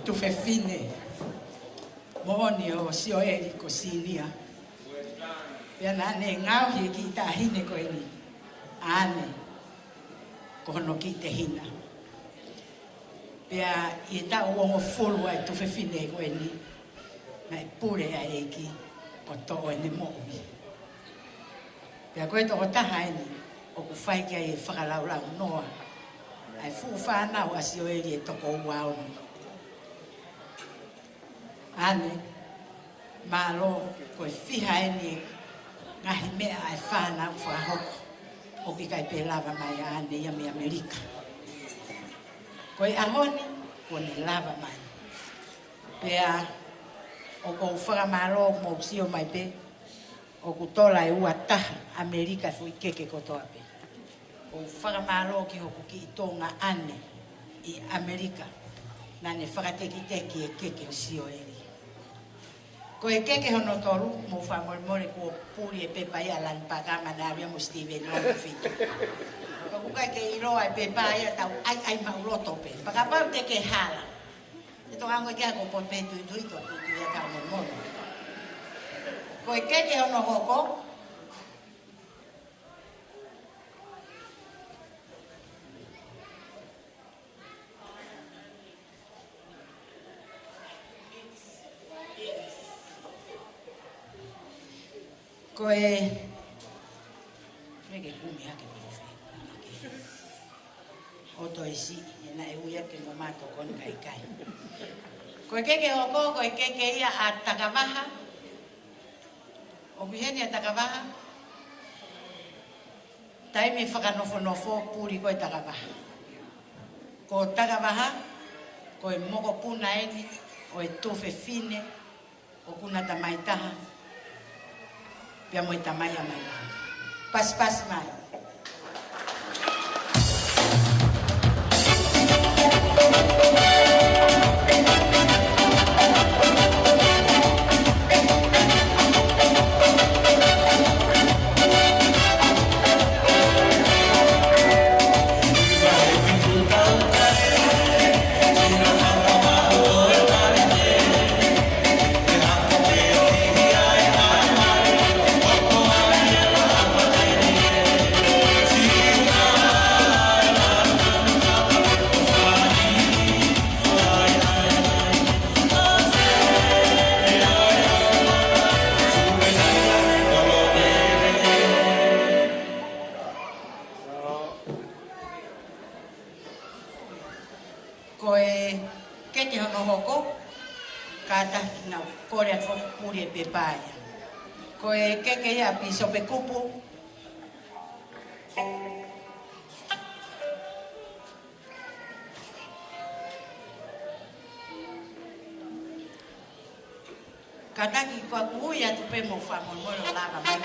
tu fefine mooni o Sioeli ko sinia. Pea na ne ngau hi ki ta hine ko ini. Ane ko hono ki te hina. Pea i ta uongo fulu ai tu fefine ko ini. Na e pure a eki ko to ene mo'i. Pea koe toko taha ini o ku whai kia i whakalaulau noa. Ai fu whanau a Sioeli e toko ua oni. Ane, malo koe whiha eni ngahi mea ai whanau whahoko. O ki kai pe lava mai a ane ia me Amerika. Koe ahoni, kone lava mai. Pea, o kou whakamalo mo sio mai pe, o ku tola e ua taha Amerika fui keke kotoa pe. O whakamalo ki hoku ki i tonga ane i Amerika. Nane whakateki teki e keke o Sioeli. Ko e keke hono toru, mo whamoremore ko puri e pepa ia lan pakama na aria mo Steven Longfit. Ko kukai ke iroa e pepa ia tau ai mauloto pe. Pakapau teke hala. Ito kango kia ko po pe tui to tui ia tau mormoro. Ko e keke hono hoko, ko e rege kumi hake profe oto isi na e uia ke mo mato kon kai kai ko e keke hoko ko e keke ia a takavaha o biheni a takavaha taimi whakanofo puri ko e takavaha ko takavaha ko e moko puna eni o e tofe fine o kuna tamaitaha pia moi tamai a Mailau. Pas mai. Ko e keke ia piso pe kupu. Kataki kwa kuya tupe mo famon mo lava mai.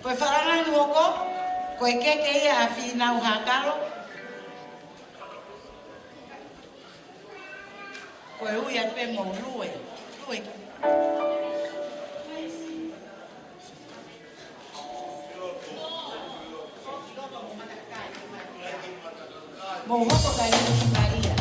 Koe wharanga ni hoko, koe keke ia a whinau hakaro. Koe ui a pe mo lue. Lue ki. Mo hoko kai ni Maria.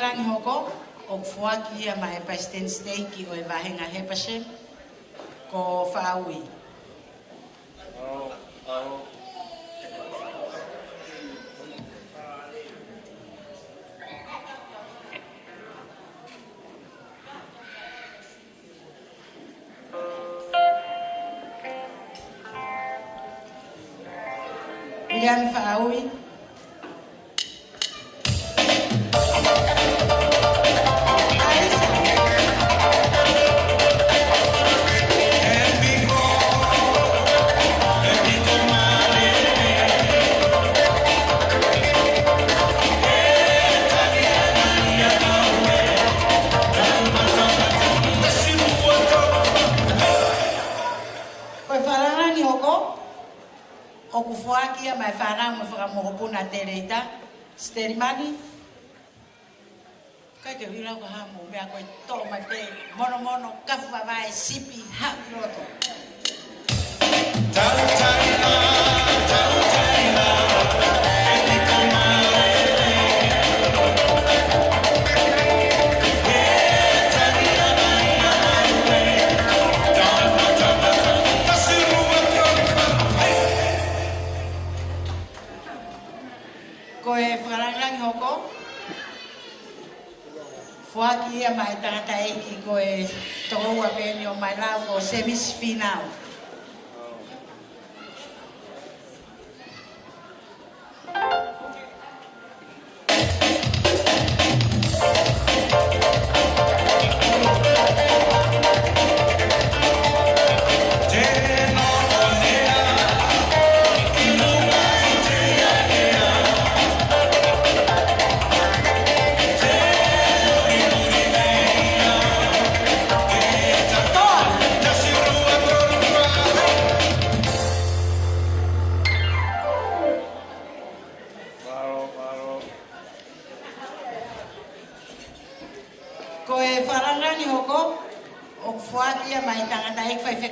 whalangilangi hoko, o fuaki ia mai President Steiki o e wahenga hepasem, ko whaaui. William whaaui. O kufuaki mai whanau mo whakamohopuna te reita, sterimani. Kai te huilau ka hamo, mea koe tō mai te mono mono, kafu wawai, sipi, hau roto. Tau taina, tau taina, e ni kumare. Koe whakarangirangi hoko, fuaki ia mai tangata eiki koe tokoua pēni o Mailau ko semis-final.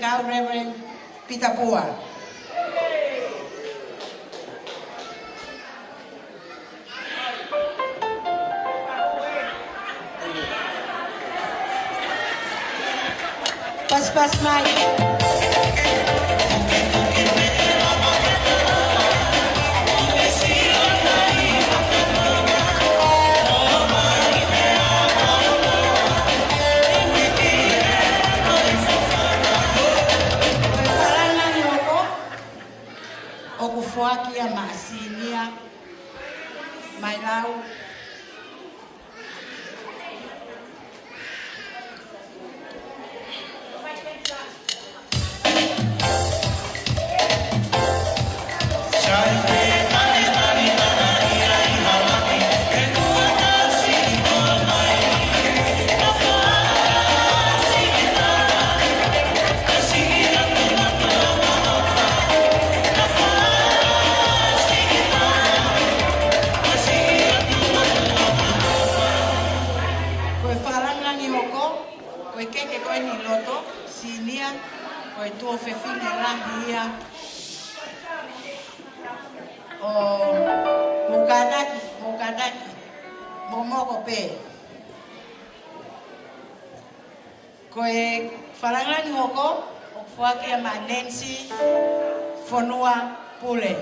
Reverend Peter Paula. Pas Mike. Fuaki a Masinia, Mailau. Koe tuo whewhine rangi ia o mokadaki, momoko pē. Koe wharangirangi hoko, o whakia ma Nancy Fonua Pule.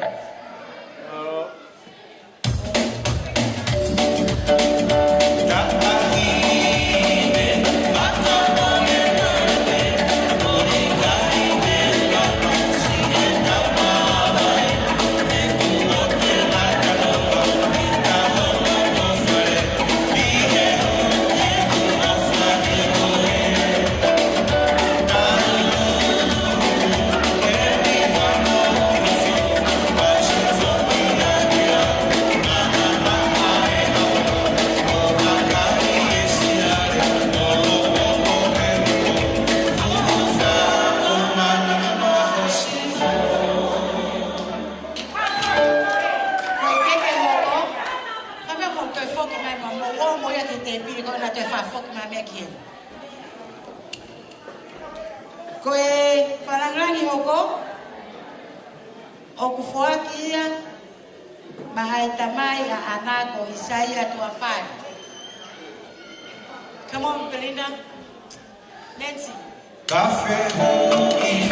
Koe wharangirangi hoko, o kufuakia, mahai tamai a anako Isaia tua whai. Come on, Belinda. Nancy. Café y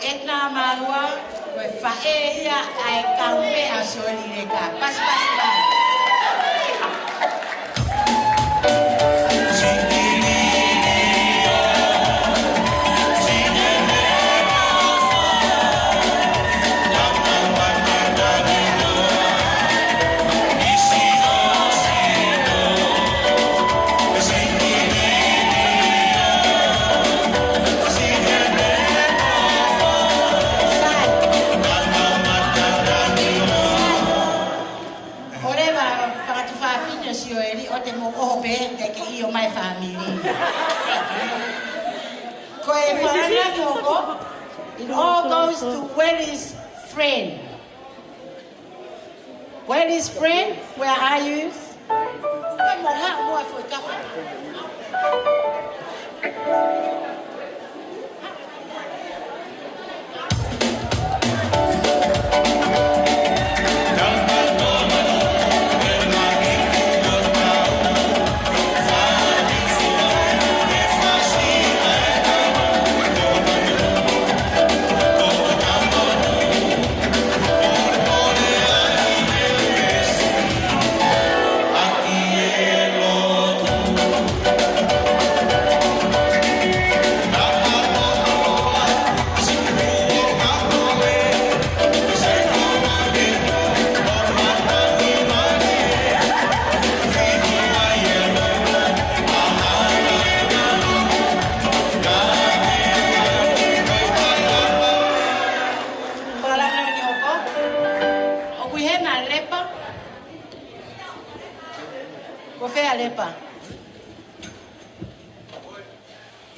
Etna Malua, with Faeria, I can pay a Sioeli. Pass. My family. It all goes to where is friend? Where is friend? Where are you?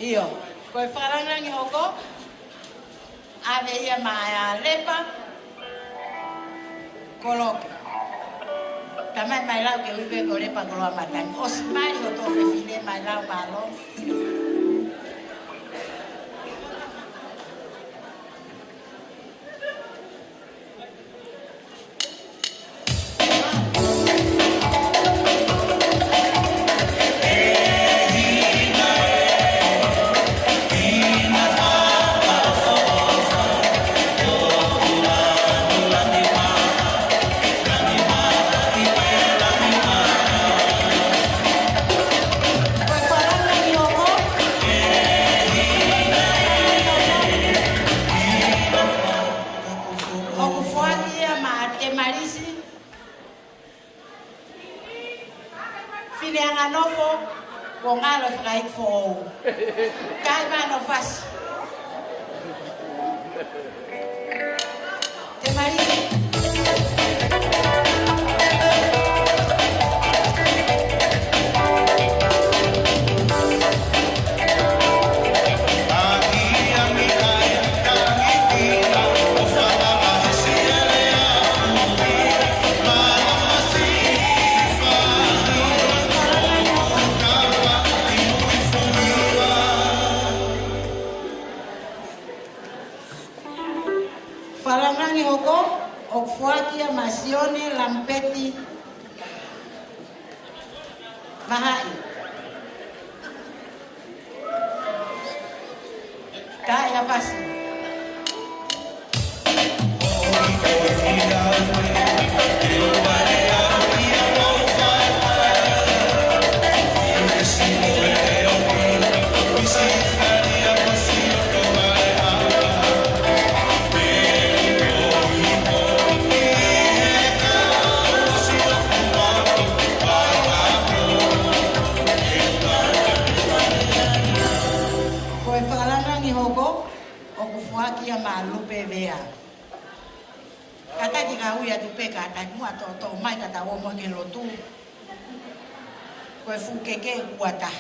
Io, coi farangi hoko, aveia mai lepa, coloque. Tamai Mailau que vive con lepa con la matan. Os Mario to fefile Mailau malo. ma lupe vea. Kata ki ka uia tu pe kata mua to mai kata o mo ke lotu. Koe fu keke kuata.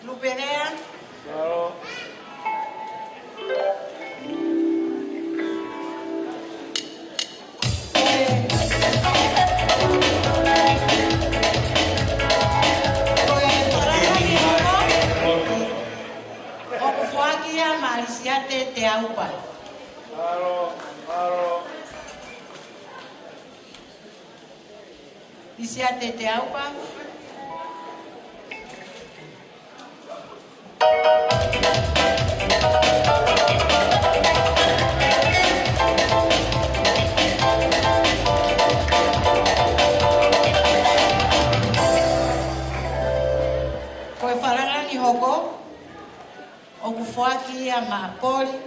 Lupe vea. Okufuakia malisiate te aupa. Lisiate te aupa. Koe wharangangi hoko, okufuakia ma poli.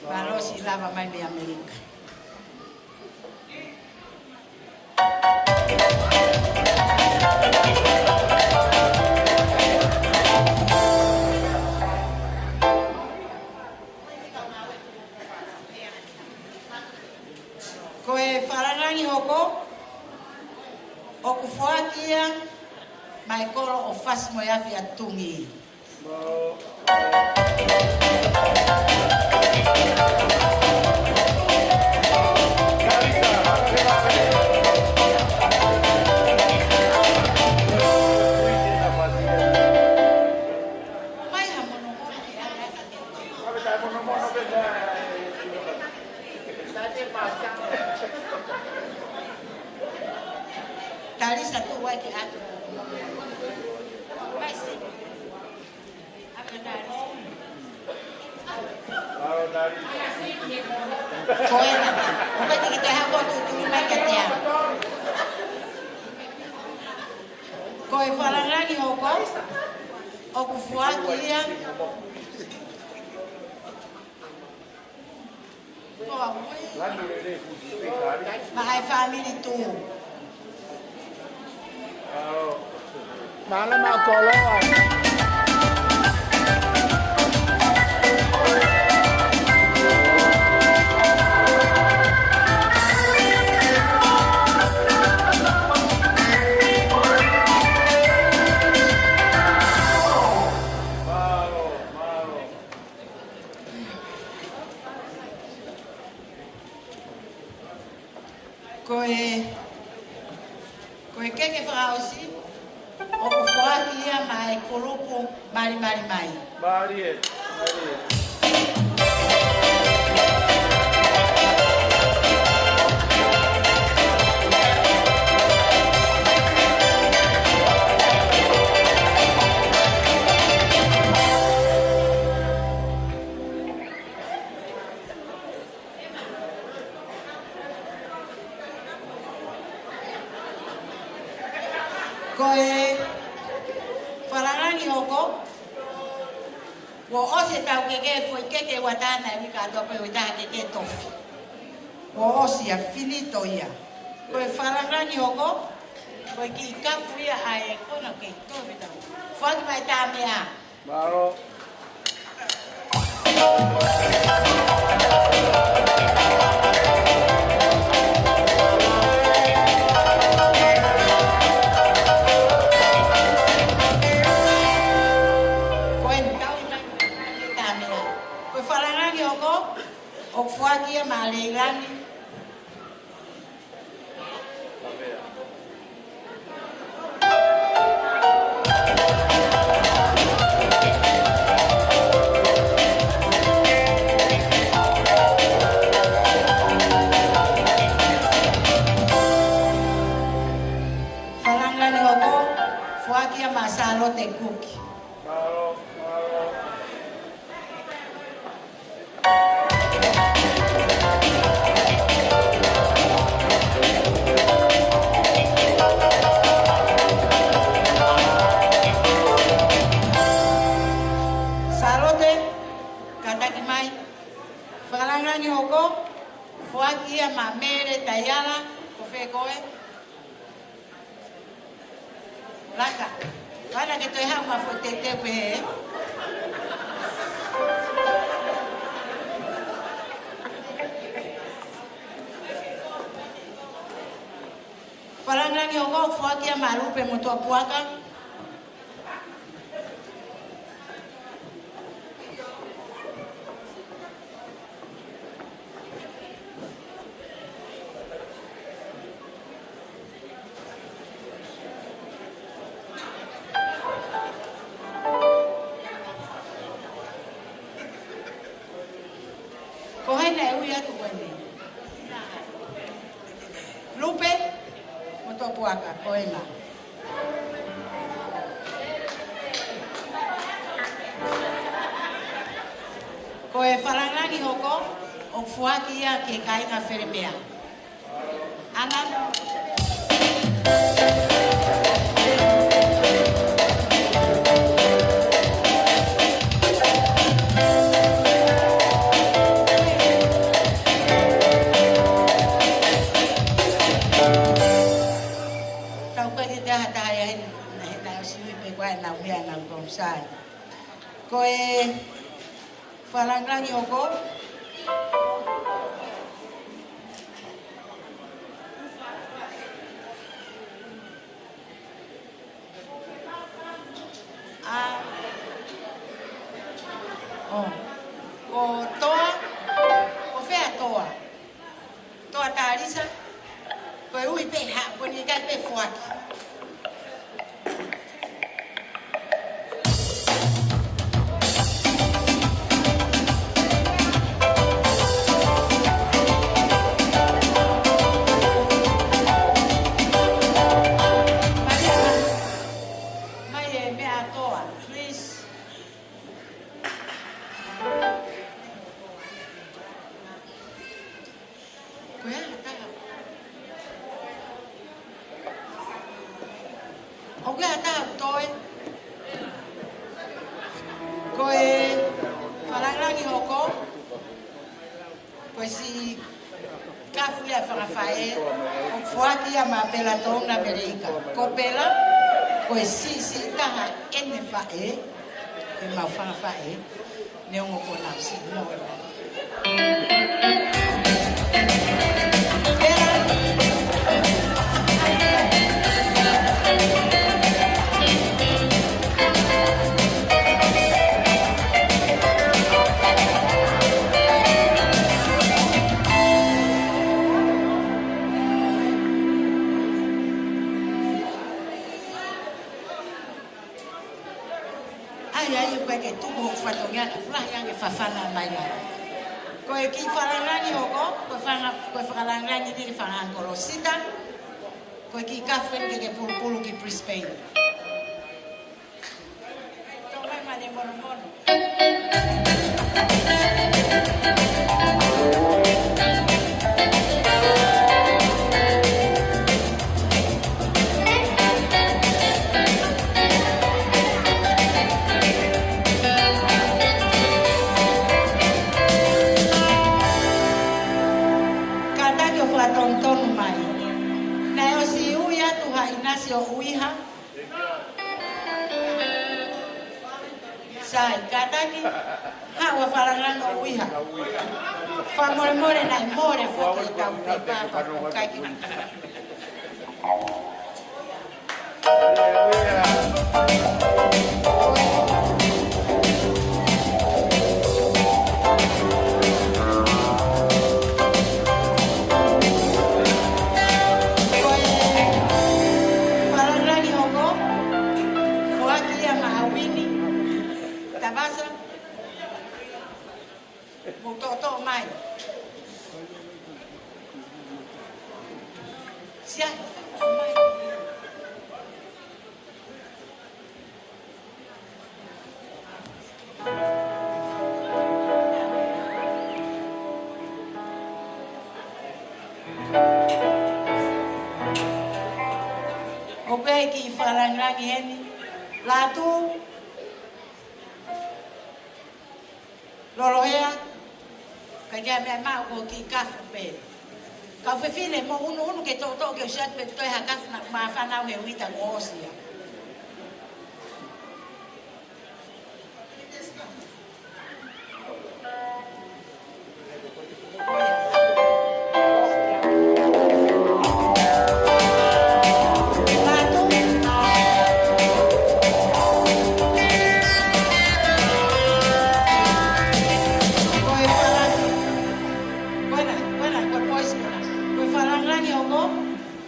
Barosi lava mai me Amerika. Koe wharangangi hoko, okufuakia mai koro o fasi mo yafi atungi. Talisa tu wake atu. Vai sim. Abre Talisa. Koena. Oke kita hako tu mai katia. Koe wharangangi hoko. Okufuakia. Mahai family tu. Mana mau tolong? Koe keke whakausi, o kufuakia mai kulupu mari. Mari. Koe wharangangi hoko, wo ose tau keke foi keke watana e wika atope o itaha keke tofi. Wo ose a finito ia. Koe wharangangi hoko, koe ki kafu ia ae kona kei tofi tau. Whaki mai tā mea. Maro. Okufuakia maleilani. Falangani hoko, fuakia masalo te kuki. Maro. Falangani hoko, fuakia mamere tayala, kofe koe. Laka, wana que te hau ma fotete pe. Whalangilangi o ko fuaki a marupe mo tua puaka. Ko hai na ui atu wene. Lupe, mo tua puaka, ko e na. Ko e whalangilangi hoko, o fuaki ia ke kainga wherepea. Ana. Ko e whalangilangi hoko, ko toa, ko whea toa. Toa tārisa, ko e ui pe ha, ko ni kai pe fuaki. Latu, Lolohea, kaya me mau ko ki kafu pe. Kafu fine mo unu ke to ke shat pe to ha kafu na ma fa na he wita ngosia.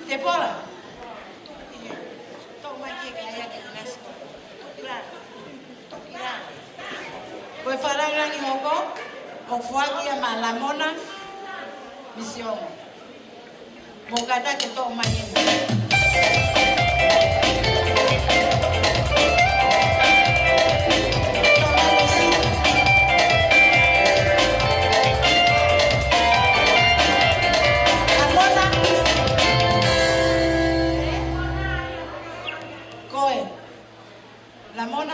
Te Paula. Tau mai kia kaya ke nasi. Tokira. Koe wharangi hoko, o whakia ma lamona, misiongo. Mo kata ke tau mai enu. La mona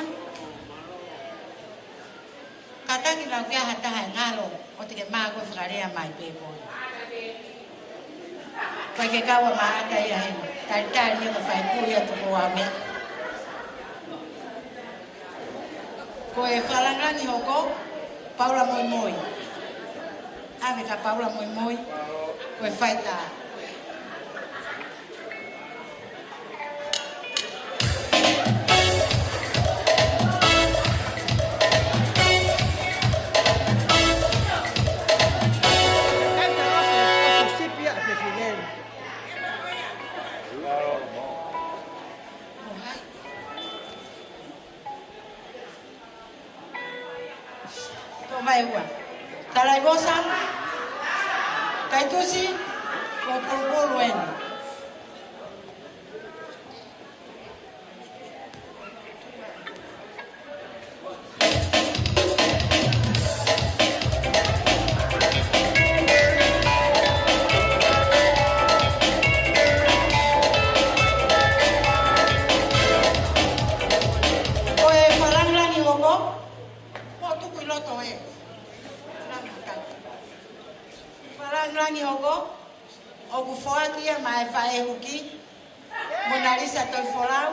kata ki la kia hata hai ngalo o te ke maa koe whakarea mai pepo koe ke kawa maa ata ia hena tari ia ka whai pui atu ko a me koe whalangangi hoko Paula Moimoi ame ka Paula Moimoi koe whai taa Talai bosan, kai tusi, ko pulpulu ini. Koe marang-rangi hoko, mo tu kuiloto e. Rangi hoko, o ku whakia mai whae huki, Mona Lisa toi wholau.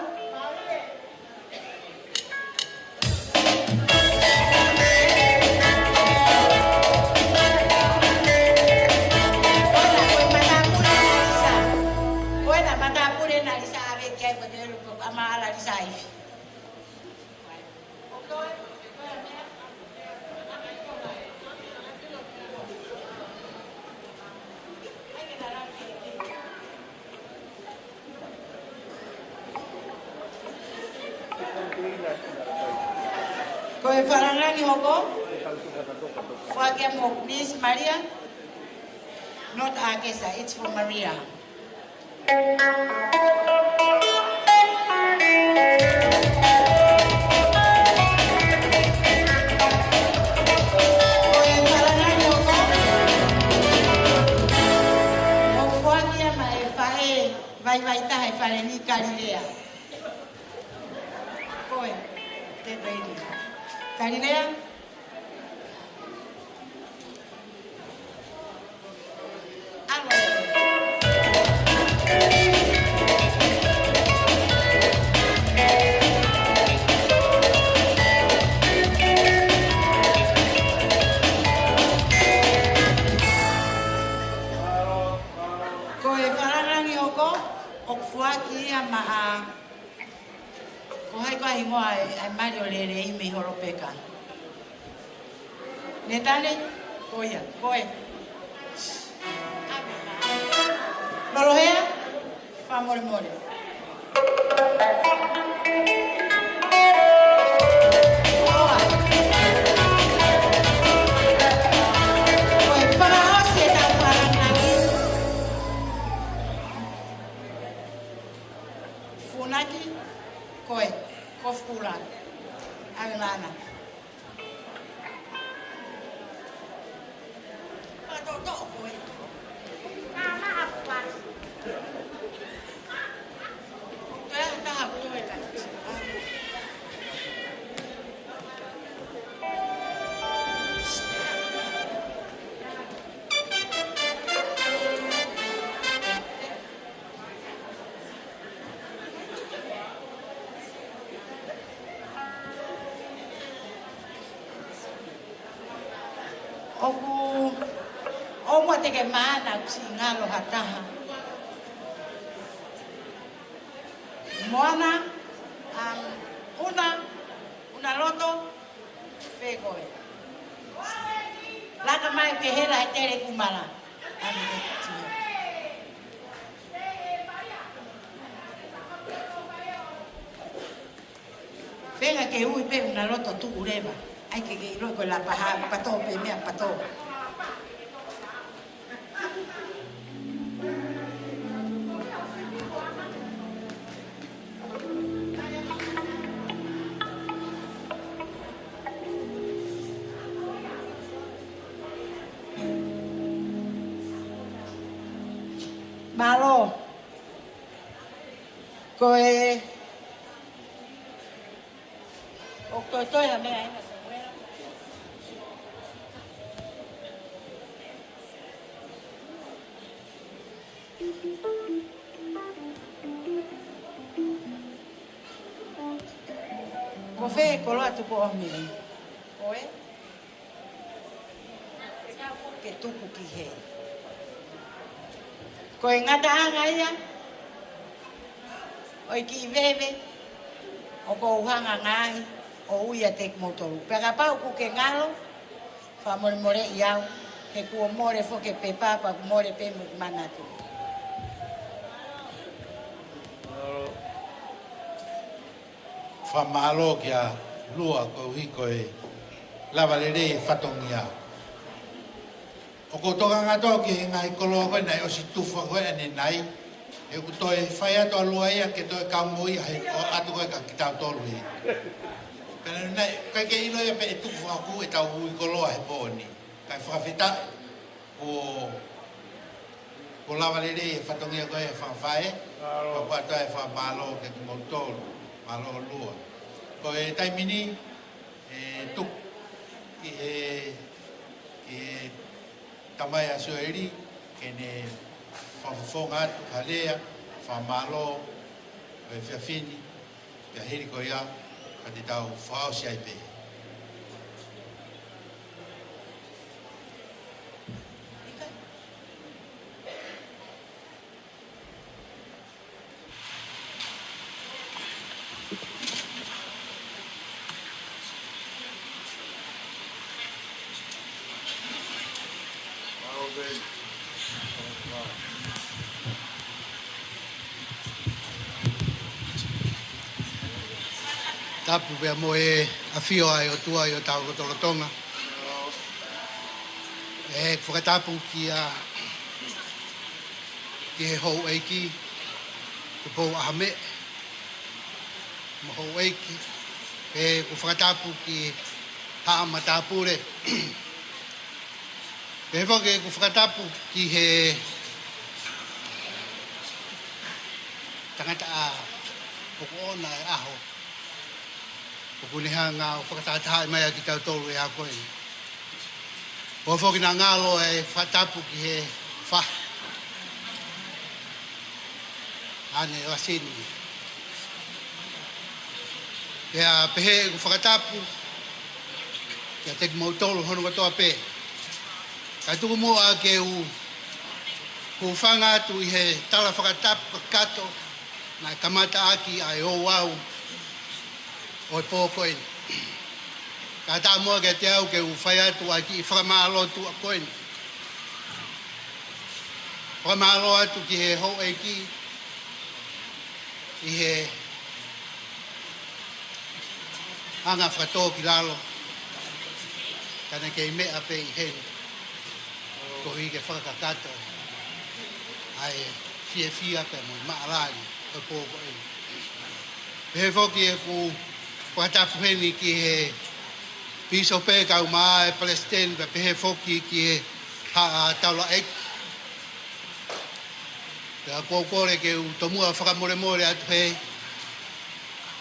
Koe na matapure na Lisa ave kia ko te lupo ama ala Lisa ifi. Koe wharangangi hoko, whakia mo, please, Maria. Not Agesa, it's for Maria. Koe wharangangi hoko, o whakia mai whae, vai tahe whare ni Galilea. Koe, te lady. Galilea? Koe wharangangi hoko, o kufuaki ia maa. Ko hai kwa hingoa ai Mario lere i me horo peka. Ne tane? Koia, koe. Lolohea? Whamore more. Oa. Koe whakahosi e tau wharangangi. Funaki? Koe. Kofkula. Ave mana. Pato koe. Mama apa? Dah koe kan. Omo te ke mana si ngalo hataha. Moana, una loto, fegoe. Laka mai pehera e tere kumala. Penga ke ui pe una loto tu ureva. Ai ke ilo ko la paha pato pe mea pato. Malo. Koe o koe toi a mea ina sa wera. Ko fe ko loa tu ko omiri. Koe? Ke tuku ki he. Koe ngata hanga ia. Oi ki veve. O ko uhanga ngai. O uia te motoru. Pega pau ku ke ngalo. Fa more more iau. Ke ku more fo ke pe papa ku more pe manatu. Fa malo kia lua ko hiko e lava lere fatongia. O ko toka ngato ki ngai kolo ko nai o si tufa ko ene nai. E ku toi fai ato lua ia ke toi kaungoi ai o atu ko ka kita tolu i. Kana nai kai ke ilo ia pe tufa ku e tau ui kolo ai poni. Kai frafita ko lava lere fatongia ko e fa fai. Ko pato e fa malo ke mo tolu. Malo lua. Ko e taimini tuk tamai a Sioeli kene whawhonga atu halea, whamalo, e whiawhini, pia heri ko ia, ka te tau whao si ai pe. Tapu pia mo e awhio ai o tua i o tau kotorotonga. E whakatapu ki he hou eiki, te pou ahame, mo hou eiki. E whakatapu ki haa matapure. E whake whakatapu ki he tangata a poko ona e aho. O kuneha ngā o whakatataha mai a ki tau tolu e a koe. O whoki nā ngālo e whatapu ki he wha. Ane o asini. Pea pehe e whakatapu kia te mautolu hono katoa pe. Kai tuku mua ke ku whanga atu i he tala whakatapu kato na kamata aki ai o wau. O pōkoen. Ka tā mua ke te au ke u whai atu a ki i whakamālo tu a koen. Whakamālo atu ki he hou e ki i he hanga whakatō ki lalo. Kana ke i mea pe i hen. Ko hi ke whakakato. Ai fia pe mo maalani o pōkoen. He whoki e ku whakatapu heni ki he piso pe kau maa e Palestine pe he whoki ki he taula eki. Pea kōkore ke u tomua whakamore atu he.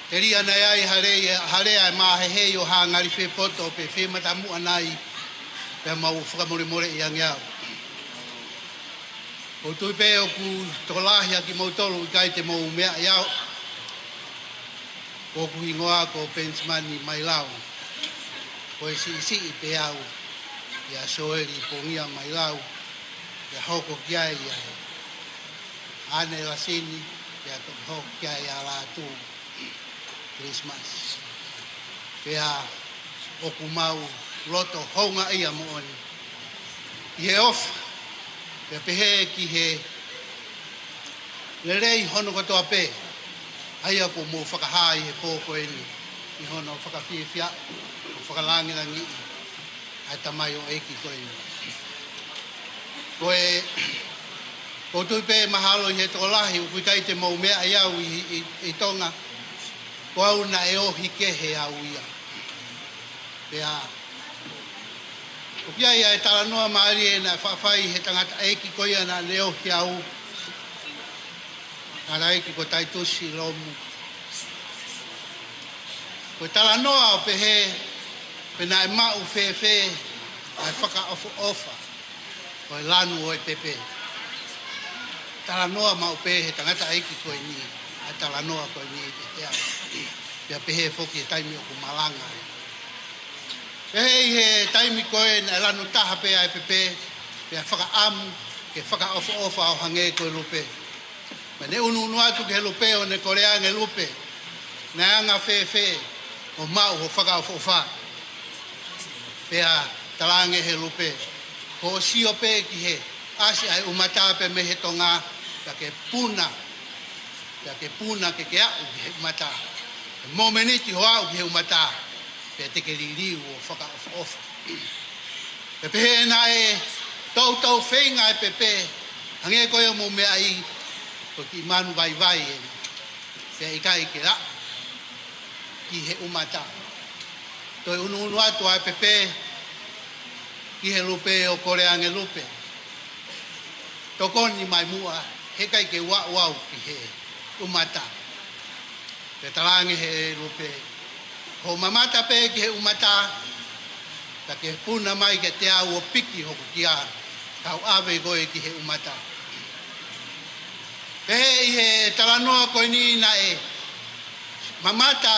Te ria nei ai harea e maa he o haa ngari whe poto pe whe matamua nai pea mau whakamore i angiau. O tui pe o ku tokolahia ki mautolu i kai te mau mea iau. Ko kuhingoa ko Pensmani Mailau. Ko e si pe au. Ia Sioeli Pongia Mailau. Ia hoko kiai ia. Ane Lasini. Ia hoko kiai ia Latu. Christmas. Ia oku mau loto honga ia mooni. I he ofa. Ia pehe ki he lerei hono katoa pe. Aia ko mo whakahai he pōko eni. I hono whakawhiwhia, whakalangirangi, ai tamai o eki koe. Ko tui pe mahalo i he tolahi, kui kai te mau mea iau i tonga, ko au na e ohi kehe au ia. Pea, ko pia ia e tala noa maari e na whawhai he tangata eki koe ana le ohi au, ara eki ko taitusi lomu. Ko tala noa o pehe, pe na e mau whewhe, ai whaka ofa, ko e lanu o e pepe. Tala noa mau pehe tangata eiki koe ni, ai tala noa koe ni te tea. Pea pehe foki e taimi o kumalanga. Pehe i he taimi koe na lanu taha pea e pepe, pea whaka amu, ke whaka ofa o hange koe lupe. Ma ne unu atu ke he lupe o ne korea nge lupe, na anga whewhe, o mau ho whaka ofa. Pea talange he lupe, ko sio pe ki he, asi ai umata pe me he tonga, ka ke puna ke au ki he umata. Momeniti ho au ki he umata, pe te ke liriu o whaka ofa. Pe pehe na e tau whenga e pepe, hange koe o mo mea i, ko ki manu vai e, pe i kai ke la, ki he umata. Toi unu atu ai pepe, ki he lupe o koreange lupe. Tokoni mai mua, he kai ke wau ki he umata. Pe talange he lupe. Ho mamata pe ki he umata, ka ke puna mai ke te au o piki hoku ki a, kau ave goe ki he umata. Pe i he talanoa koe ni na e, mamata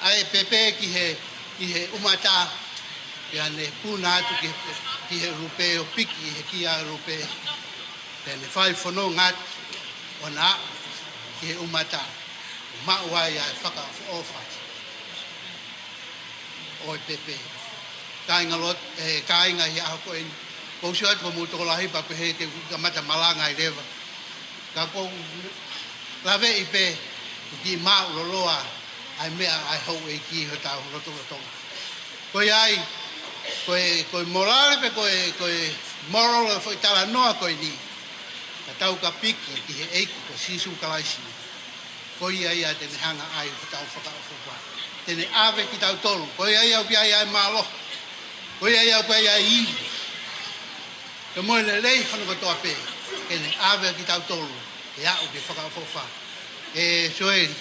ai pepe ki he umata, pea ne puna atu ki he rupe o piki he ki a rupe. Pea ne whai whono ngat o na ki he umata. Mauai ai whaka ofa. Oi pepe. Kāinga hi aho koe. Kousi atu ko mūtoko lahi pa pehe te kamata malanga i rewa. Ka kou lawe i pe ki mau loloa ai mea ai hou e ki ho tau rotonga. Koe ai, koe morale pe koe moral e foi tala noa koe ni. Ka tau ka piki ki he eiki ko sisu kalaisi. Koe ai a tene hanga ai ho tau whakaofofa. Tene ave ki tau tolu. Koe ai au ki ai malo. Koe ai au ki ai i. Ka moe le lei whanu katoa pe. Kene ave ki tau tolu. E au ki whakaofofa. Sioeli.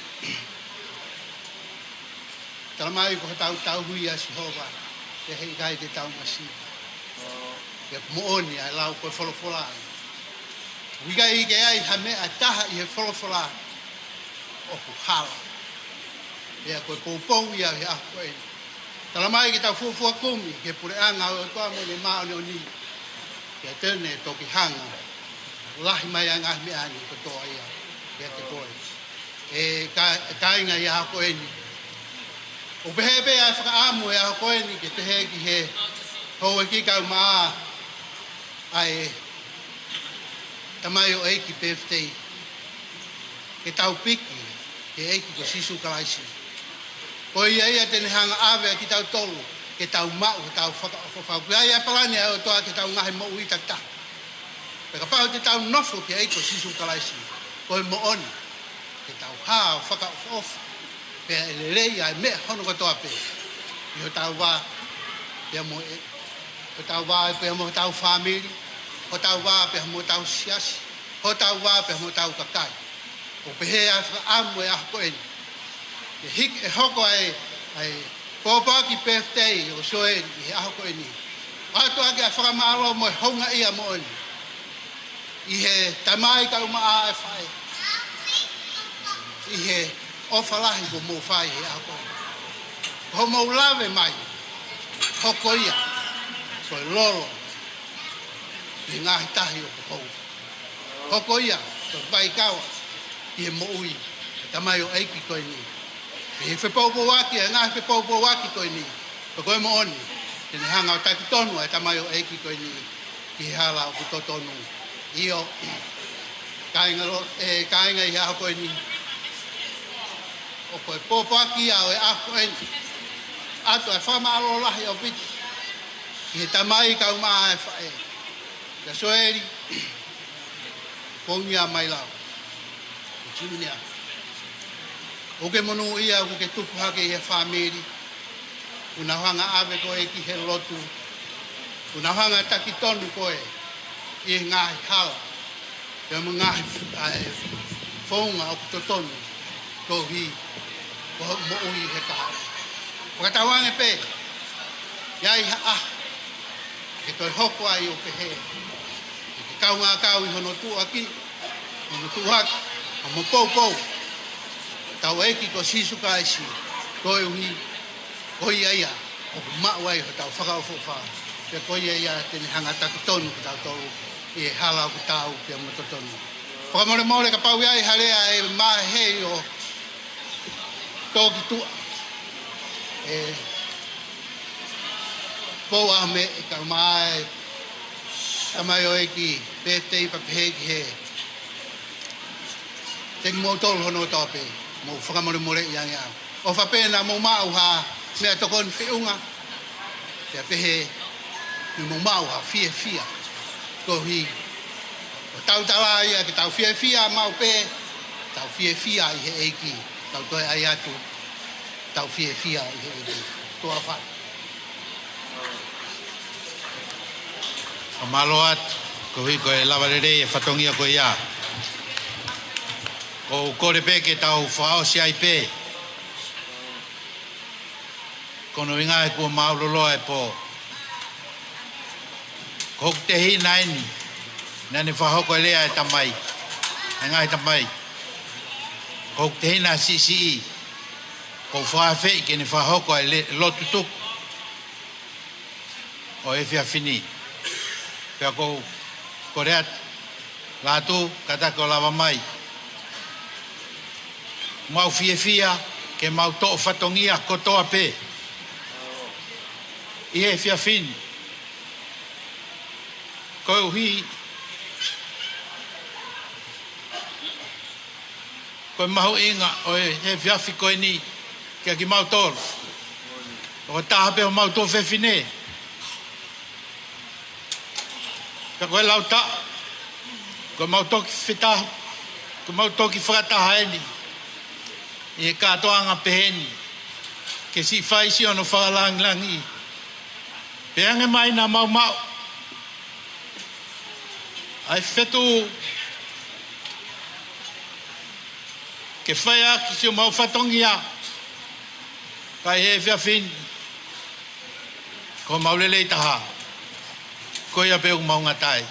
Talamai ko tau hui a Sihova. Te hei kai te tau masi. Ke mooni ai lau koe wholofola. Wika i ke ai hame a taha i he wholofola. Oku hala. Ea koe poupou ia he ako e. Talamai ki tau fuafua kumi. Ke pure anga o toa mo ne maa ne o ni. Ke tene toki hanga. Lahi mai anga me ani ko toa ia. Ke te koe. Kainga ia ako e ni. O pehe pe ai whakaamu e aho koe ni ke pehe ki he hou e ki kau maa ai tamai o eiki peftei ke tau piki ke eiki ko sisu kalaisi. Ko ia tene hanga ave ki tau tolu ke tau mau ke tau whakawhau. Pea ia palani au toa ke tau ngahe mo ui takta. Peka pao te tau nofo ke eiki ko sisu kalaisi. Ko e mo oni ke tau haa whakawhau. Pea elelei ai mea hono katoa pe. I ho tau wā, pea mo e, ho tau wā e pea mo tau whamiri, ho tau wā pea mo tau siasi, ho tau wā pea mo tau kakai. O pehe ai whaamu e aho koeni. E hoko ai pōpaki peftei o Sioeli i aho koeni. Ato ake a whakamalo mo e honga ia mo oni. I he tamai kau maa e whae. I he ofalahi ko mo fai he ako. Ho mo lave mai. Hoko ia. Ko lolo. I ngahi tahi o kou. Hoko ia. Ko vai kawa. I he mo ui. Tamai o eiki koe ni. I he whepaupo waki. Ngahi whepaupo waki koe ni. Ko koe mo oni. Tene hanga o taki tonu ai tamai o eiki koe ni. Ki he hala o kutotonu. Io. Kainga i hao koe ni. o koe pōpaki au e ako eni. Ato e whama alo lahi o piti. I he tamai kau maa e whae. Ka Sioeli, Pongia Mailau. O tiunia. O ke monu ia o ke tupu hake i he whamiri. Una hanga ave koe ki he lotu. Una hanga taki tonu koe. I he ngahi hala. Te mu ngahi whaunga o kutotonu. Tohi. Ko mo ui he kaha. Pakatawange pe. Iai ha ke toi hoko ai o pehe. Ke kaunga kau I hono tuaki. Hono tuaki. Amo pou. Tau eki ko sisuka isi. Toi uhi. Koi ia. O ma'u ai ho tau whakaofo wha. Ke koi ia tene hanga taki tonu ki tau tolu. I e hala ku tau ki a mototonu. Whakamore ka pau iai harea e mahei o toki tua. Po ame ka mai amai o eki birthday pa pegi he te mo tol hono tope mo whakamore yang o whapena mo mau ha mea tokon whiunga te pehe ni mo mau ha fia ko hi o tau tala ia ki tau fia mau pe tau fia I he eki tau toi ai atu tau fia I he eki tua wha Malo atu, ko hi ko e lawarere e whatongia ko ia. Ko kore pe ke tau whao si ai pe. Kono inga e kua mauloloa e po. Ko te hi naini. Nani whahoko e lea e tamai. E ngai tamai. Ko te hi na CCE. Ko whawhi ke ni whahoko e lotu tuku. O e whia whini. Pea ko reat, Latu, katako lava mai. Mau fia, ke mau to'o whatongia kotoa pe. I he fia whini. Ko uhi, ko mahu inga o he fiafi koe ni, kia ki mau tolu. O taha pe o mau tō whewhine. Ka koe lau ta, ko mau toki whitahu, ko mau toki whakataha eni. I e kātoanga peheni, ke si whaisi ono whakalangi. Peange mai na mau. Ai whetu, ke whaia ki si o mau whatongia, kai he whiawhini, ko maulelei taha. Ko ia peu maunga tai.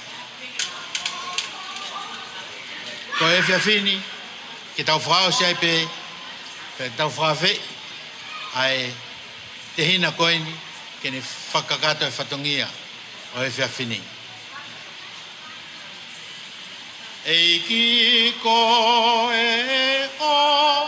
Ko e whiawhini, ke tau whao si ai pe, pe tau whawhi, ai te hina koini, ke ne whakakato e whatongia o e whiawhini. Eiki ko e o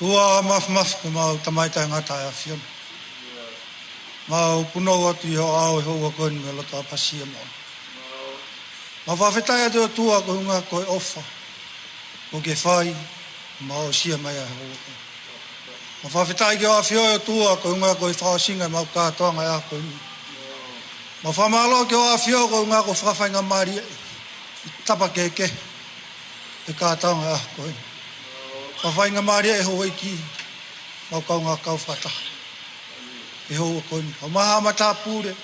Tua maf ko mau tamaita ngata ya fion. Mau puno atu ho au ho ko ni lo ta pasia mo. Ma va feta de tua ko nga ko ofa. O ke fai mau sia mai ho. Ma va feta ge a fio tua ko nga ko fa singa mau ka to nga ya ko ni. Ma whamalo ke o a whio ko ngā ko whawhainga maari tapa keke e kātaonga a koe. Whawhainga maari e hoa iki mau kau ngā kau whata. E hoa koe. O maha mata pūre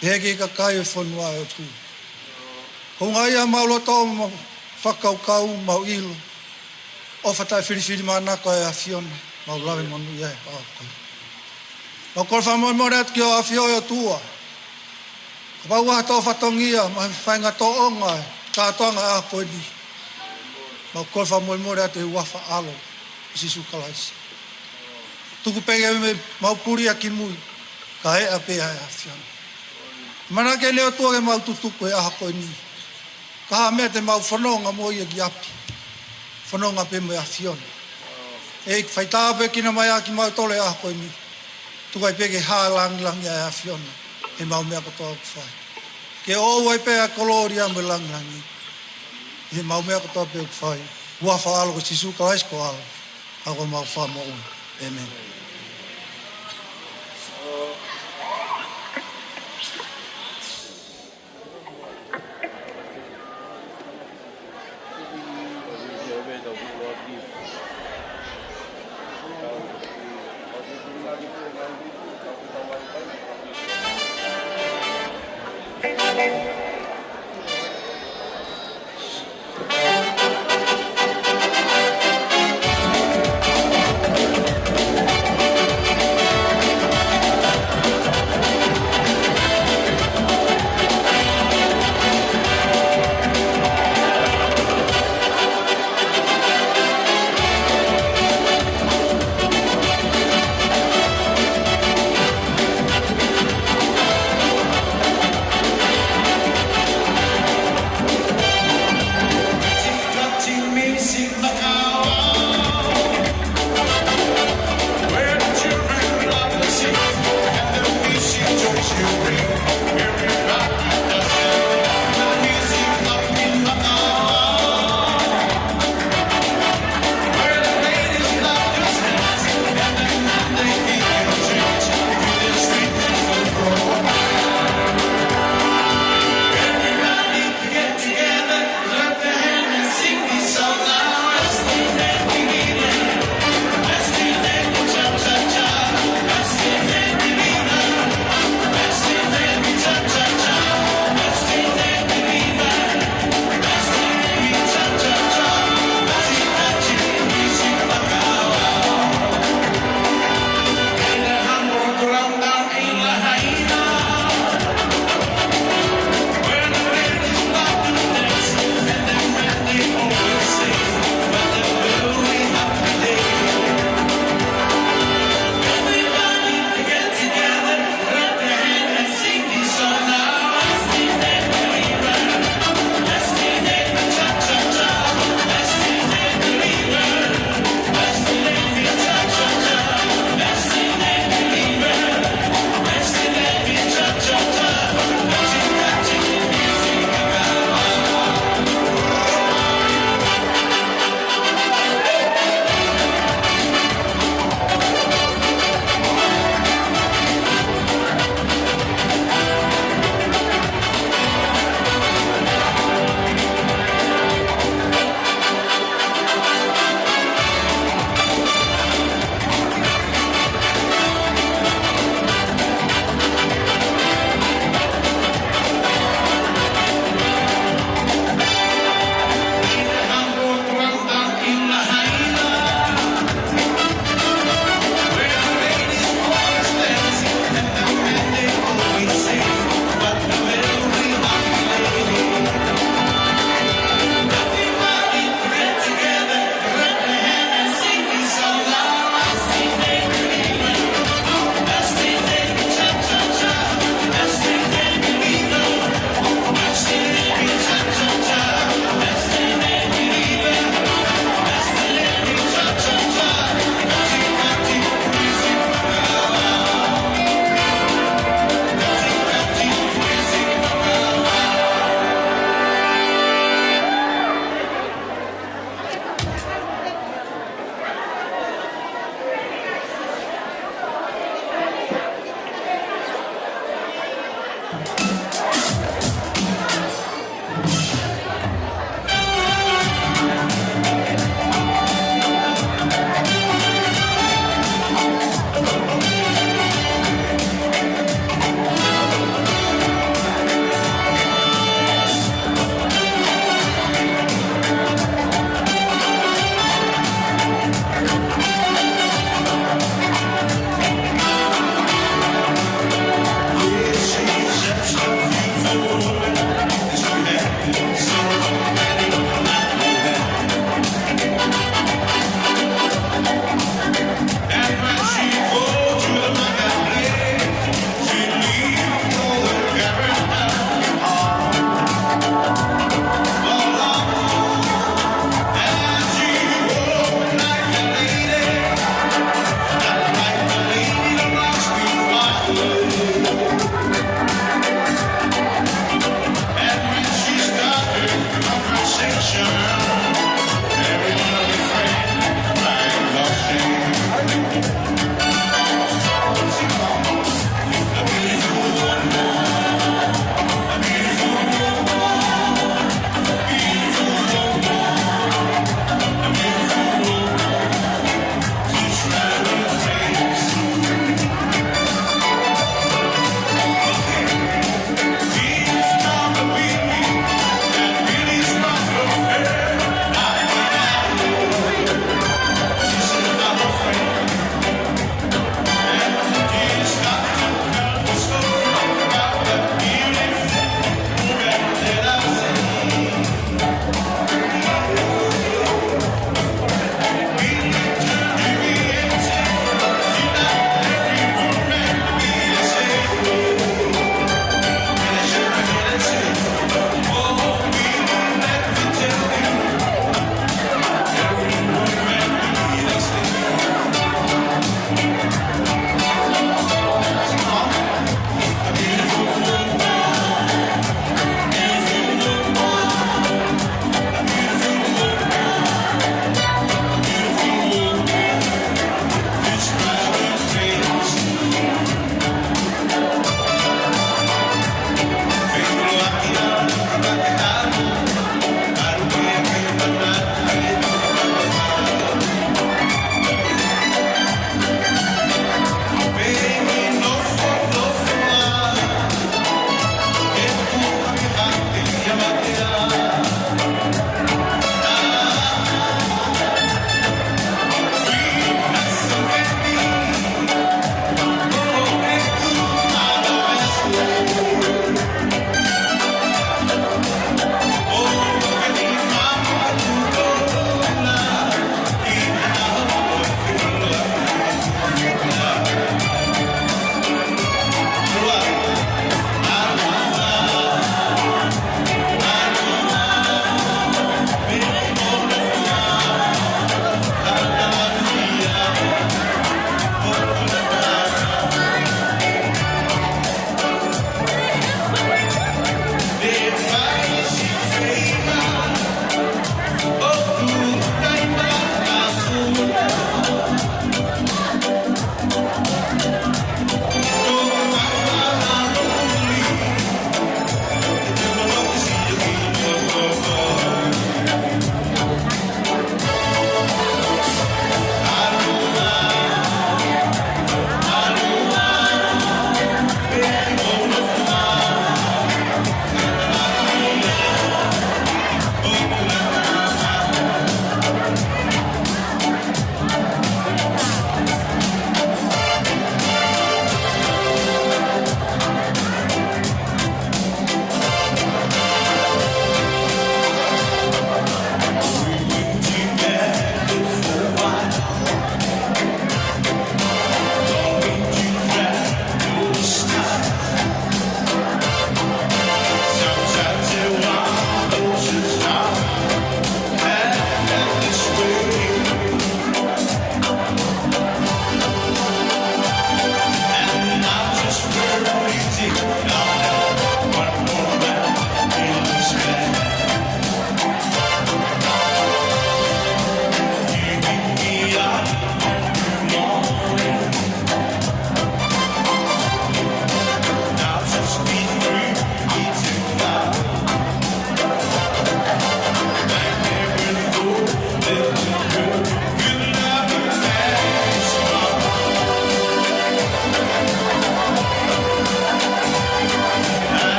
e heke ka kai e whanua e o tū. Ko ngā ia maulo tō mau whakau kau mau ilo. O whatai whiriwhiri mānako e a whiona mau lawe manu ia e a koe. Mau kore whamoimore atu ki o a whio e o tūa. Ka pau tō whatongia, ma whainga tō onga e, kātoanga a koe ni. Mau kore whamoimore atu e wafa alo, Sisu Kalaisi. Tuku pege me mau puri a ki mui, ka e a pea e a whiana. Mana ke leo tua ke mau tutuku e a koe ni. Ka ha mea te mau whanonga mo ia ki api. Whanonga pe me a whiana. E whaitāpe kina mai a ki mau tole a koe ni. Tukai pege haa langi a whiana. E mau mea katoa ku whai. Ke o wai pea kolori a me langi. E mau mea katoa pe ku whai. Ua whaalo ko Sisu Kalaisi ko alo. Ako mau whamo un. Amen.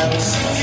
was